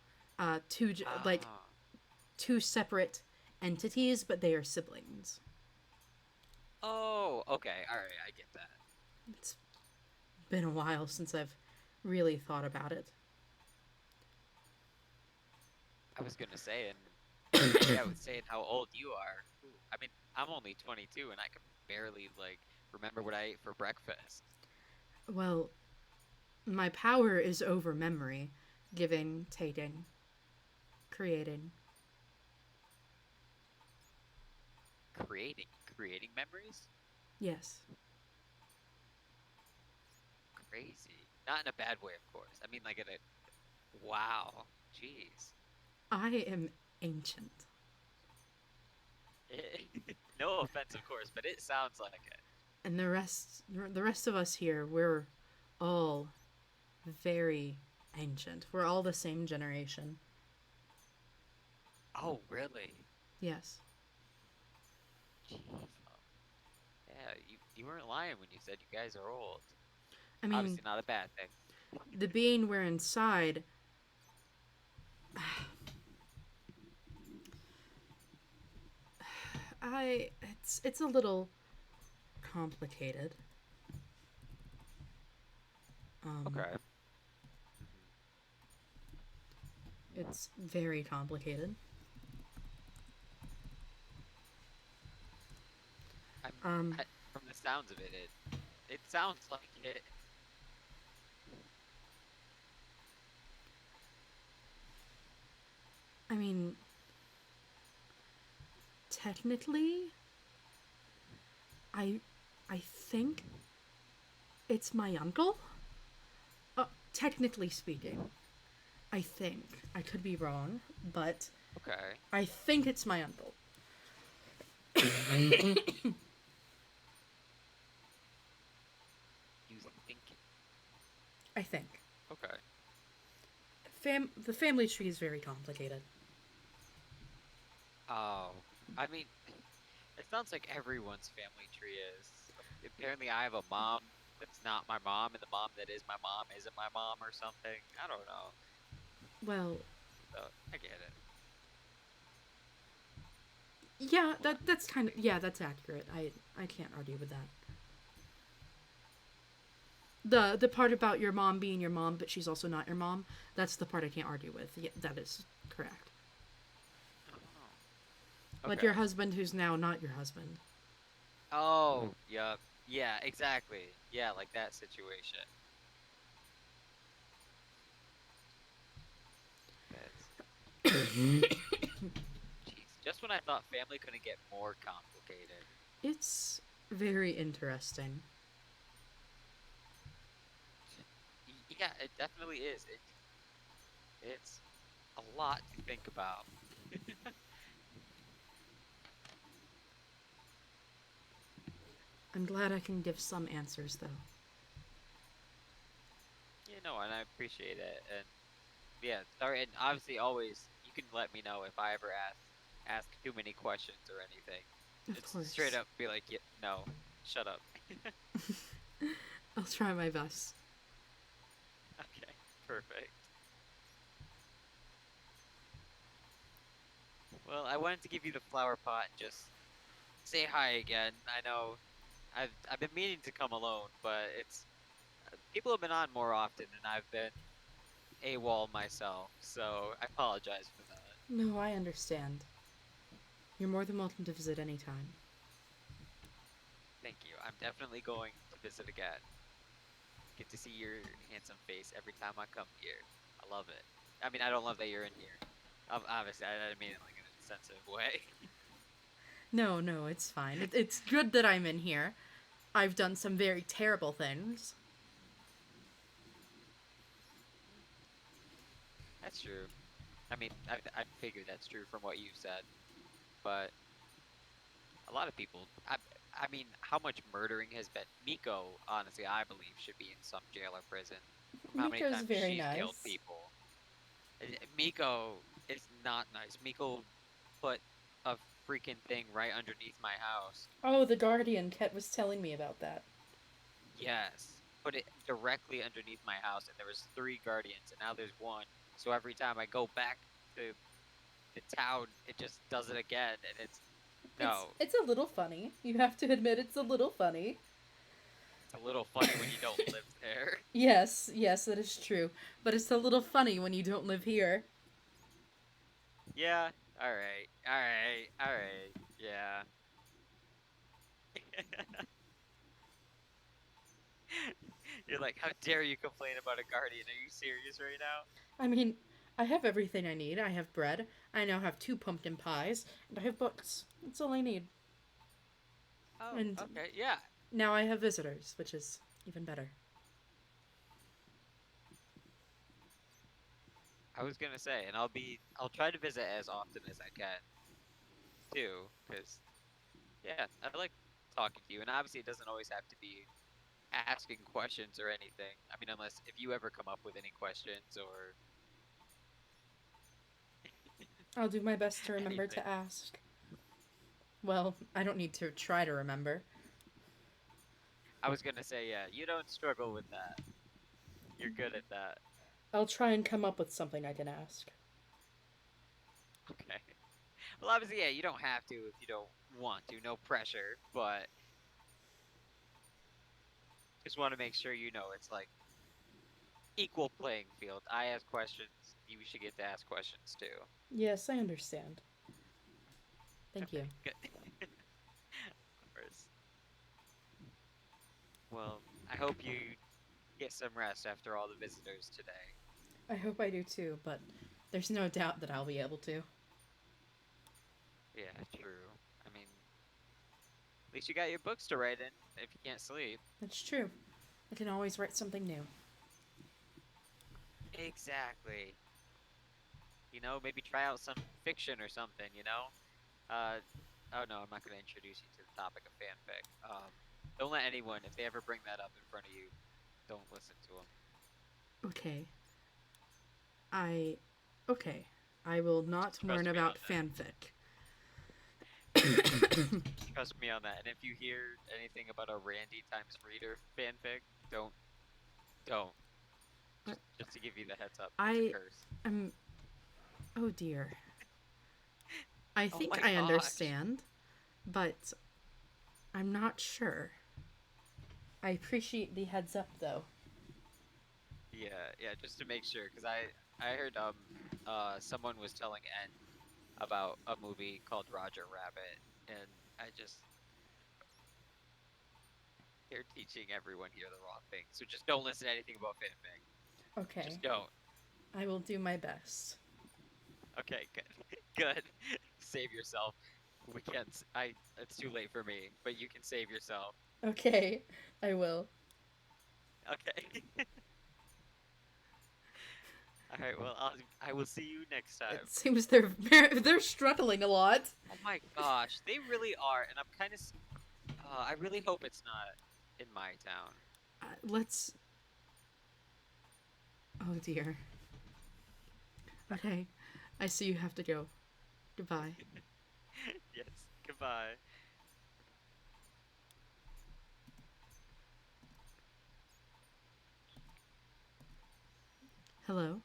Like two separate entities, but they are siblings. Oh, okay. All right, I get that. It's been a while since I've really thought about it. I was gonna say, and yeah, with saying how old you are, ooh, I mean, I'm only 22, and I can barely like remember what I ate for breakfast. Well, my power is over memory, giving, taking, creating. Creating memories? Yes, Crazy. Not in a bad way, of course. I mean, like in a wow. Jeez. I am ancient. No offense, of course, but it sounds like it. And the rest of us here, we're all very ancient. We're all the same generation. Oh, really? Yes. Jeez. Yeah, you weren't lying when you said you guys are old. I mean, Obviously, not a bad thing. the being we're inside, it's a little complicated. Okay. It's very complicated. I'm Um, from the sounds of it, it sounds like it. I mean, technically, I, I think it's my uncle. Technically speaking, I think I could be wrong, but Okay. I think it's my uncle. You think? I think. Okay. The family tree is very complicated. Oh, I mean, it sounds like everyone's family tree is. Apparently, I have a mom that's not my mom, and the mom that is my mom isn't my mom or something. I don't know. Well, So I get it. yeah, that's kind of yeah, that's accurate. I can't argue with that. The part about your mom being your mom, but she's also not your mom, that's the part I can't argue with. Yeah, that is correct. Oh. Like Okay. your husband who's now not your husband. Oh, yep. Yeah, exactly. Yeah, like that situation. That's jeez. Just when I thought family couldn't get more complicated. It's very interesting. Yeah, it definitely is. It's a lot to think about. I'm glad I can give some answers though. You know, and I appreciate it. And yeah, sorry, and obviously always you can let me know if I ever ask too many questions or anything. Of Just straight course. up be like, yeah, no, shut up. I'll try my best. Okay, perfect. Well, I wanted to give you the flower pot and just say hi again. I know I've been meaning to come alone, but it's people have been on more often than I've been AWOL myself, so I apologize for that. No, I understand. You're more than welcome to visit anytime. Thank you. I'm definitely going to visit again. Get to see your handsome face every time I come here. I love it. I mean, I don't love that you're in here. Obviously, I didn't mean it like in a sensitive way. No, no, it's fine. It's good that I'm in here. I've done some very terrible things. That's true. I mean, I figured that's true from what you said, but a lot of people. I mean, how much murdering has been? Miko, honestly, I believe should be in some jail or prison from how many Miko's times very she's killed nice. people. Miko is not nice. Miko put a freaking thing right underneath my house. Oh, the Guardian Ket was telling me about that. Yes, put it directly underneath my house, and there was 3 guardians, and now there's one. So every time I go back to the town, it just does it again, and it's No, It's a little funny. You have to admit it's a little funny. it's a little funny when you don't live there. Yes, that is true. But it's a little funny when you don't live here. Yeah. All right. All right. All right. Yeah. You're like, how dare you complain about a guardian? Are you serious right now? I mean, I have everything I need. I have bread. I now have 2 pumpkin pies, and I have books. That's all I need. Oh, And Okay. Yeah. now I have visitors, which is even better. I was gonna say, and I'll try to visit as often as I can too, because yeah, I like talking to you, and obviously it doesn't always have to be asking questions or anything. I mean, unless if you ever come up with any questions or I'll do my best to remember anything. to ask. Well, I don't need to try to remember. I was gonna say, yeah, you don't struggle with that. You're good at that. I'll try and come up with something I can ask. Okay. Well, obviously, yeah, you don't have to if you don't want to. No pressure, but just want to make sure you know it's like equal playing field. I ask questions, you should get to ask questions too. Yes, I understand. Thank you. Okay, good. Of course. Well, I hope you get some rest after all the visitors today. I hope I do too, but there's no doubt that I'll be able to. Yeah, true. I mean, at least you got your books to write in if you can't sleep. That's true. I can always write something new. Exactly. You know, maybe try out some fiction or something, you know? Uh, oh no, I'm not going to introduce you to the topic of fanfic. Don't let anyone, if they ever bring that up in front of you, don't listen to them. Okay. Okay. I will not Trust learn me about on fanfic. Trust me on that. And if you hear anything about a Randy times reader fanfic, don't. Just to give you the heads up, it's a curse. Oh dear. I Oh think my I gosh. understand, but I'm not sure. I appreciate the heads up though. Yeah, just to make sure, because I heard someone was telling N about a movie called Roger Rabbit, and I just they're teaching everyone here the wrong thing. So just don't listen to anything about fanfic. Okay. Just don't. I will do my best. Okay, good. Good. Save yourself. We can't. It's too late for me, but you can save yourself. Okay, I will. Okay. All right. Well, I will see you next time. It seems they're struggling a lot. Oh my gosh, they really are, and I'm kind of. I really hope it's not in my town. Let's. Oh dear. Okay, I see you have to go. Goodbye. Yes. Goodbye. Hello?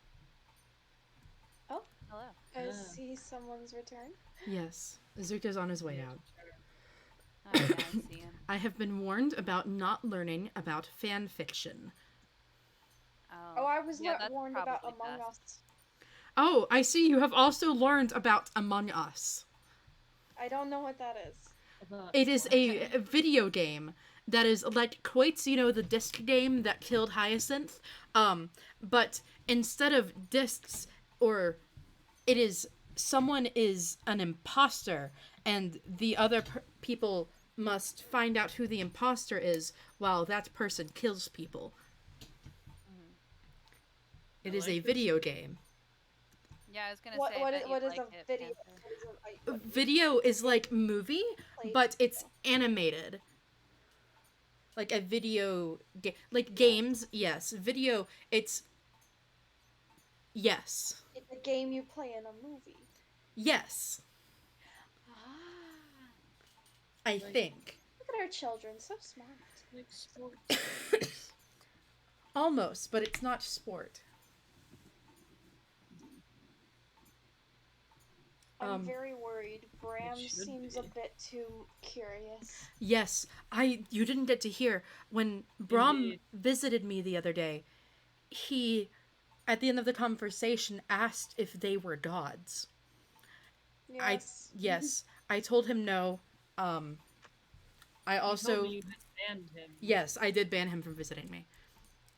Oh, hello. I see someone's return. Yes, Zuka's on his way out. Oh, yeah, I see him. I have been warned about not learning about fan fiction. Oh, I was yeah, not that's warned about probably Among best. Us. Oh, I see you have also learned about Among Us. I don't know what that is. It is a video game that is like Quaits, you know, the disc game that killed Hyacinth. But instead of discs, or it is someone is an imposter, and the other people must find out who the imposter is while that person kills people. It is a video game. Yeah, I was gonna What say. what I bet is, what you'd is like a it, video? Panther. Video is like movie, Played but it's video. animated. Like a video game. Like games, yes. Video, it's. Yes. It's a game you play in a movie. Yes. Ah, I think. look at our children, so smart. Like sports. Almost, but it's not sport. I'm Um, very worried. Bram should seems a be. bit too curious. yes, you didn't get to hear when Brom Indeed. visited me the other day. He, at the end of the conversation, asked if they were gods. I Yes. yes, I told him no. Um, I You told also me you had banned him. yes, I did ban him from visiting me.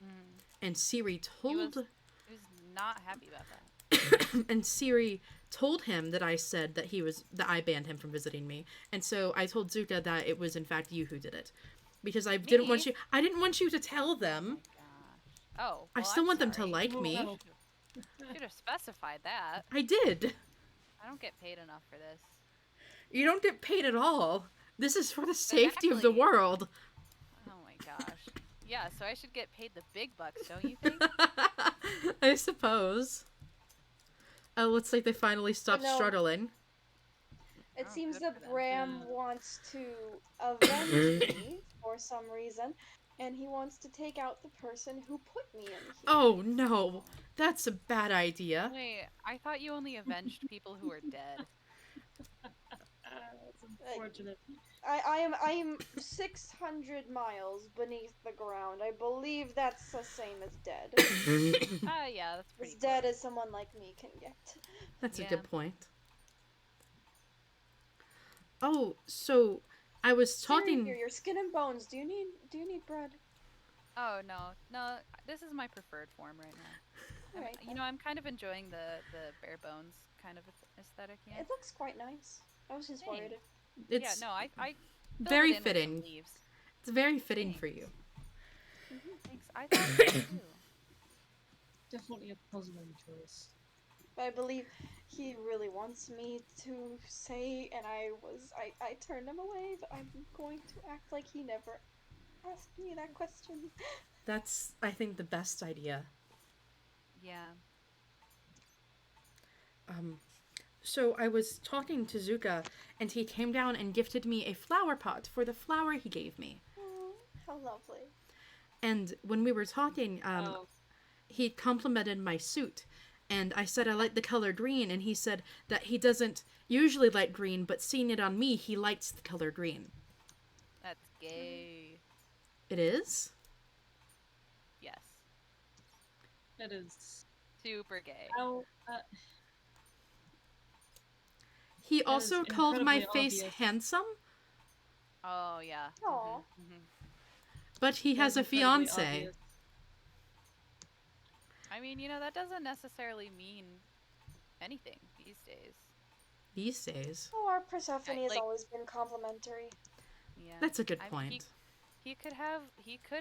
Mm. And Siri He was told he was not happy about that. and Siri told him that I said that I banned him from visiting me. And so I told Zuka that it was in fact you who did it. Because Me? I didn't want you to tell Oh them. my gosh. Oh, I well, still I'm want them to sorry. like Oh, me. well. Should have specified that. I did. I don't get paid enough for this. You don't get paid at all. This is for the safety of the Exactly. world. Oh my gosh. Yeah, so I should get paid the big bucks, don't you think? I suppose. Oh, looks like they finally stopped no. struggling. It Oh, seems good that for them. Bram wants to avenge me for some reason, and he wants to take out the person who put me in here. Oh no, that's a bad idea. Wait, I thought you only avenged people who are dead. That's unfortunate. I am 600 miles beneath the ground. I believe that's the same as dead. Yeah, that's pretty As dead close. as someone like me can get. That's a Yeah. good point. Oh, so I was Siri, talking. here, your skin and bones. Do you need bread? Oh no, this is my preferred form right now. Alright, You know, I'm kind of enjoying the bare bones kind of aesthetic. You know? it looks quite nice. I was just worried. It's Yeah, no, I fill very it in with some fitting. leaves. It's very fitting for you. Thanks. I thought so too. Definitely a puzzling choice. I believe he really wants me to say, and I turned him away, but I'm going to act like he never asked me that question. That's, I think, the best idea. Yeah. So I was talking to Zuka, and he came down and gifted me a flower pot for the flower he gave me. Oh, how lovely. And when we were talking, Oh, he complimented my suit. And I said I like the color green, and he said that he doesn't usually like green, but seeing it on me, he likes the color green. That's gay. It is? Yes. it is. Super gay. How, He That is also called my incredibly face obvious. handsome, Oh yeah. Aw. but he has a that is incredibly fiance. obvious. I mean, you know, that doesn't necessarily mean anything these days. These days. Oh, our Persephone has like- always been complimentary. Yeah. That's a good I mean, point. he could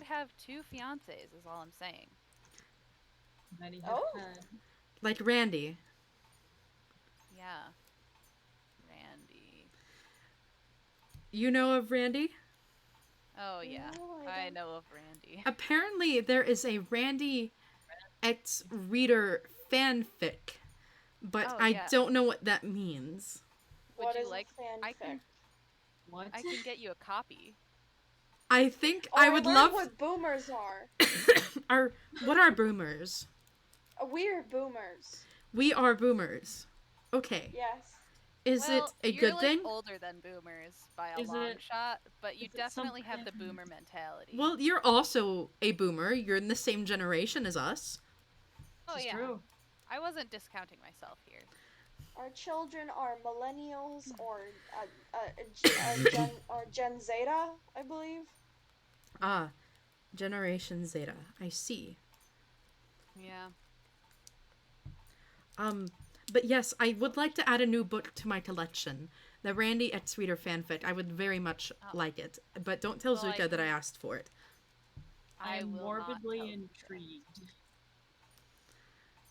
have two fiancés, is all I'm saying. Many Oh. have had. Like Randy. Yeah. Randy. You know of Randy? Oh yeah. No, I don't. know of Randy. Apparently, there is a Randy X Reader fanfic, but Oh, I yeah. don't know what that means. Would What you is like a fanfic? What? I can get you a copy. I think Oh, I would learned love. what boomers are. What are boomers? We're boomers. We are boomers. Okay. Yes. Is Well, it a you're good like thing? older than boomers by a Is long it- shot, but you is it definitely have the something- boomer mentality. Well, you're also a boomer. You're in the same generation as us. oh This is yeah. true. I wasn't discounting myself here. Our children are millennials or Gen Zeta, I believe. Ah, Generation Zeta. I see. Yeah. But yes, I would like to add a new book to my collection. The Randy X Reader fanfic. I would very much like it. But don't tell Well, I Zuka that I can- asked for it. I I'm will morbidly not tell you that. intrigued.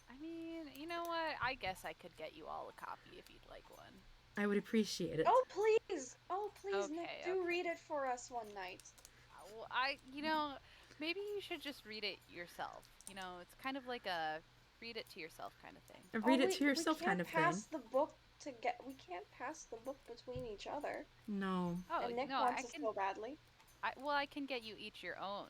I mean, you know what? I guess I could get you all a copy if you'd like one. I would appreciate it. Oh please! Oh please, Nick, Okay, do okay. read it for us one night. Well, maybe you should just read it yourself. You know, it's kind of like a read it to yourself kind of thing. Read it we- to yourself we kind can't of thing. pass the book we can't pass the book between each other. No. Oh, And Nick no, wants I it can. so badly. I can get you each your own.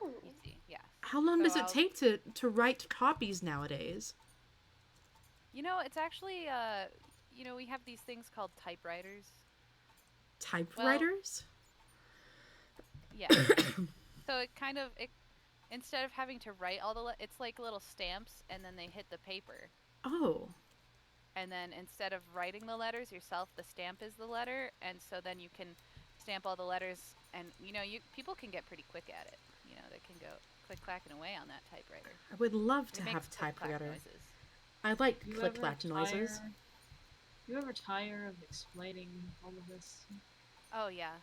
Oh, You see, yes. How long So does it I'll- take to write copies nowadays? You know, it's actually we have these things called typewriters. Typewriters? Yeah. So it instead of having to write all it's like little stamps and then they hit the paper. Oh. And then instead of writing the letters yourself, the stamp is the letter, and so then you can stamp all the letters, and people can get pretty quick at it. They can go click clacking away on that typewriter. I would love to It makes have typewriter. noises. I like You click ever clack noises. You ever tire of explaining all of this? Oh yeah,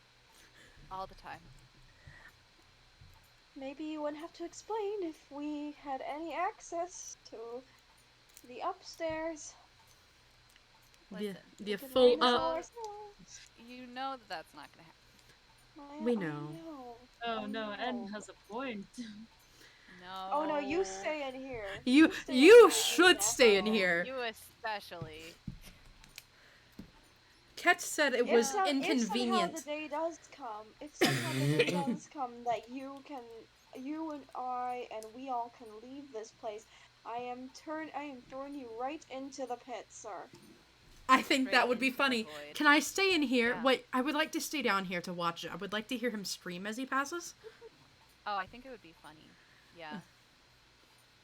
all the time. Maybe you wouldn't have to explain if we had any access to the upstairs. Listen, The We could full read it all up. ourselves. you know that's not gonna happen. We I know. Oh I no, Ed know. has a point. No. Oh no, you stay in here. You stay in you here. should stay in here. You especially. Ketch said it If was somehow the inconvenient. day does come, if somehow the day does come that you and I and we all can leave this place, I am throwing you right into the pit, sir. I think Straight that would be into the funny. void. Can I stay in here? Yeah. Wait, I would like to stay down here to watch it. I would like to hear him scream as he passes. Oh, I think it would be funny. Yeah.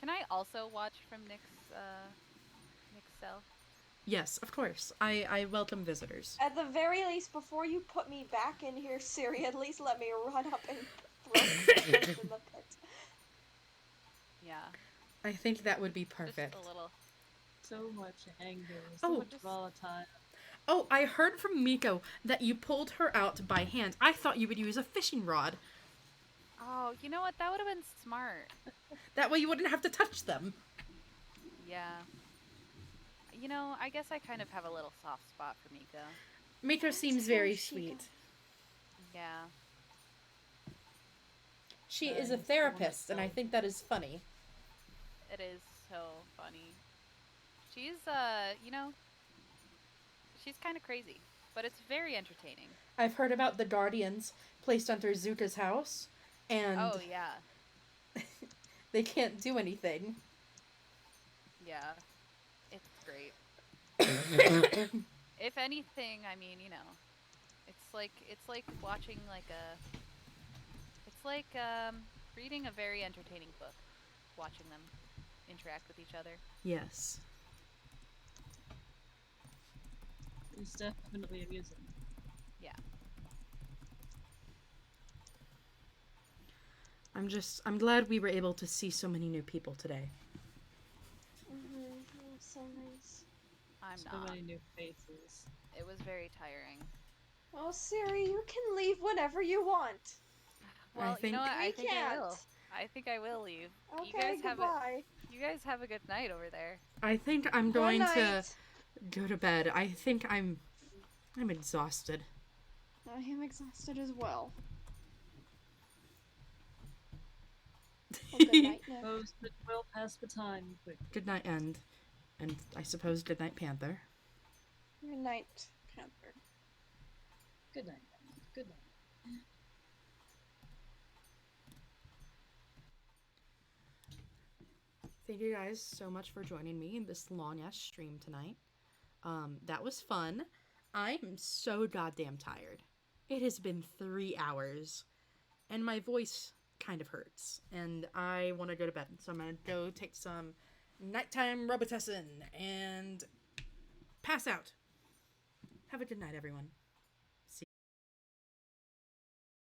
Can I also watch from Nick's cell? Yes, of course. I welcome visitors. At the very least, before you put me back in here, Siri, at least let me run up and throw myself in the pit. Yeah. I think that would be perfect. Just a little. So much anger, so Oh. much volatile. Oh, I heard from Miko that you pulled her out by hand. I thought you would use a fishing rod. Oh, you know what? That would have been smart. That way you wouldn't have to touch them. Yeah. I guess I kind of have a little soft spot for Miko. Miko seems very sweet. Yeah. She is a therapist, and I think that is funny. It is so funny. She's, she's kind of crazy, but it's very entertaining. I've heard about the Guardians placed under Zuka's house, and Oh, yeah. they can't do anything. Yeah. It's great. If anything, I mean, it's like watching it's like reading a very entertaining book, watching them interact with each other. Yes. It's definitely amusing. Yeah. I'm glad we were able to see so many new people today. That was so nice. I'm So not. many new faces. It was very tiring. Oh, Siri, you can leave whenever you want. Well, you know what? I We think I can't. will. I think I will leave. Okay, You guys goodbye. You guys have a good night over there. I think I'm Good going to night. go to bed. I think I'm exhausted. I am exhausted as well. Well, good night, Nick. Those that will pass the time quick. Good night, and I suppose good night, Panther. Good night, Panther. Good night. Good night. Thank you guys so much for joining me in this long ass stream tonight. That was fun. I'm so goddamn tired. It has been 3 hours, and my voice kind of hurts, and I want to go to bed. So I'm gonna go take some nighttime Robitussin and pass out. Have a good night, everyone.